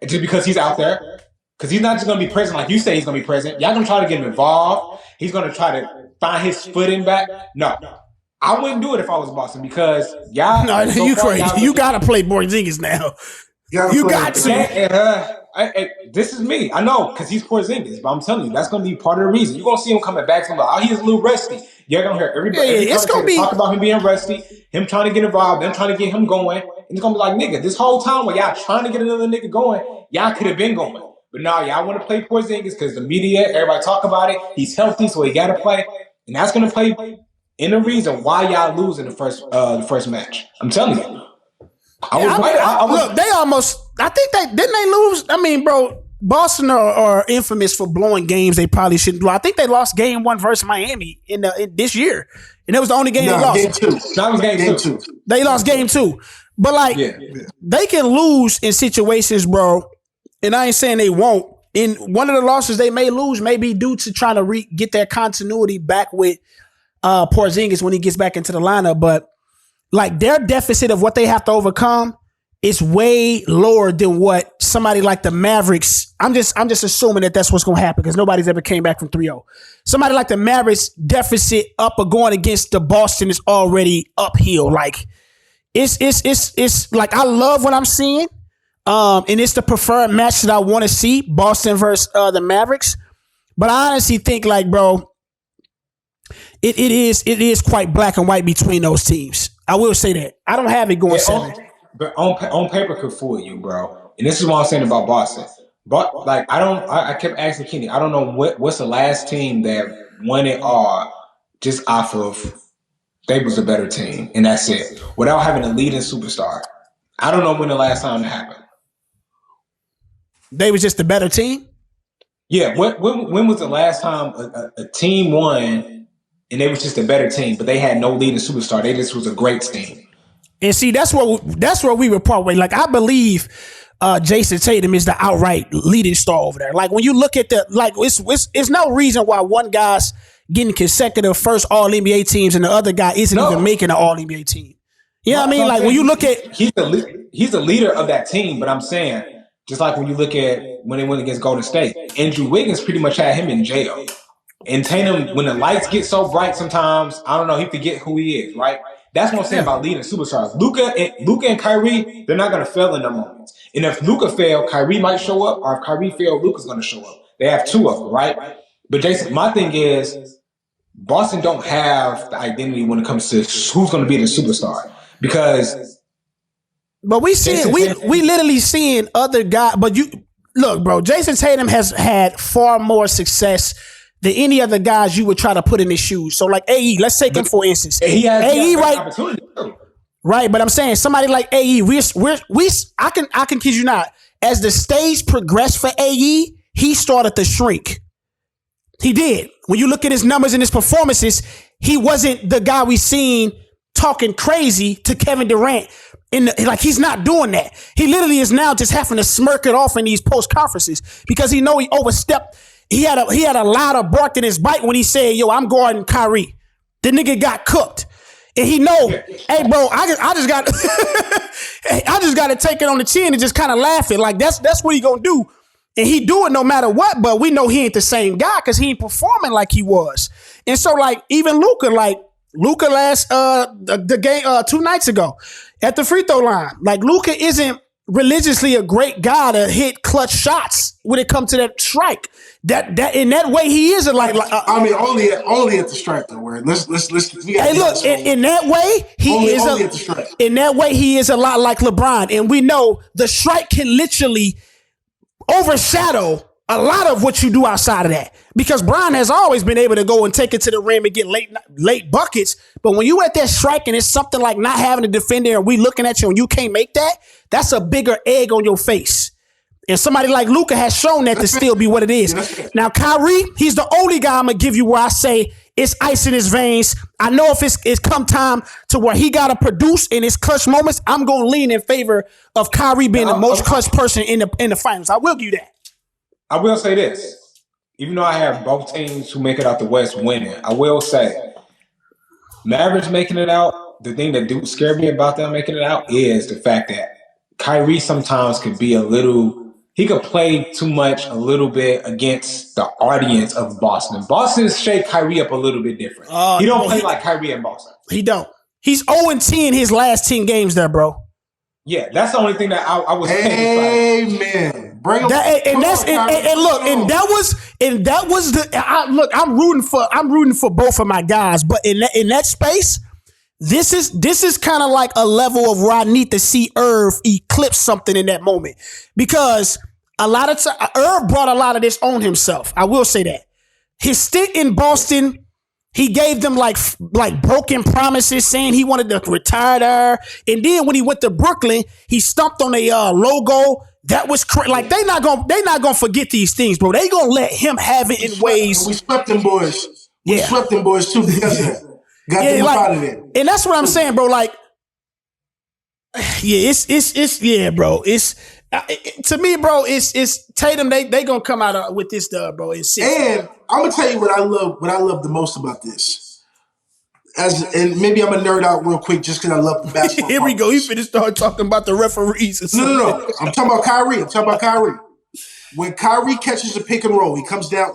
Just because he's out there. Because he's not just going to be present like you say he's going to be present. Y'all going to try to get him involved. He's going to try to find his footing back. No. I wouldn't do it if I was Boston because y'all. No, you crazy. You got to play Porzingis now. You got to. This is me. I know because he's Porzingis, but I'm telling you, that's going to be part of the reason. You're going to see him coming back from he's a little rusty. You're going to hear everybody it's gonna be talk about him being rusty, him trying to get involved, them trying to get him going. And it's going to be like, nigga, this whole time while y'all trying to get another nigga going, y'all could have been going. But now y'all want to play Porzingis because the media, everybody talk about it. He's healthy, so he got to play. And that's going to play in the reason why y'all lose in the first match. I'm telling you. Look, they almost. I think didn't they lose? I mean, bro, Boston are infamous for blowing games they probably shouldn't blow. I think they lost game 1 versus Miami in this year, and it was the only game they lost. Game 2. That was game 2. They lost game 2, but like they can lose in situations, bro. And I ain't saying they won't. In one of the losses they may lose, may be due to trying to get that continuity back with Porzingis when he gets back into the lineup, but. Like their deficit of what they have to overcome is way lower than what somebody like the Mavericks. I'm just assuming that that's what's going to happen because nobody's ever came back from 3-0. Somebody like the Mavericks deficit up or going against the Boston is already uphill. Like it's like I love what I'm seeing. And it's the preferred match that I want to see, Boston versus the Mavericks. But I honestly think like, bro, it is quite black and white between those teams. I will say that. I don't have it going 7. But on paper could fool you, bro. And this is what I'm saying about Boston. But like I kept asking Kenny, I don't know what's the last team that won it all just off of they was a better team, and that's it. Without having a leading superstar. I don't know when the last time that happened. They was just a better team? Yeah. When was the last time a team won and they was just a better team, but they had no leading superstar. They just was a great team. And see, that's where we were part way. Like I believe Jason Tatum is the outright leading star over there. Like when you look at it's no reason why one guy's getting consecutive first All NBA teams and the other guy isn't even making an All NBA team. You know what I mean? Like when you look at he's the leader of that team, but I'm saying just like when you look at when they went against Golden State, Andrew Wiggins pretty much had him in jail. And Tatum, when the lights get so bright sometimes, I don't know, he forget who he is, right? That's what I'm saying about leading superstars. Luka and Kyrie, they're not going to fail in their moments. And if Luka fail, Kyrie might show up, or if Kyrie fail, Luka's going to show up. They have 2 of them, right? But Jason, my thing is, Boston don't have the identity when it comes to who's going to be the superstar because. But we literally seeing other guys. But you look, bro. Jason Tatum has had far more success than any other guys you would try to put in his shoes. So like AE, let's take him for instance. He has right? Opportunity too. Right, but I'm saying somebody like AE, I can kid you not. As the stage progressed for AE, he started to shrink. He did. When you look at his numbers and his performances, he wasn't the guy we seen talking crazy to Kevin Durant. He's not doing that. He literally is now just having to smirk it off in these post conferences because he know he overstepped. He had a louder bark in his bite when he said, "Yo, I'm guarding Kyrie." The nigga got cooked. And he know, hey, bro, I just got I just got to take it on the chin and just kind of laugh it. Like, that's what he going to do. And he do it no matter what, but we know he ain't the same guy because he ain't performing like he was. And so, like, even Luka last the game 2 nights ago at the free throw line. Like, Luka isn't religiously a great guy to hit clutch shots when it comes to that strike. That in that way he is only at the strike though. Where let's hey, look, in that way he is a lot like LeBron, and we know the strike can literally overshadow a lot of what you do outside of that, because Bron has always been able to go and take it to the rim and get late buckets. But when you at that strike and it's something like not having a defender and we looking at you and you can't make that, that's a bigger egg on your face. And somebody like Luka has shown that to still be what it is. Now, Kyrie, he's the only guy I'm going to give you where I say it's ice in his veins. I know if it's come time to where he got to produce in his clutch moments, I'm going to lean in favor of Kyrie being the most clutch person in the finals. I will give you that. I will say this. Even though I have both teams who make it out the West winning, I will say Mavericks making it out, the thing that do scare me about them making it out is the fact that Kyrie sometimes could be he could play too much a little bit against the audience of Boston. Boston's shake Kyrie up a little bit different. He don't play like Kyrie in Boston. He don't. He's 0-10 his last 10 games there, bro. Yeah, that's the only thing that I was saying. Amen. Bring him. I'm rooting for both of my guys, but in that space, this is kind of like a level of where I need to see Irv eclipse something in that moment, because a lot of time Irv brought a lot of this on himself. I will say that his stint in Boston, he gave them like broken promises, saying he wanted to retire there, and then when he went to Brooklyn, he stumped on a logo that was like they not gonna forget these things, bro. They gonna let him have it in ways. We swept them boys. We swept them boys too because of that. Got them out of there. And that's what I'm saying, bro. Like, yeah, bro. It's to me, bro. It's Tatum. They gonna come out with this dub, bro. And I'm gonna tell you what I love the most about this. And maybe I'm gonna nerd out real quick just because I love the basketball. Here we go. He finna start talking about the referees. No. I'm talking about Kyrie. When Kyrie catches a pick and roll, he comes down.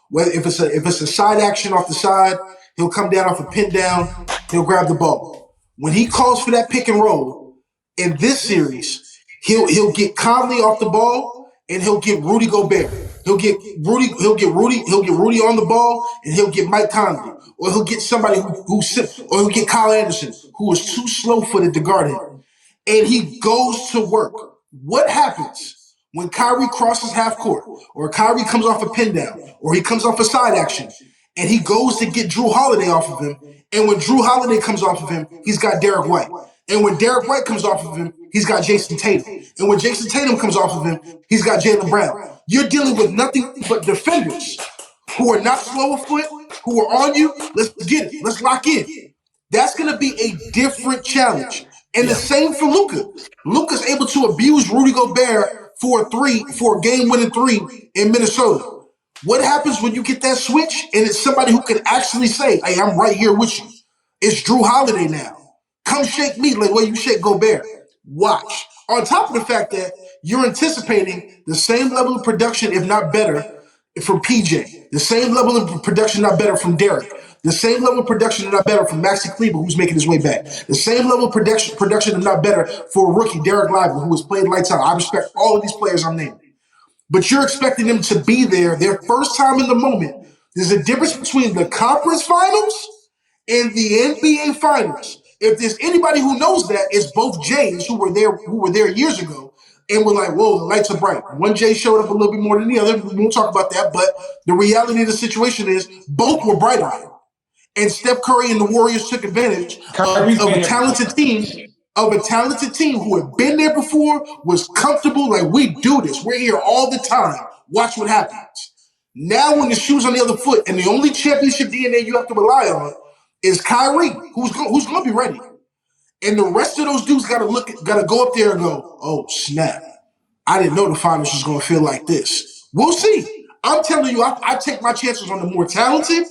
Whether if it's a side action off the side, he'll come down off a pin down. He'll grab the ball. When he calls for that pick and roll in this series, he'll get Conley off the ball and he'll get Rudy Gobert. He'll get Rudy on the ball and he'll get Mike Conley, or he'll get somebody or he'll get Kyle Anderson, who is too slow-footed to guard him, and he goes to work. What happens when Kyrie crosses half court, or Kyrie comes off a pin down, or he comes off a side action, and he goes to get Drew Holiday off of him, and when Drew Holiday comes off of him, he's got Derek White. And when Derek White comes off of him, he's got Jason Tatum. And when Jason Tatum comes off of him, he's got Jaylen Brown. You're dealing with nothing but defenders who are not slow of foot, who are on you. Let's get it. Let's lock in. That's going to be a different challenge. And the same for Luka. Luka's able to abuse Rudy Gobert for a game-winning 3 in Minnesota. What happens when you get that switch and it's somebody who can actually say, hey, I'm right here with you? It's Drew Holiday now. Come shake me like way you shake Gobert. Watch. On top of the fact that you're anticipating the same level of production, if not better, from PJ. The same level of production, not better, from Derek. The same level of production, not better, from Maxi Kleber, who's making his way back. The same level of production, not better, for a rookie, Derek Lively, who has played lights out. I respect all of these players I'm naming. But you're expecting them to be there, their first time in the moment, There's a difference between the conference finals and the NBA finals. If there's anybody who knows that, it's both Jays who were there years ago and were like, whoa, the lights are bright. One Jay showed up a little bit more than the other. We won't talk about that, but the reality of the situation is both were bright-eyed. And Steph Curry and the Warriors took advantage of a talented team. Of a talented team who had been there before, was comfortable, like, we do this. We're here all the time. Watch what happens. Now when the shoe's on the other foot, and the only championship DNA you have to rely on is Kyrie, who's going to be ready. And the rest of those dudes got to go up there and go, oh, snap. I didn't know the finals was going to feel like this. We'll see. I'm telling you, I take my chances on the more talented,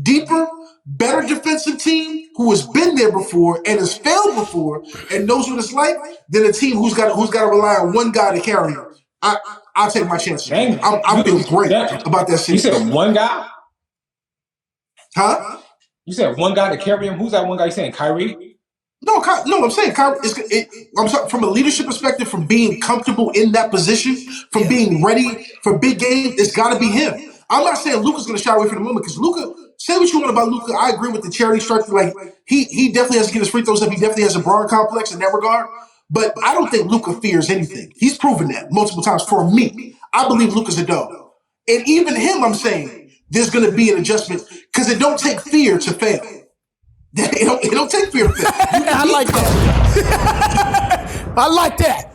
deeper, better defensive team who has been there before and has failed before and knows what it's like than a team who's got to rely on one guy to carry them. I'll take my chances. I'm feeling great about that series. You said one guy? Huh? You said one guy to carry him? Who's that one guy you saying? Kyrie? No, I'm saying Kyrie. I'm sorry, from a leadership perspective, from being comfortable in that position, from being ready for big games, it's got to be him. I'm not saying Luka's going to shy away from the moment because Luka. Say what you want about Luka. I agree with the charity structure. Like he definitely has to get his free throws up. He definitely has a broad complex in that regard. But I don't think Luka fears anything. He's proven that multiple times for me. I believe Luka's a dog. And even him, I'm saying there's going to be an adjustment because it don't take fear to fail. It don't take fear to fail. I like that. I like that.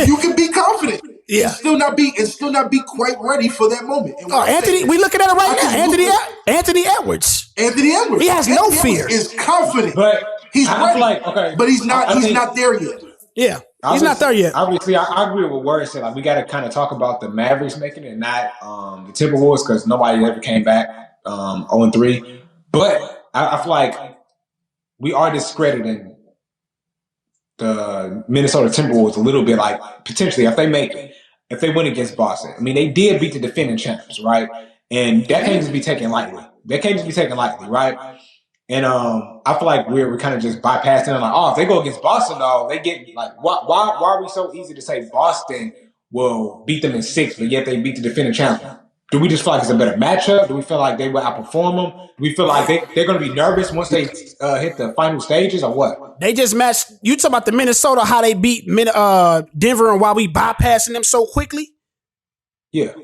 You can be confident. Yeah. And still not be quite ready for that moment. Anthony, we looking at it right now. Anthony Edwards. Anthony Edwards. He has no fear. Is confident. But he's ready. But he's not there yet. Yeah. He's not there yet. Obviously, I agree with what Word said. Like, we got to kind of talk about the Mavericks making it and not the Timberwolves because nobody ever came back 0-3. But I feel like we are discrediting the Minnesota Timberwolves a little bit, like potentially if they win against Boston. I mean, they did beat the defending champs, right? And that can't just be taken lightly. Right? And I feel like we're kind of just bypassing it. Like, oh, if they go against Boston, though, they get like, why are we so easy to say Boston will beat them in 6, but yet they beat the defending champion? Do we just feel like it's a better matchup? Do we feel like they will outperform them? Do we feel like they're going to be nervous once they hit the final stages or what? They just matched. You talking about the Minnesota, how they beat Denver and why we bypassing them so quickly? Yeah.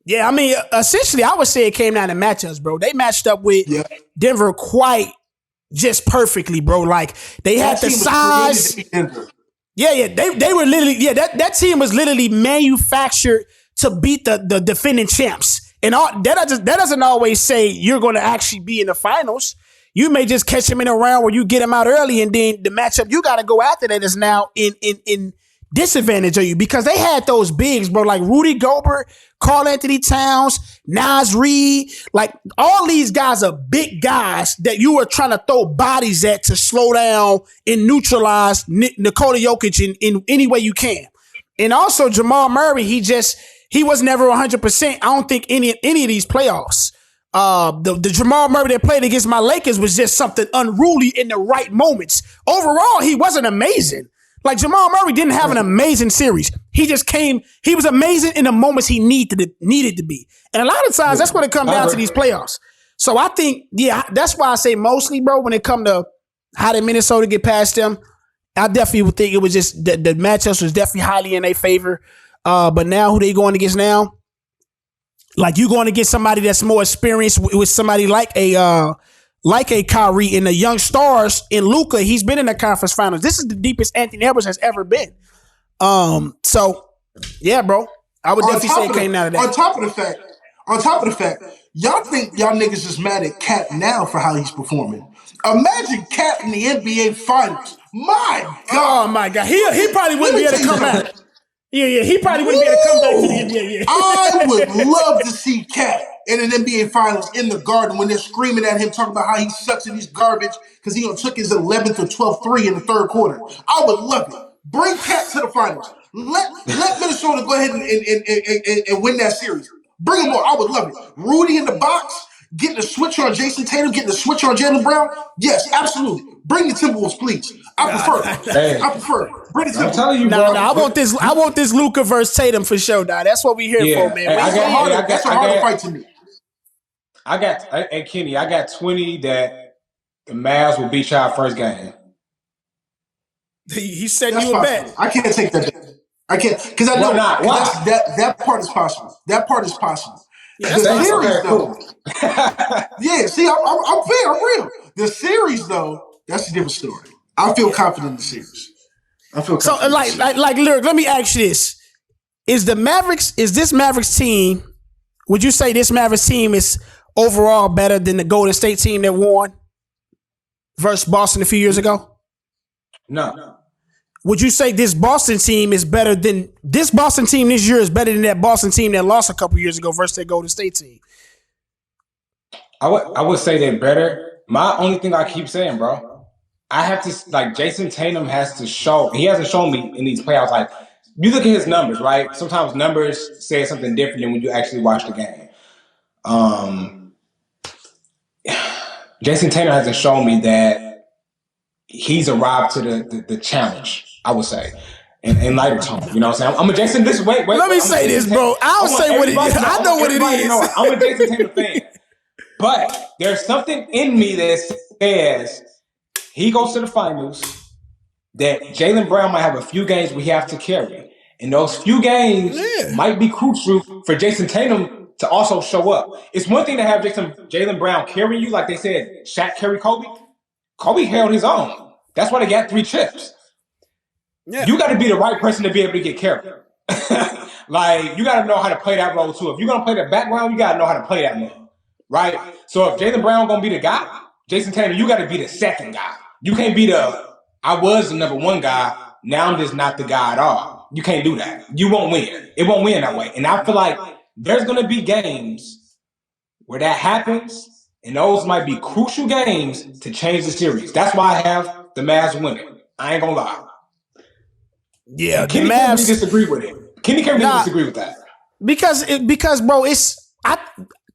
Yeah, I mean, essentially, I would say it came down to matchups, bro. They matched up with Denver quite just perfectly, bro. Like, they had the size. Yeah, they were literally, that team was literally manufactured to beat the defending champs. And that doesn't always say you're going to actually be in the finals. You may just catch them in a round where you get them out early, and then the matchup you got to go after that is now in disadvantage of you because they had those bigs, bro, like Rudy Gobert, Karl Anthony Towns, Naz Reid. Like, all these guys are big guys that you are trying to throw bodies at to slow down and neutralize Nikola Jokic in any way you can. And also Jamal Murray, he was never 100%. I don't think any of these playoffs. The Jamal Murray that played against my Lakers was just something unruly in the right moments. Overall, he wasn't amazing. Like, Jamal Murray didn't have an amazing series. He was amazing in the moments he needed to be. And a lot of times, that's when it comes down to these playoffs. So I think, that's why I say mostly, bro, when it come to how did Minnesota get past them, I definitely would think it was just the matchups was definitely highly in their favor. But now who they going against now? Like, you going to get somebody that's more experienced with somebody like a Kyrie and the young stars in Luka. He's been in the conference finals. This is the deepest Anthony Edwards has ever been. So yeah, bro, I would definitely say it came out of that. On top of the fact, y'all think y'all niggas is mad at Cat now for how he's performing. Imagine Cat in the NBA finals. My God. Oh my God. He probably wouldn't be able to come back. Yeah, he probably wouldn't be able to come back to the NBA. I would love to see Cat in an NBA Finals in the Garden when they're screaming at him, talking about how he sucks and he's garbage because he took his 11th or 12th three in the third quarter. I would love it. Bring Cat to the finals. Let Minnesota go ahead and win that series. Bring him on. I would love it. Rudy in the box, getting a switch on Jason Tatum, getting a switch on Jaylen Brown. Yes, absolutely. Bring the Timberwolves, please. I prefer. Bring the Timberwolves. I'm telling you, bro. I want this Luka versus Tatum for sure, dog. That's what we here for, man. That's a harder fight to me. Hey Kenny, I got 20 that the Mavs will beat y'all first game. He's setting That's you a possible. bet. I can't take that. I can't because I know that part is possible. That part is possible. Yeah, The that's series, okay, though. cool. Yeah, see, I'm fair. I'm real. The series, though, that's a different story. I feel confident in the series. I feel so. confident. Like, Lyric. Let me ask you this: Is this Mavericks team? Would you say this Mavericks team is overall better than the Golden State team that won versus Boston a few years ago? No. Would you say this Boston team is better than this Boston team this year is better than that Boston team that lost a couple years ago versus that Golden State team? I would say they're better. My only thing I keep saying, bro, I have to like Jason Tatum has to show. He hasn't shown me in these playoffs. Like you look at his numbers, right? Sometimes numbers say something different than when you actually watch the game. Jason Tatum hasn't shown me that he's arrived to the challenge. I would say. In lighter tone, you know what I'm saying? I'm a Jason. Let me say this, bro. I'll say what it is. I know what it is. I'm a Jason Tatum fan. But there's something in me that says he goes to the finals, that Jaylen Brown might have a few games we have to carry. And those few games might be crucial for Jason Tatum to also show up. It's one thing to have Jaylen Brown carry you, like they said, Shaq carry Kobe. Kobe held his own. That's why they got 3 chips. Yeah. You got to be the right person to be able to get carried. Like, you got to know how to play that role, too. If you're going to play the background, you got to know how to play that role. Right? So if Jaylen Brown going to be the guy, Jason Tatum, you got to be the second guy. You can't be I was the number 1 guy. Now I'm just not the guy at all. You can't do that. You won't win. It won't win that way. And I feel like there's going to be games where that happens, and those might be crucial games to change the series. That's why I have the Mavs winning. I ain't going to lie. Yeah, Kenny can't really disagree with it. Kenny can't really disagree with that. Because bro,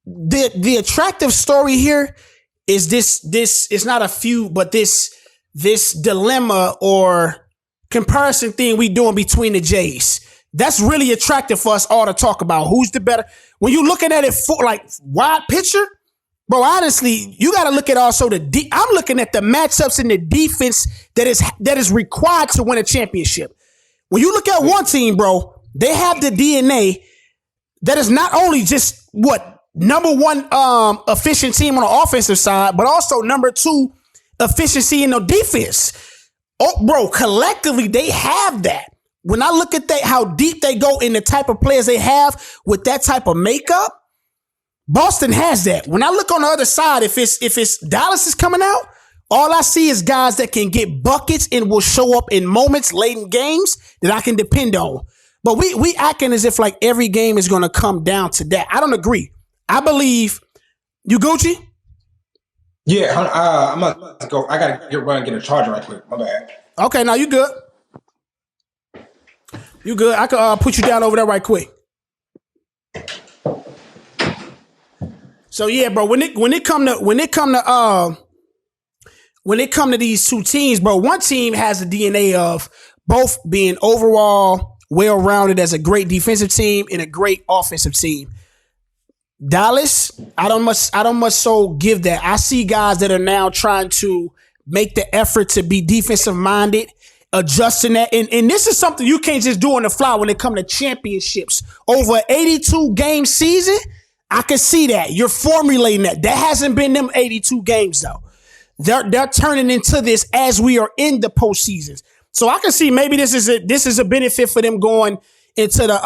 the attractive story here is this it's not a feud, but this dilemma or comparison thing we doing between the Jays. That's really attractive for us all to talk about. Who's the better? When you're looking at it for like wide picture, bro, honestly, you got to look at also I'm looking at the matchups in the defense that is required to win a championship. When you look at one team, bro, they have the DNA that is not only just number 1 efficient team on the offensive side, but also number 2 efficiency in the defense. Oh, bro, collectively they have that. When I look at how deep they go in the type of players they have with that type of makeup, Boston has that. When I look on the other side, if it's Dallas is coming out, all I see is guys that can get buckets and will show up in moments late in games that I can depend on. But we acting as if like every game is going to come down to that. I don't agree. I believe you Gucci. Yeah, I'm gonna go. I gotta run and get a charger right quick. My bad. Okay, now you good. You good? I can put you down over there right quick. So yeah, bro. When it come to these 2 teams, bro, one team has the DNA of both being overall well-rounded as a great defensive team and a great offensive team. Dallas, I don't much so give that. I see guys that are now trying to make the effort to be defensive minded, adjusting that. And this is something you can't just do on the fly when it comes to championships. Over an 82 game season, I can see that. You're formulating that. That hasn't been them 82 games though. They're turning into this as we are in the postseasons. So I can see maybe this is a benefit for them going into the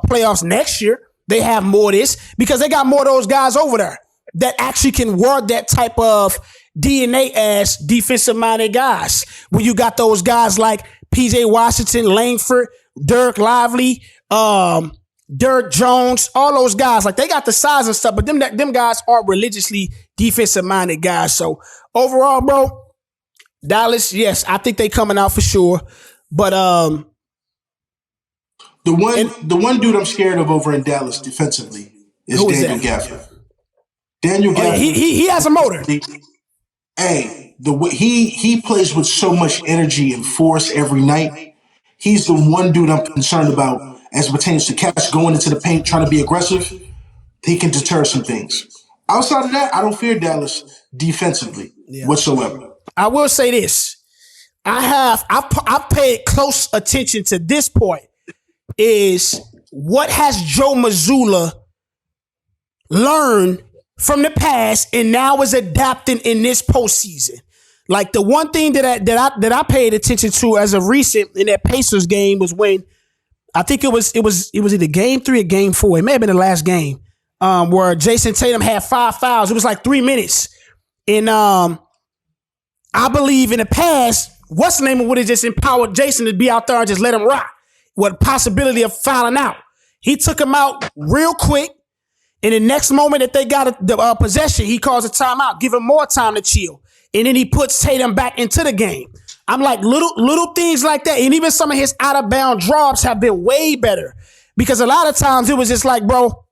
playoffs next year. They have more of this because they got more of those guys over there that actually can work that type of DNA as defensive-minded guys. When you got those guys like P.J. Washington, Langford, Dirk Lively, Dirk Jones, all those guys, like they got the size and stuff, but them guys aren't religiously defensive-minded guys. So overall, bro, Dallas, yes, I think they coming out for sure. But the one dude I'm scared of over in Dallas defensively is Daniel Gafford. Daniel Gafford. He has a motor. Hey, the way he plays with so much energy and force every night. He's the one dude I'm concerned about as it pertains to Cass going into the paint trying to be aggressive. He can deter some things. Outside of that, I don't fear Dallas defensively whatsoever. I will say this. I've paid close attention to this point is what has Joe Mazzulla learned from the past and now is adapting in this postseason. Like the one thing that I paid attention to as of recent in that Pacers game was when I think it was either game 3 or game 4. It may have been the last game where Jason Tatum had 5 fouls. It was like 3 minutes. And I believe in the past, what's the name of would have just empowered Jason to be out there and just let him rock with possibility of fouling out. He took him out real quick. And the next moment that they got the possession, he calls a timeout, give him more time to chill. And then he puts Tatum back into the game. I'm like, little things like that. And even some of his out of bound drops have been way better. Because a lot of times it was just like, bro,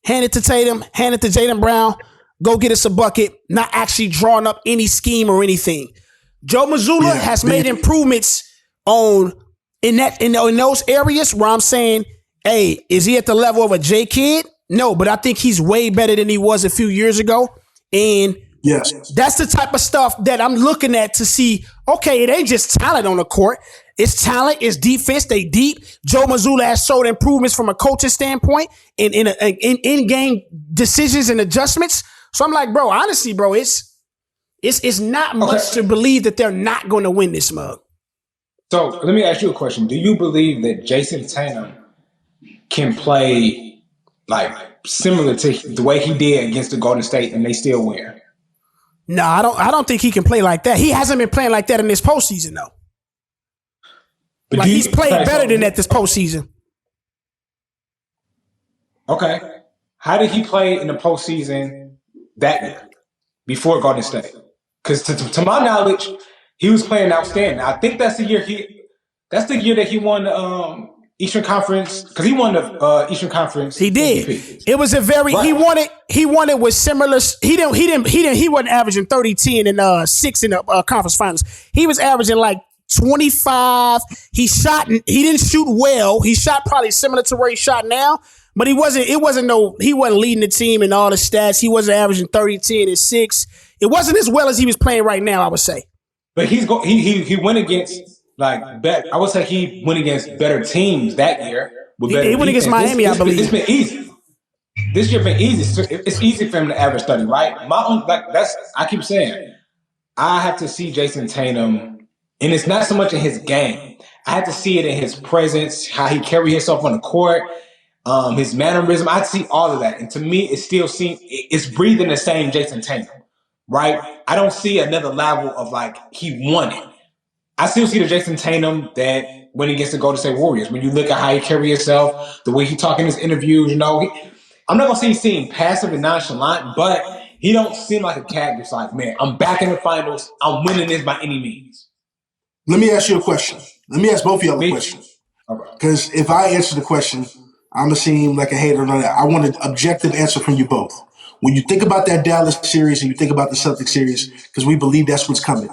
hand it to Tatum, hand it to Jaylen Brown, go get us a bucket, not actually drawing up any scheme or anything. Joe Mazzulla has made improvements in those areas where I'm saying, hey, is he at the level of a J Kid? No, but I think he's way better than he was a few years ago. And that's the type of stuff that I'm looking at to see, okay, it ain't just talent on the court. It's talent, it's defense, they deep. Joe Mazzulla has showed improvements from a coaching standpoint in in-game decisions and adjustments. So I'm like, bro, honestly, bro, it's not much to believe that they're not going to win this mug. So let me ask you a question. Do you believe that Jason Tatum can play like similar to the way he did against the Golden State and they still win? No, I don't think he can play like that. He hasn't been playing like that in this postseason, though. But like he's played better than that this postseason. Okay. How did he play in the postseason that year before Golden State? Because to my knowledge, he was playing outstanding. I think that's the year that he won Eastern Conference, because he won the Eastern Conference. He did. MVP. It was a very he won it with similar. He wasn't averaging 30, 10, and 6 in the conference finals. He was averaging like 25. He didn't shoot well. He shot probably similar to where he shot now, but he wasn't leading the team in all the stats. He wasn't averaging 30, 10, and 6. It wasn't as well as he was playing right now, I would say. But he went against. I would say he went against better teams that year. He went against Miami, I believe. It's been easy. This year been easy. It's easy for him to average 30, right? I keep saying, I have to see Jason Tatum, and it's not so much in his game. I have to see it in his presence, how he carry himself on the court, his mannerism. I see all of that, and to me, it's breathing the same Jason Tatum, right? I don't see another level of like he won it. I still see the Jason Tatum that when he gets to Golden State Warriors, when you look at how he carry himself, the way he talk in his interviews, I'm not going to say he's seem passive and nonchalant, but he don't seem like a cat that's like, man, I'm back in the finals. I'm winning this by any means. Let me ask you a question. Let me ask both of y'all a question. Because if I answer the question, I'm going to seem like a hater on that. I want an objective answer from you both. When you think about that Dallas series and you think about the Celtics series, because we believe that's what's coming.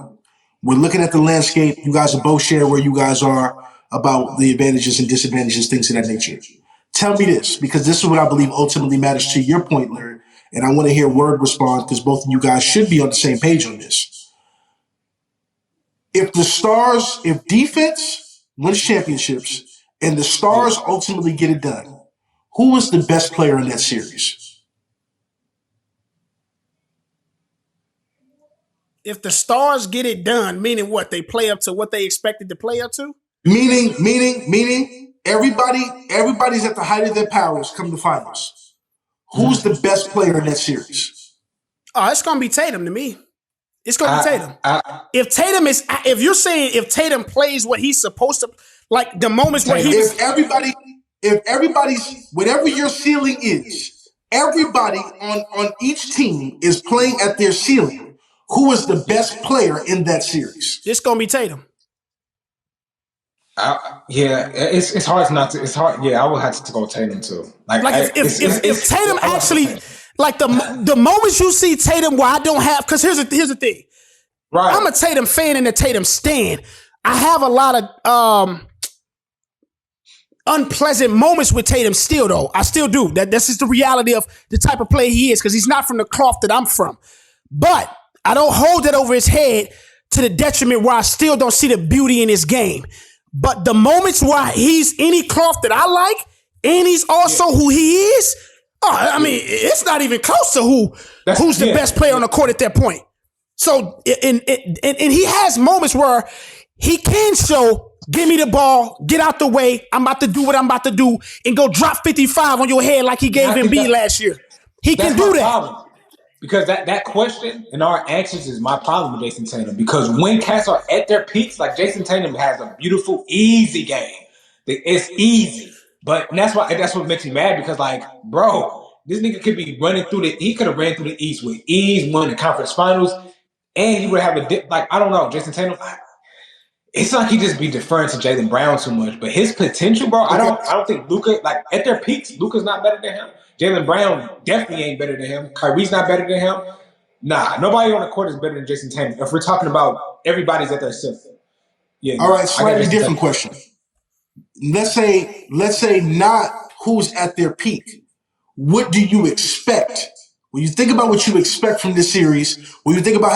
We're looking at the landscape. You guys are both share where you guys are about the advantages and disadvantages, things of that nature. Tell me this, because this is what I believe ultimately matters to your point, Larry, and I want to hear Word respond because both of you guys should be on the same page on this. If defense wins championships and the Stars ultimately get it done, who was the best player in that series? If the Stars get it done, meaning what? They play up to what they expected to play up to? Meaning everybody's at the height of their powers come to finals. Who's the best player in that series? Oh, it's going to be Tatum to me. It's going to be Tatum. If you're saying if Tatum plays what he's supposed to, like the moments where if everybody's, whatever your ceiling is, everybody on each team is playing at their ceiling. Who is the best player in that series? It's going to be Tatum. It's hard not to. It's hard. Yeah, I would have to go Tatum too. If Tatum actually, like the moments you see Tatum where I don't have, because here's the thing. Right. I'm a Tatum fan and a Tatum stan. I have a lot of unpleasant moments with Tatum still, though. I still do. This is the reality of the type of player he is because he's not from the cloth that I'm from. But I don't hold that over his head to the detriment where I still don't see the beauty in his game. But the moments where he's any cloth that I like, and he's also who he is, I mean, it's not even close to who's the best player on the court at that point. So, and he has moments where he can show, give me the ball, get out the way, I'm about to do what I'm about to do, and go drop 55 on your head like he gave Embiid last year. He can do that. Problem. Because that question and our answers is my problem with Jason Tatum. Because when cats are at their peaks, like Jason Tatum has a beautiful, easy game. It's easy. But that's what makes me mad because, like, bro, this nigga could be running through he could have ran through the East with ease, won the conference finals, and he would have a dip. Like, I don't know, Jason Tatum, it's like he just be deferring to Jaylen Brown too much. But his potential, bro, I don't think Luka, like, at their peaks, Luka's not better than him. Jaylen Brown definitely ain't better than him. Kyrie's not better than him. Nah, nobody on the court is better than Jason Tatum. If we're talking about everybody's at their self. Yeah. All right, slightly different question. Let's say not who's at their peak. What do you expect? When you think about what you expect from this series, when you think about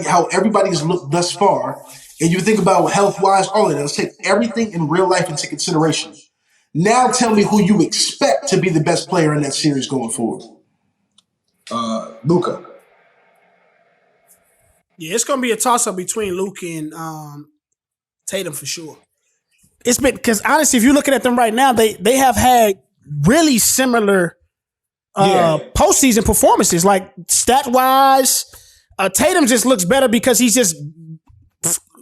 how everybody's looked thus far, and you think about health-wise, all of that, let's take everything in real life into consideration. Now tell me who you expect to be the best player in that series going forward. Luka. Yeah, it's going to be a toss-up between Luka and Tatum for sure. It's been because honestly, if you're looking at them right now, they have had really similar postseason performances. Like stat-wise, Tatum just looks better because he's just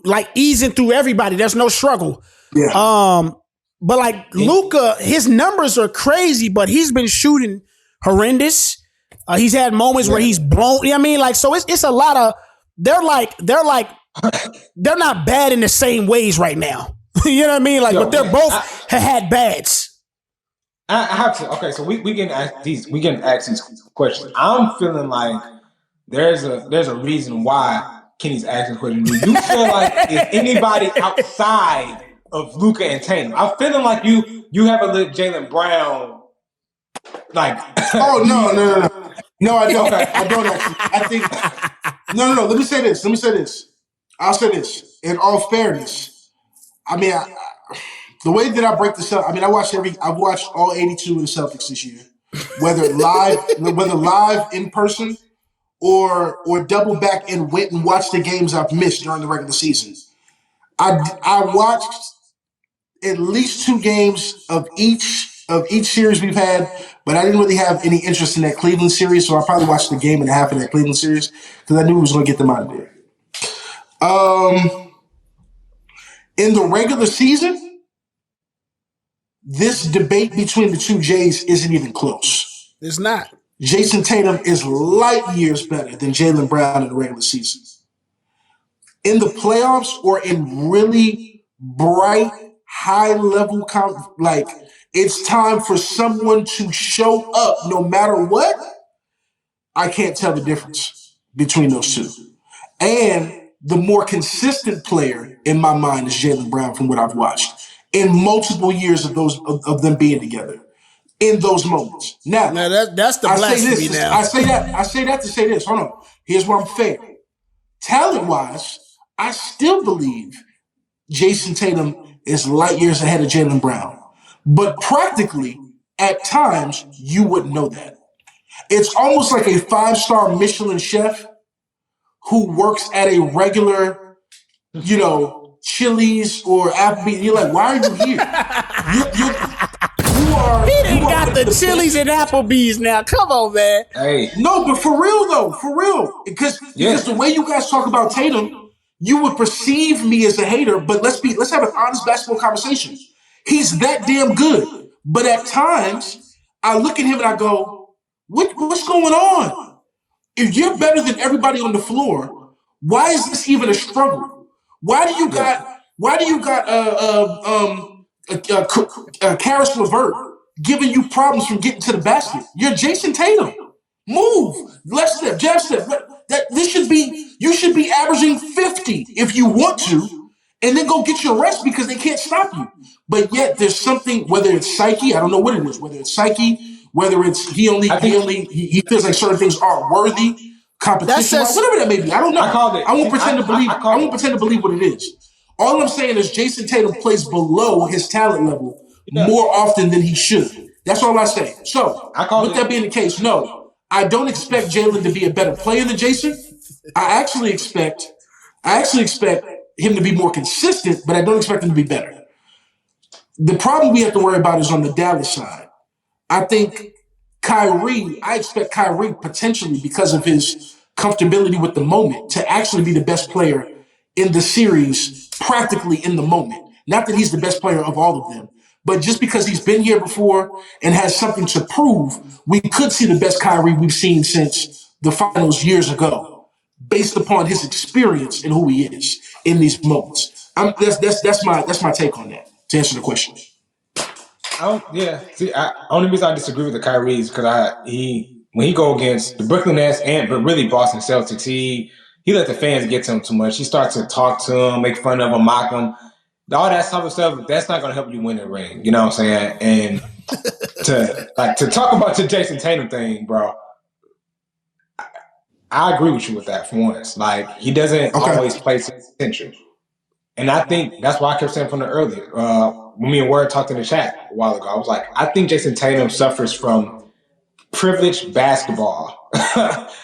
like easing through everybody. There's no struggle. Yeah. But like Luka, his numbers are crazy, but he's been shooting horrendous. He's had moments where he's blown. You know what I mean? Like, so it's a lot of they're not bad in the same ways right now. You know what I mean? Like, but they're both had bads. I have to. Okay, so we can ask these. We can ask these questions. I'm feeling like there's a reason why Kenny's asking questions. Do you feel like is anybody outside of Luka and Tatum? I'm feeling like you have a little Jaylen Brown. Like, oh no, I don't. Okay. I don't actually. I think no. Let me say this. I'll say this in all fairness. I mean, the way that I break this up, I mean, I've watched all 82 of the Celtics this year, whether live in person or double back and went and watched the games I've missed during the regular season. I watched at least 2 games of each series we've had, but I didn't really have any interest in that Cleveland series, so I probably watched the game and a half of that Cleveland series because I knew we was going to get them out of there. In the regular season, this debate between the two Jays isn't even close. It's not. Jason Tatum is light years better than Jaylen Brown in the regular season. In the playoffs or in really bright, high-level, like it's time for someone to show up no matter what, I can't tell the difference between those two. And the more consistent player in my mind is Jaylen Brown from what I've watched in multiple years of them being together in those moments. Now that's the blasphemy now. I say that to say this. Hold on. Here's where I'm fair. Talent-wise, I still believe Jason Tatum is light years ahead of Jaylen Brown. But practically, at times, you wouldn't know that. It's almost like a 5-star Michelin chef who works at a regular, Chili's or Applebee's. You're like, why are you here? He done got the Chili's and Applebee's now. Come on, man. Hey. No, but for real though. Because the way you guys talk about Tatum, you would perceive me as a hater, but let's have an honest basketball conversation. He's that damn good. But at times, I look at him and I go, what's going on? If you're better than everybody on the floor, why is this even a struggle? Why do you got Karis LeVert giving you problems from getting to the basket? You're Jason Tatum. Move, left step, jab step. You should be averaging 50 if you want to, and then go get your rest because they can't stop you. But yet there's something, whether it's psyche, I don't know what it is, whether it's psyche, whether it's he feels like certain things aren't worthy, competition, whatever that may be. I don't know. I won't pretend to believe what it is. All I'm saying is Jason Tatum plays below his talent level more often than he should. That's all I say. So, with that being the case, no, I don't expect Jalen to be a better player than Jason. I actually expect him to be more consistent, but I don't expect him to be better. The problem we have to worry about is on the Dallas side. I expect Kyrie potentially, because of his comfortability with the moment, to actually be the best player in the series practically in the moment. Not that he's the best player of all of them, but just because he's been here before and has something to prove, we could see the best Kyrie we've seen since the finals years ago, based upon his experience and who he is in these moments. That's my take on that, to answer the question. Only reason I disagree with the Kyrie is because when he go against the Brooklyn Nets but really Boston Celtics, he let the fans get to him too much. He starts to talk to him, make fun of him, mock him. All that type of stuff, that's not going to help you win the ring. You know what I'm saying? And to talk about the Jason Tatum thing, bro, I agree with you with that for once. Like, he doesn't always play to his potential. And I think that's why I kept saying from the earlier, when me and Word talked in the chat a while ago, I was like, I think Jason Tatum suffers from privileged basketball.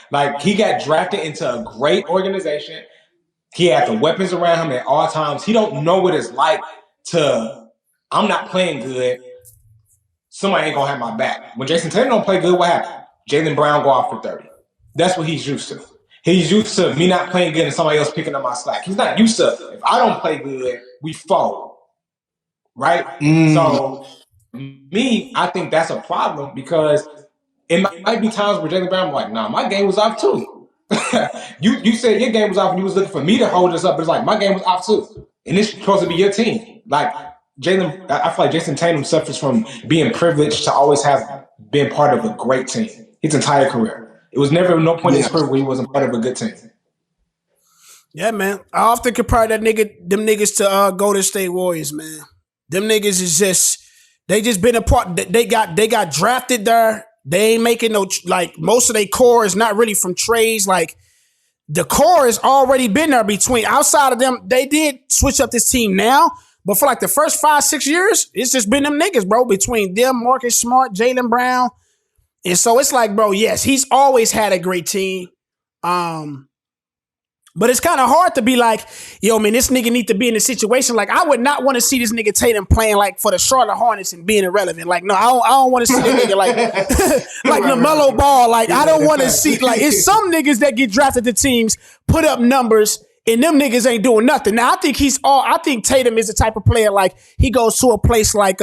Like, he got drafted into a great organization. He had the weapons around him at all times. He don't know what it's like I'm not playing good, somebody ain't going to have my back. When Jason Tatum don't play good, what happened? Jaylen Brown go off for 30. That's what he's used to. He's used to me not playing good and somebody else picking up my slack. He's not used to, if I don't play good, we fall. Right? So, I think that's a problem because it might be times where Jaylen Brown like, nah, my game was off too. You said your game was off and you was looking for me to hold us up, but it's like my game was off too. And it's supposed to be your team. Like I feel like Jason Tatum suffers from being privileged to always have been part of a great team his entire career. It was never no point in his career where he wasn't part of a good team. Yeah, man. I often compare them niggas to Golden State Warriors, man. Them niggas is they just been a part. They got drafted there. They ain't making most of their core is not really from trades. Like, the core has already been there between. Outside of them, they did switch up this team now, but for like the first 5-6 years, it's just been them niggas, bro, between them, Marcus Smart, Jaylen Brown. And so it's like, bro, yes, he's always had a great team. But it's kind of hard to be like, yo, man, this nigga need to be in a situation. Like, I would not want to see this nigga Tatum playing like for the Charlotte Hornets and being irrelevant. Like, no, I don't want to see this nigga like like LaMelo Ball. Like, I don't want to see, like, it's some niggas that get drafted to teams, put up numbers, and them niggas ain't doing nothing. Now, I think Tatum is the type of player, like, he goes to a place like,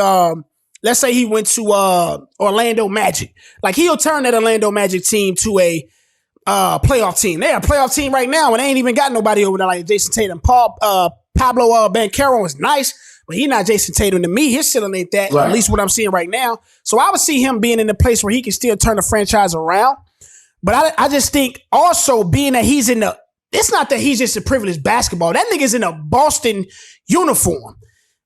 let's say he went to Orlando Magic. Like, he'll turn that Orlando Magic team to a playoff team. They're a playoff team right now, and they ain't even got nobody over there like Jason Tatum. Pablo Banchero is nice, but he not Jason Tatum to me. His ceiling ain't that, at least what I'm seeing right now. So I would see him being in a place where he can still turn the franchise around. But I just think also being that he's in it's not that he's just a privileged basketball. That nigga's in a Boston uniform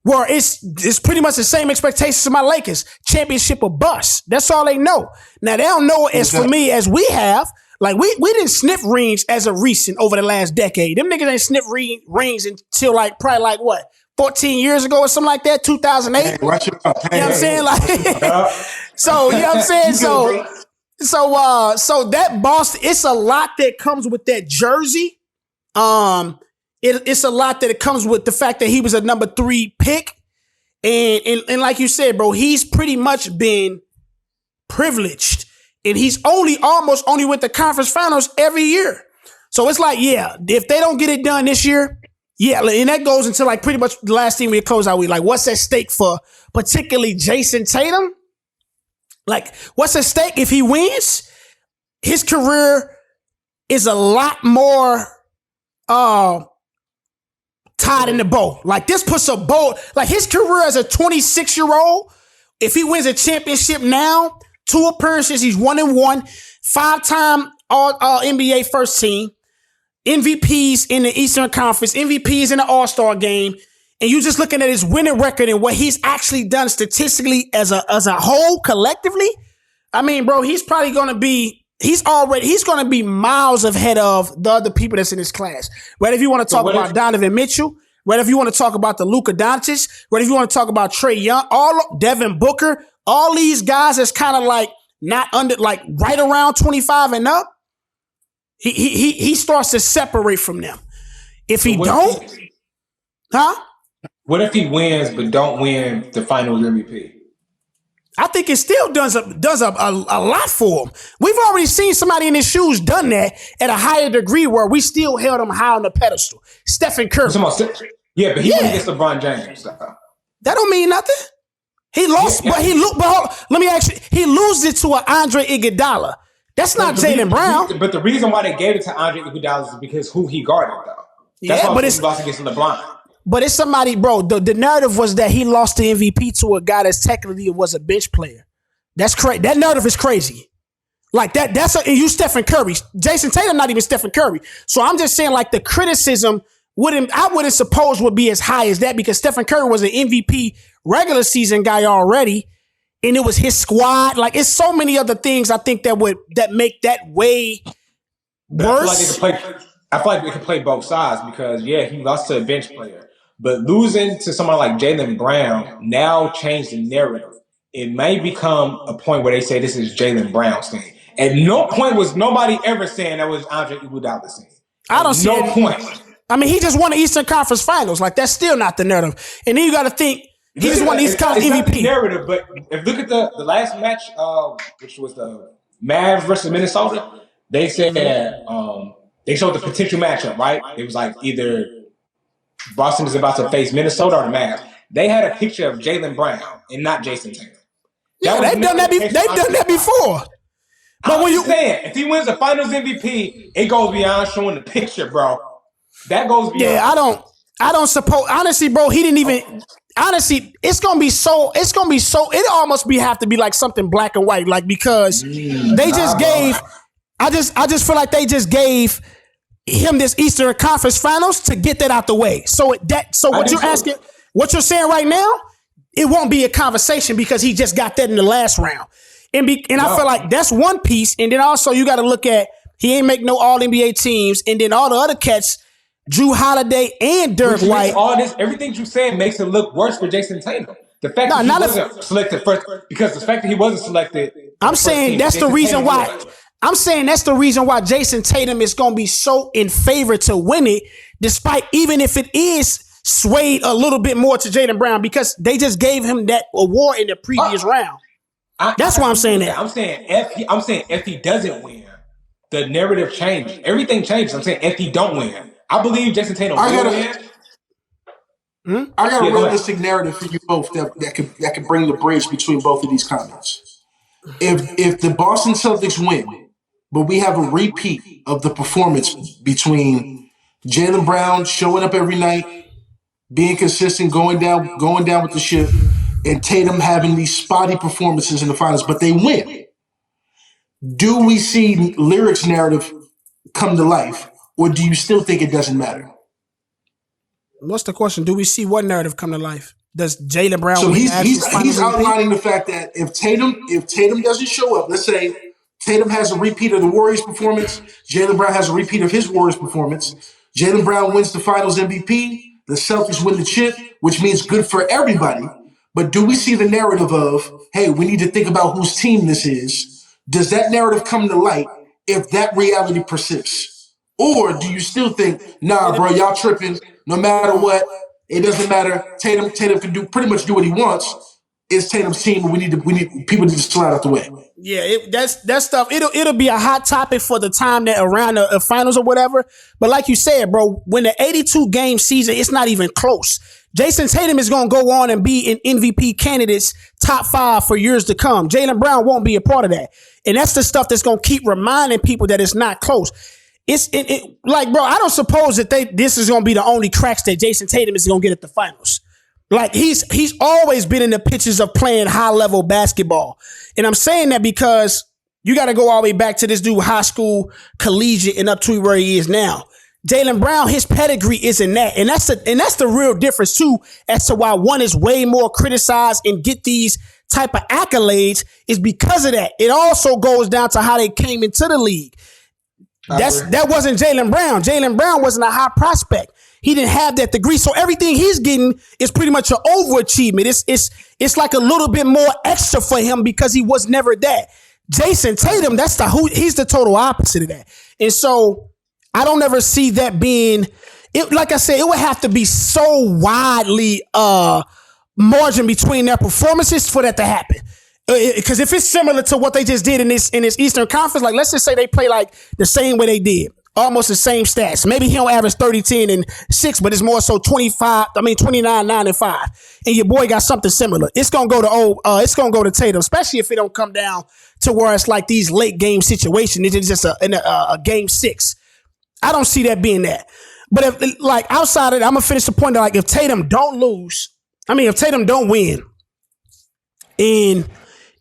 where it's pretty much the same expectations of my Lakers. Championship or bust. That's all they know. Now, they don't know as for me as we have. Like, we didn't sniff rings as a recent over the last decade. Them niggas ain't sniff rings until probably 14 years ago or something like that, 2008. Hey, watch your mouth. You know what I'm saying? Like, so, you know what I'm saying? So that Boston, it's a lot that comes with that jersey. It's a lot that it comes with the fact that he was a number 3 pick. And like you said, bro, he's pretty much been privileged. And he's almost only went to conference finals every year. So it's like, yeah, if they don't get it done this year, yeah, and that goes into like pretty much the last thing we close out with. Like, what's at stake for particularly Jason Tatum? Like, what's at stake if he wins? His career is a lot more tied in the bow. Like, this puts a bow. Like, his career as a 26-year-old, if he wins a championship now, 2 appearances, he's 1-1, 5-time All NBA first team. MVPs in the Eastern Conference, MVPs in the All-Star game, and you just looking at his winning record and what he's actually done statistically as a whole collectively, I mean, bro, he's probably going to be miles ahead of the other people that's in his class. Whether if you want to talk about Donovan Mitchell, whether if you want to talk about the Luka Doncic, whether if you want to talk about Trae Young, Devin Booker, all these guys that's kind of like not under, like right around 25 and up, he starts to separate from them. If he don't, What if he wins but don't win the Finals MVP? I think it still does a lot for him. We've already seen somebody in his shoes done that at a higher degree where we still held him high on the pedestal. Stephen Curry. Yeah, but he went against LeBron James. So. That don't mean nothing. He lost, but let me ask you, he loses it to an Andre Iguodala. That's not Jaylen Brown. But the reason why they gave it to Andre Iguodala is because who he guarded, though. That's why he lost against LeBron. But it's somebody, bro. The narrative was that he lost the MVP to a guy that's technically was a bench player. That's crazy. That narrative is crazy. Like that. And you Stephen Curry. Jason Tatum not even Stephen Curry. So I'm just saying, like the criticism I wouldn't suppose would be as high as that because Stephen Curry was an MVP regular season guy already, and it was his squad. Like it's so many other things I think that make that way worse. I feel like we can play both sides because he lost to a bench player. But losing to someone like Jaylen Brown now changed the narrative. It may become a point where they say this is Jaylen Brown's thing. At no point was nobody ever saying that was Andre Iguodala's thing. I don't see no point. I mean, he just won the Eastern Conference Finals. Like that's still not the narrative. And then you got to think he just won the Eastern Conference MVP. Not the narrative, but if look at the last match, which was the Mavs versus Minnesota, they said they showed the potential matchup. Right? It was like either Boston is about to face Minnesota or the Mavs. They had a picture of Jaylen Brown and not Jason Tatum. Yeah, they've done that before. But when you saying if he wins the Finals MVP, it goes beyond showing the picture, bro. That goes beyond. Yeah, I don't suppose. Honestly, bro, he didn't even. Honestly, it's gonna be so. It almost have to be like something black and white, like because they just gave. I just feel like they just gave him this Eastern Conference Finals to get that out the way. So what you're asking, what you're saying right now, it won't be a conversation because he just got that in the last round. I feel like that's one piece. And then also you got to look at he ain't make no All NBA teams, and then all the other cats, Drew Holiday and Derek White. Everything you saying makes it look worse for Jason Tatum. The fact that he wasn't selected first, because the fact that he wasn't selected. I'm saying that's the reason why. I'm saying that's the reason why Jason Tatum is going to be so in favor to win it, despite even if it is swayed a little bit more to Jaylen Brown, because they just gave him that award in the previous round. That's why I'm saying that. I'm saying if he doesn't win, the narrative changes. Everything changes. I'm saying if he don't win, I believe Jason Tatum will win. I got a realistic narrative for you both that can bring the bridge between both of these comments. If the Boston Celtics win, but we have a repeat of the performance between Jaylen Brown showing up every night, being consistent, going down with the ship, and Tatum having these spotty performances in the finals, but they win. Do we see Lyric's narrative come to life, or do you still think it doesn't matter? What's the question? Do we see what narrative come to life? Does Jaylen Brown? So he's outlining the fact that if Tatum doesn't show up, let's say Tatum has a repeat of the Warriors performance, Jaylen Brown has a repeat of his Warriors performance, Jaylen Brown wins the Finals MVP, the Celtics win the chip, which means good for everybody. But do we see the narrative of, hey, we need to think about whose team this is? Does that narrative come to light if that reality persists? Or do you still think, nah, bro, y'all tripping, no matter what, it doesn't matter. Tatum can pretty much do what he wants. It's Tatum's team, but people need to slide out the way. Yeah, that stuff. It'll be a hot topic for the time that around the finals or whatever. But like you said, bro, when the 82 game season, it's not even close. Jason Tatum is going to go on and be an MVP candidate's top 5 for years to come. Jaylen Brown won't be a part of that, and that's the stuff that's going to keep reminding people that it's not close. Like, bro, I don't suppose that this is going to be the only cracks that Jason Tatum is going to get at the finals. Like he's always been in the pitches of playing high level basketball. And I'm saying that because you got to go all the way back to this dude high school, collegiate, and up to where he is now. Jaylen Brown, his pedigree isn't that. And that's the real difference too, as to why one is way more criticized and get these type of accolades is because of that. It also goes down to how they came into the league. That wasn't Jaylen Brown. Jaylen Brown wasn't a high prospect. He didn't have that degree. So everything he's getting is pretty much an overachievement. It's like a little bit more extra for him because he was never that. Jason Tatum, he's the total opposite of that. And so I don't ever see that being it. Like I said, it would have to be so widely margin between their performances for that to happen. Because if it's similar to what they just did in this Eastern Conference, like let's just say they play like the same way they did, almost the same stats. Maybe he don't average 30, 10, and 6, but it's more so 29, 9, and 5. And your boy got something similar. It's gonna go to Tatum, especially if it don't come down to where it's like these late game situations. It's just a game 6. I don't see that being that. But if like outside of it, I'm gonna finish the point that like if Tatum don't win, and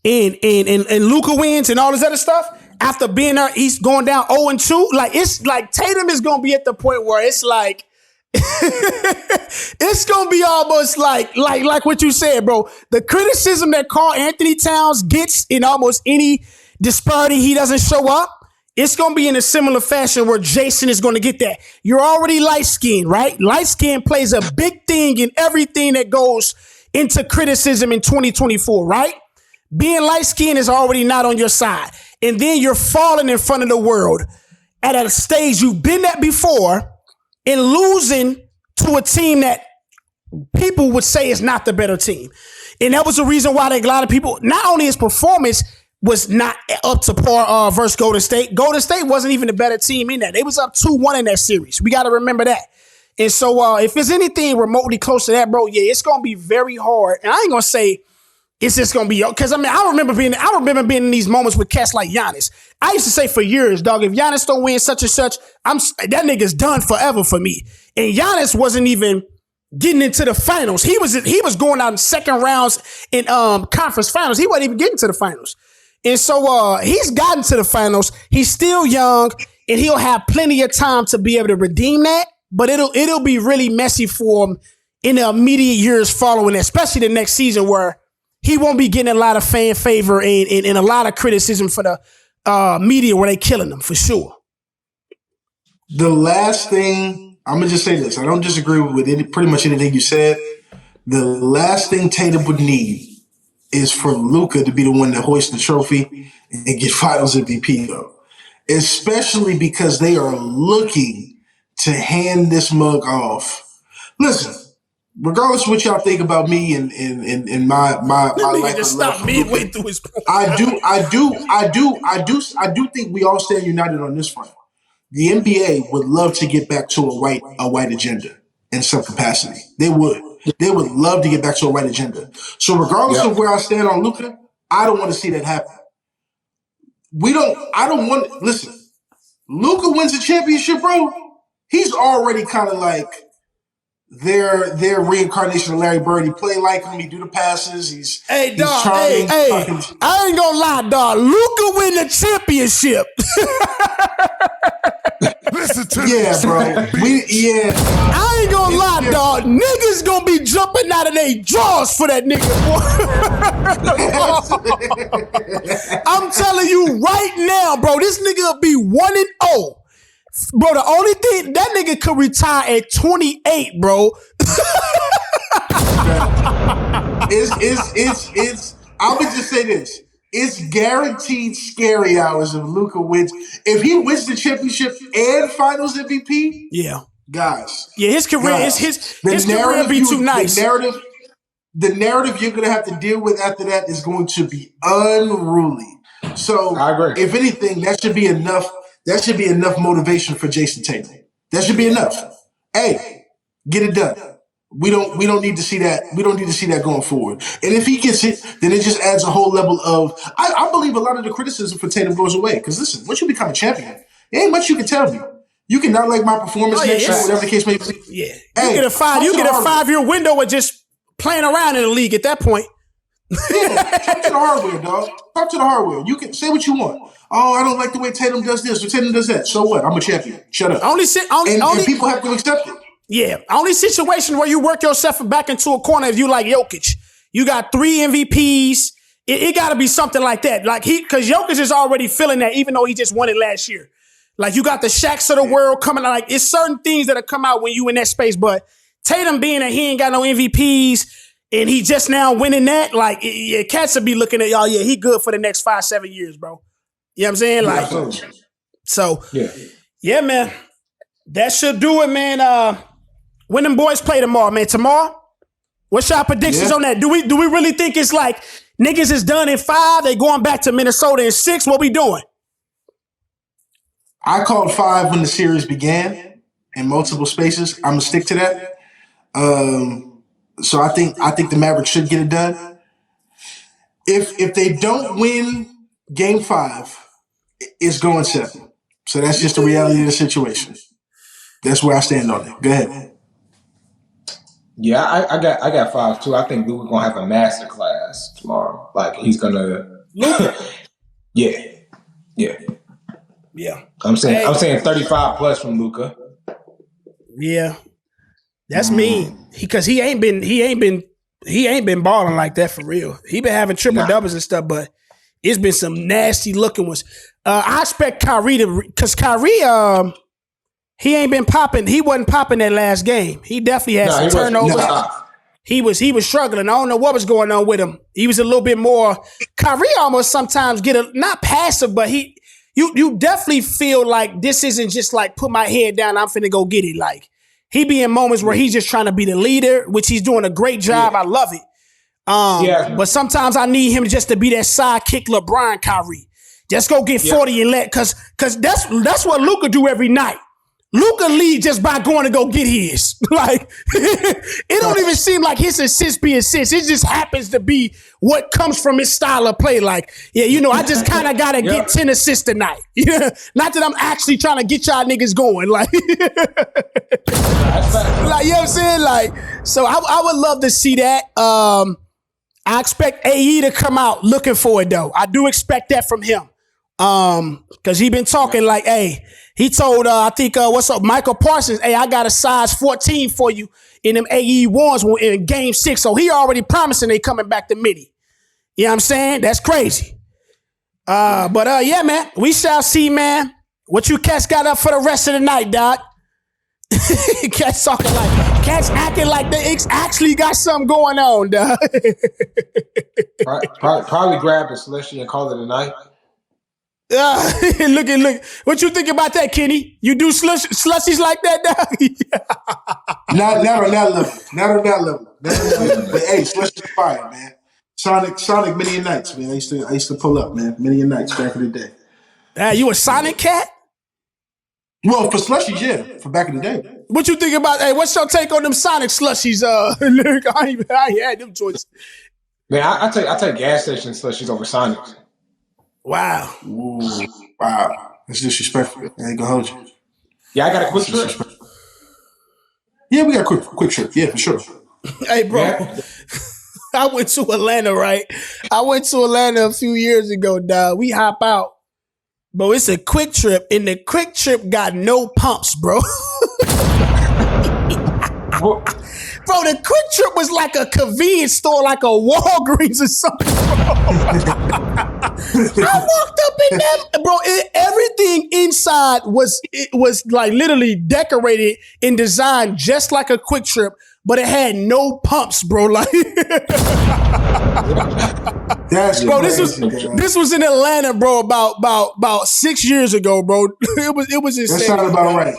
Luka wins and all this other stuff, after being there, he's going down 0-2. Like it's like Tatum is gonna be at the point where it's like it's gonna be almost like what you said, bro. The criticism that Karl Anthony Towns gets in almost any disparity he doesn't show up, it's gonna be in a similar fashion where Jason is gonna get that. You're already light skinned, right? Light skin plays a big thing in everything that goes into criticism in 2024, right? Being light skinned is already not on your side. And then you're falling in front of the world at a stage you've been at before and losing to a team that people would say is not the better team. And that was the reason why a lot of people, not only his performance was not up to par versus Golden State. Golden State wasn't even a better team in that. They was up 2-1 in that series. We got to remember that. And so if it's anything remotely close to that, bro, yeah, it's going to be very hard. And I ain't going to say it's just going to be, because I mean, I remember being in these moments with cats like Giannis. I used to say for years, dog, if Giannis don't win such and such, that nigga's done forever for me. And Giannis wasn't even getting into the finals. He was going out in second rounds in conference finals. He wasn't even getting to the finals. And so he's gotten to the finals. He's still young, and he'll have plenty of time to be able to redeem that. But it'll be really messy for him in the immediate years following, especially the next season where he won't be getting a lot of fan favor and a lot of criticism for the media where they killing him for sure. The last thing, I'm going to just say this. I don't disagree with pretty much anything you said. The last thing Tatum would need is for Luka to be the one that hoists the trophy and get finals MVP, though. Especially because they are looking to hand this mug off. Listen, regardless of what y'all think about me and my life, just stop midway through his point. I do think we all stand united on this front. The NBA would love to get back to a white agenda in some capacity. They would love to get back to a white agenda. So regardless of where I stand on Luka, I don't want to see that happen. Listen, Luka wins the championship, bro. He's already kind of like their reincarnation of Larry Bird. He play like him. He do the passes. He's charming. I ain't gonna lie, dog. Luka win the championship. Listen to this. Bro. I ain't gonna lie, dog. Niggas gonna be jumping out of their jaws for that nigga, boy. I'm telling you right now, bro. This nigga will be 1-0. Bro, the only thing, that nigga could retire at 28, bro. I would just say this. It's guaranteed scary hours if Luka wins. If he wins the championship and finals MVP, guys. Yeah, his career his career be too nice. The narrative you're gonna have to deal with after that is going to be unruly. So I agree. If anything, that should be enough. That should be enough motivation for Jason Tatum. That should be enough. Hey, get it done. We don't need to see that. We don't need to see that going forward. And if he gets it, then it just adds a whole level of. I believe a lot of the criticism for Tatum goes away. Because listen, once you become a champion, there ain't much you can tell me. You can not like my performance next year, whatever the case may be. Yeah, you get a 5-year window of just playing around in the league at that point. Yeah, talk to the hardware, dog. Talk to the hardware. You can say what you want. Oh, I don't like the way Tatum does this or Tatum does that. So what? I'm a champion. Shut up. And people have to accept it. Yeah, only situation where you work yourself back into a corner if you like Jokic. You got 3 MVPs. It got to be something like that. Like because Jokic is already feeling that, even though he just won it last year. Like you got the Shaqs of the world coming out. Like it's certain things that come out when you in that space. But Tatum being that he ain't got no MVPs and he just now winning that, like cats will be looking at y'all. Yeah, he good for the next 5-7 years, bro. You know what I'm saying? Like, so yeah, man, that should do it, man. When them boys play tomorrow, man. Tomorrow, what's your predictions on that? Do we really think it's like niggas is done in 5? They going back to Minnesota in 6? What we doing? I called 5 when the series began in multiple spaces. I'm gonna stick to that. So I think the Mavericks should get it done. If they don't win Game 5, it's going 7. So that's just the reality of the situation. That's where I stand on it. Go ahead. Yeah, I got 5 too. I think Luka gonna have a master class tomorrow. Like he's gonna. Yeah. I'm saying 35 plus from Luka. Yeah, that's mean because he ain't been balling like that for real. He been having triple doubles and stuff, but it's been some nasty looking ones. I expect Kyrie because Kyrie he ain't been popping. He wasn't popping that last game. He definitely had some turnovers. He was struggling. I don't know what was going on with him. He was a little bit more. Kyrie almost sometimes get not passive, but you definitely feel like this isn't just like put my head down. I'm finna go get it. Like he be in moments where he's just trying to be the leader, which he's doing a great job. I love it. But sometimes I need him just to be that sidekick LeBron Kyrie. Just go get 40 and cause that's what Luka do every night. Luka lead just by going to go get his. Like, it don't even seem like his assists be assists. It just happens to be what comes from his style of play. Like, I just kind of got to get 10 assists tonight. Not that I'm actually trying to get y'all niggas going. Like, like, you know what I'm saying? Like, so I would love to see that. I expect AE to come out looking for it, though. I do expect that from him. Because he been talking like, hey, he told, I think, Michael Parsons, hey, I got a size 14 for you in them AE ones in game 6. So he already promising they coming back to Midi. You know what I'm saying? That's crazy. But yeah, man, we shall see, man. What you cats got up for the rest of the night, dog? Cats talking like, cats acting like they actually got something going on, dog. Probably grab the slushy and call it a night. Look. What you think about that, Kenny? You do slushies like that, dog? Not on that level. Not on that level. But hey, slushies fire, man. Sonic many a nights, man. I used to pull up, man. Many a nights back in the day. You a Sonic cat? Well, for slushies, yeah. For back in the day. What you think about? Hey, what's your take on them Sonic slushies? I ain't had them choices. Man, I take gas station slushies over Sonic. Wow. Ooh, wow. That's disrespectful. I ain't gonna hold you. Yeah, I got a quick trip. Yeah, we got a quick trip. Yeah, for sure. Hey, bro. Yeah. I went to Atlanta, right? I went to Atlanta a few years ago, dog. We hop out. Bro, it's a quick trip, and the quick trip got no pumps, bro. Bro, the quick trip was like a convenience store, like a Walgreens or something, bro. I walked up in there, bro. Everything inside was like literally decorated and designed just like a quick trip, but it had no pumps, bro. Like, bro, this was in Atlanta, bro. About 6 years ago, bro. It was insane. That sounded about right.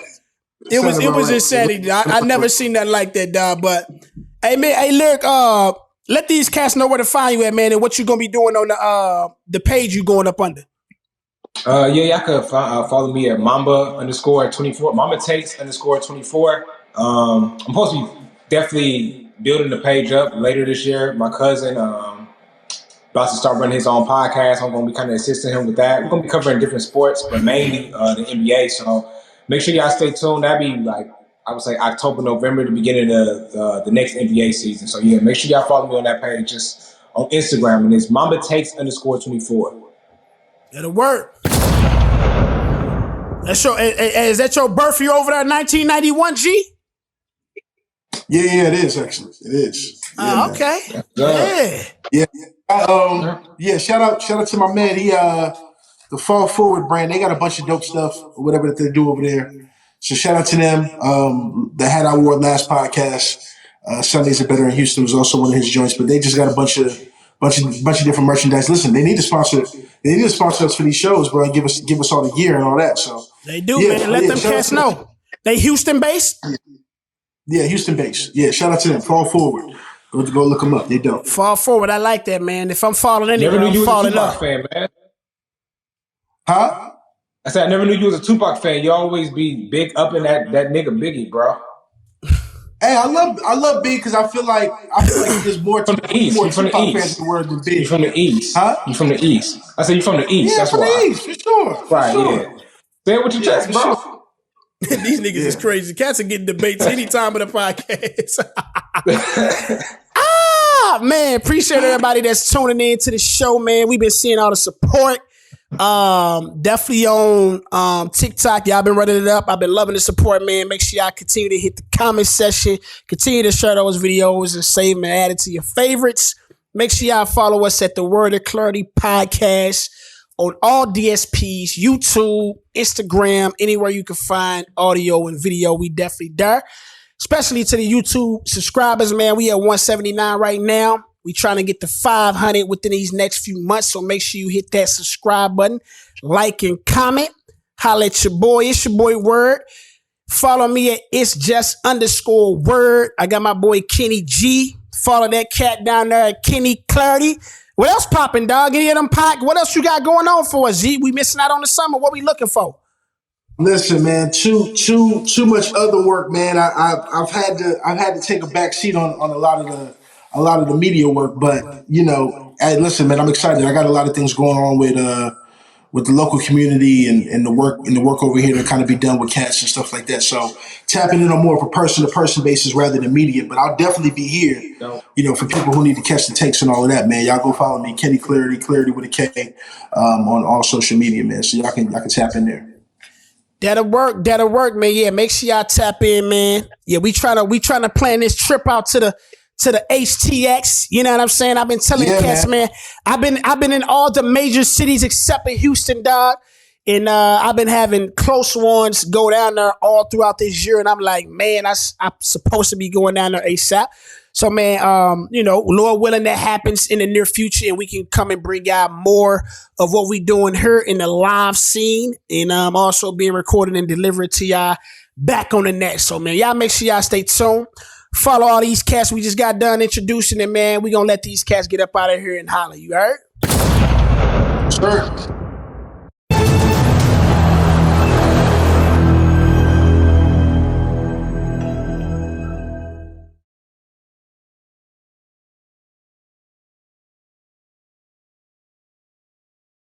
It was insanity. I never seen that like that, dog. But hey, man, hey, Lyric, let these cats know where to find you at, man, and what you gonna be doing on the page you going up under. Y'all can follow me at Mamba_24, Mama Takes _24. I'm supposed to be definitely building the page up later this year. My cousin about to start running his own podcast. I'm gonna be kind of assisting him with that. We're gonna be covering different sports, but mainly the NBA. So make sure y'all stay tuned. That'd be like, I would say October, November, the beginning of the next NBA season. So yeah, make sure y'all follow me on that page. Just on Instagram, and it's Mamba_takes_24. That'll work. That's your, is that your birth year over there, 1991, G? Yeah, it is actually. It is. Yeah, okay. Yeah. Shout out to my man. He the Fall Forward brand. They got a bunch of dope stuff or whatever that they do over there. So shout out to them. The hat I wore last podcast. Sundays are better in Houston was also one of his joints, but they just got a bunch of different merchandise. Listen, they need to sponsor. They need to sponsor us for these shows, bro. And give us all the gear and all that. So they do, man. Let them cats know. They Houston based. Yeah, Houston based. Yeah, shout out to them. Fall Forward. Go look them up. They dope. Fall Forward. I like that, man. If I'm falling anywhere, I'm falling up. Fan, man. Huh? I said I never knew you was a Tupac fan. You always be big up in that nigga Biggie, bro. Hey, I love Big because I feel like there's more from the East. You from the East. Than Big. You from the East. Huh? You from the East. I said you from the East. Yeah, that's from why. the East, for sure. Right, sure. Yeah. Say it with your chest, bro. Sure. These niggas is crazy. Cats are getting debates any time of the podcast. Man, appreciate everybody that's tuning in to the show, man. We've been seeing all the support. Definitely on TikTok. Y'all been running it up. I've been loving the support, man. Make sure y'all continue to hit the comment section. Continue to share those videos and save them and add it to your favorites. Make sure y'all follow us at the Word of Clarity Podcast on all DSPs, YouTube, Instagram, anywhere you can find audio and video. We definitely there. Especially to the YouTube subscribers, man. We at 179 right now. We trying to get to 500 within these next few months. So make sure you hit that subscribe button, like and comment. Holla at your boy. It's your boy Word. Follow me at It's Just _Word. I got my boy Kenny G. Follow that cat down there at Kenny Klarity. What else popping, dog? Any of them pack? What else you got going on for us, G? We missing out on the summer. What we looking for? Listen, man, too much other work, man. I've had to take a back seat on a lot of the media work, but hey, listen, man, I'm excited. I got a lot of things going on with the local community and the work over here to kind of be done with cats and stuff like that. So tapping in on more of a person-to-person basis rather than media, but I'll definitely be here, for people who need to catch the takes and all of that, man. Y'all go follow me, Kenny Klarity with a K, on all social media, man. So y'all can tap in there. That'll work, man. Yeah, make sure y'all tap in, man. Yeah, we trying to plan this trip out to the HTX. You know what I'm saying? I've been telling cats, man. I've been in all the major cities except in Houston, dog. And I've been having close ones go down there all throughout this year. And I'm like, man, I'm supposed to be going down there ASAP. So, man, Lord willing, that happens in the near future, and we can come and bring y'all more of what we doing here in the live scene, and also being recorded and delivered to y'all back on the net. So, man, y'all make sure y'all stay tuned. Follow all these cats we just got done introducing, and man, we gonna let these cats get up out of here and holler. You heard? Sure.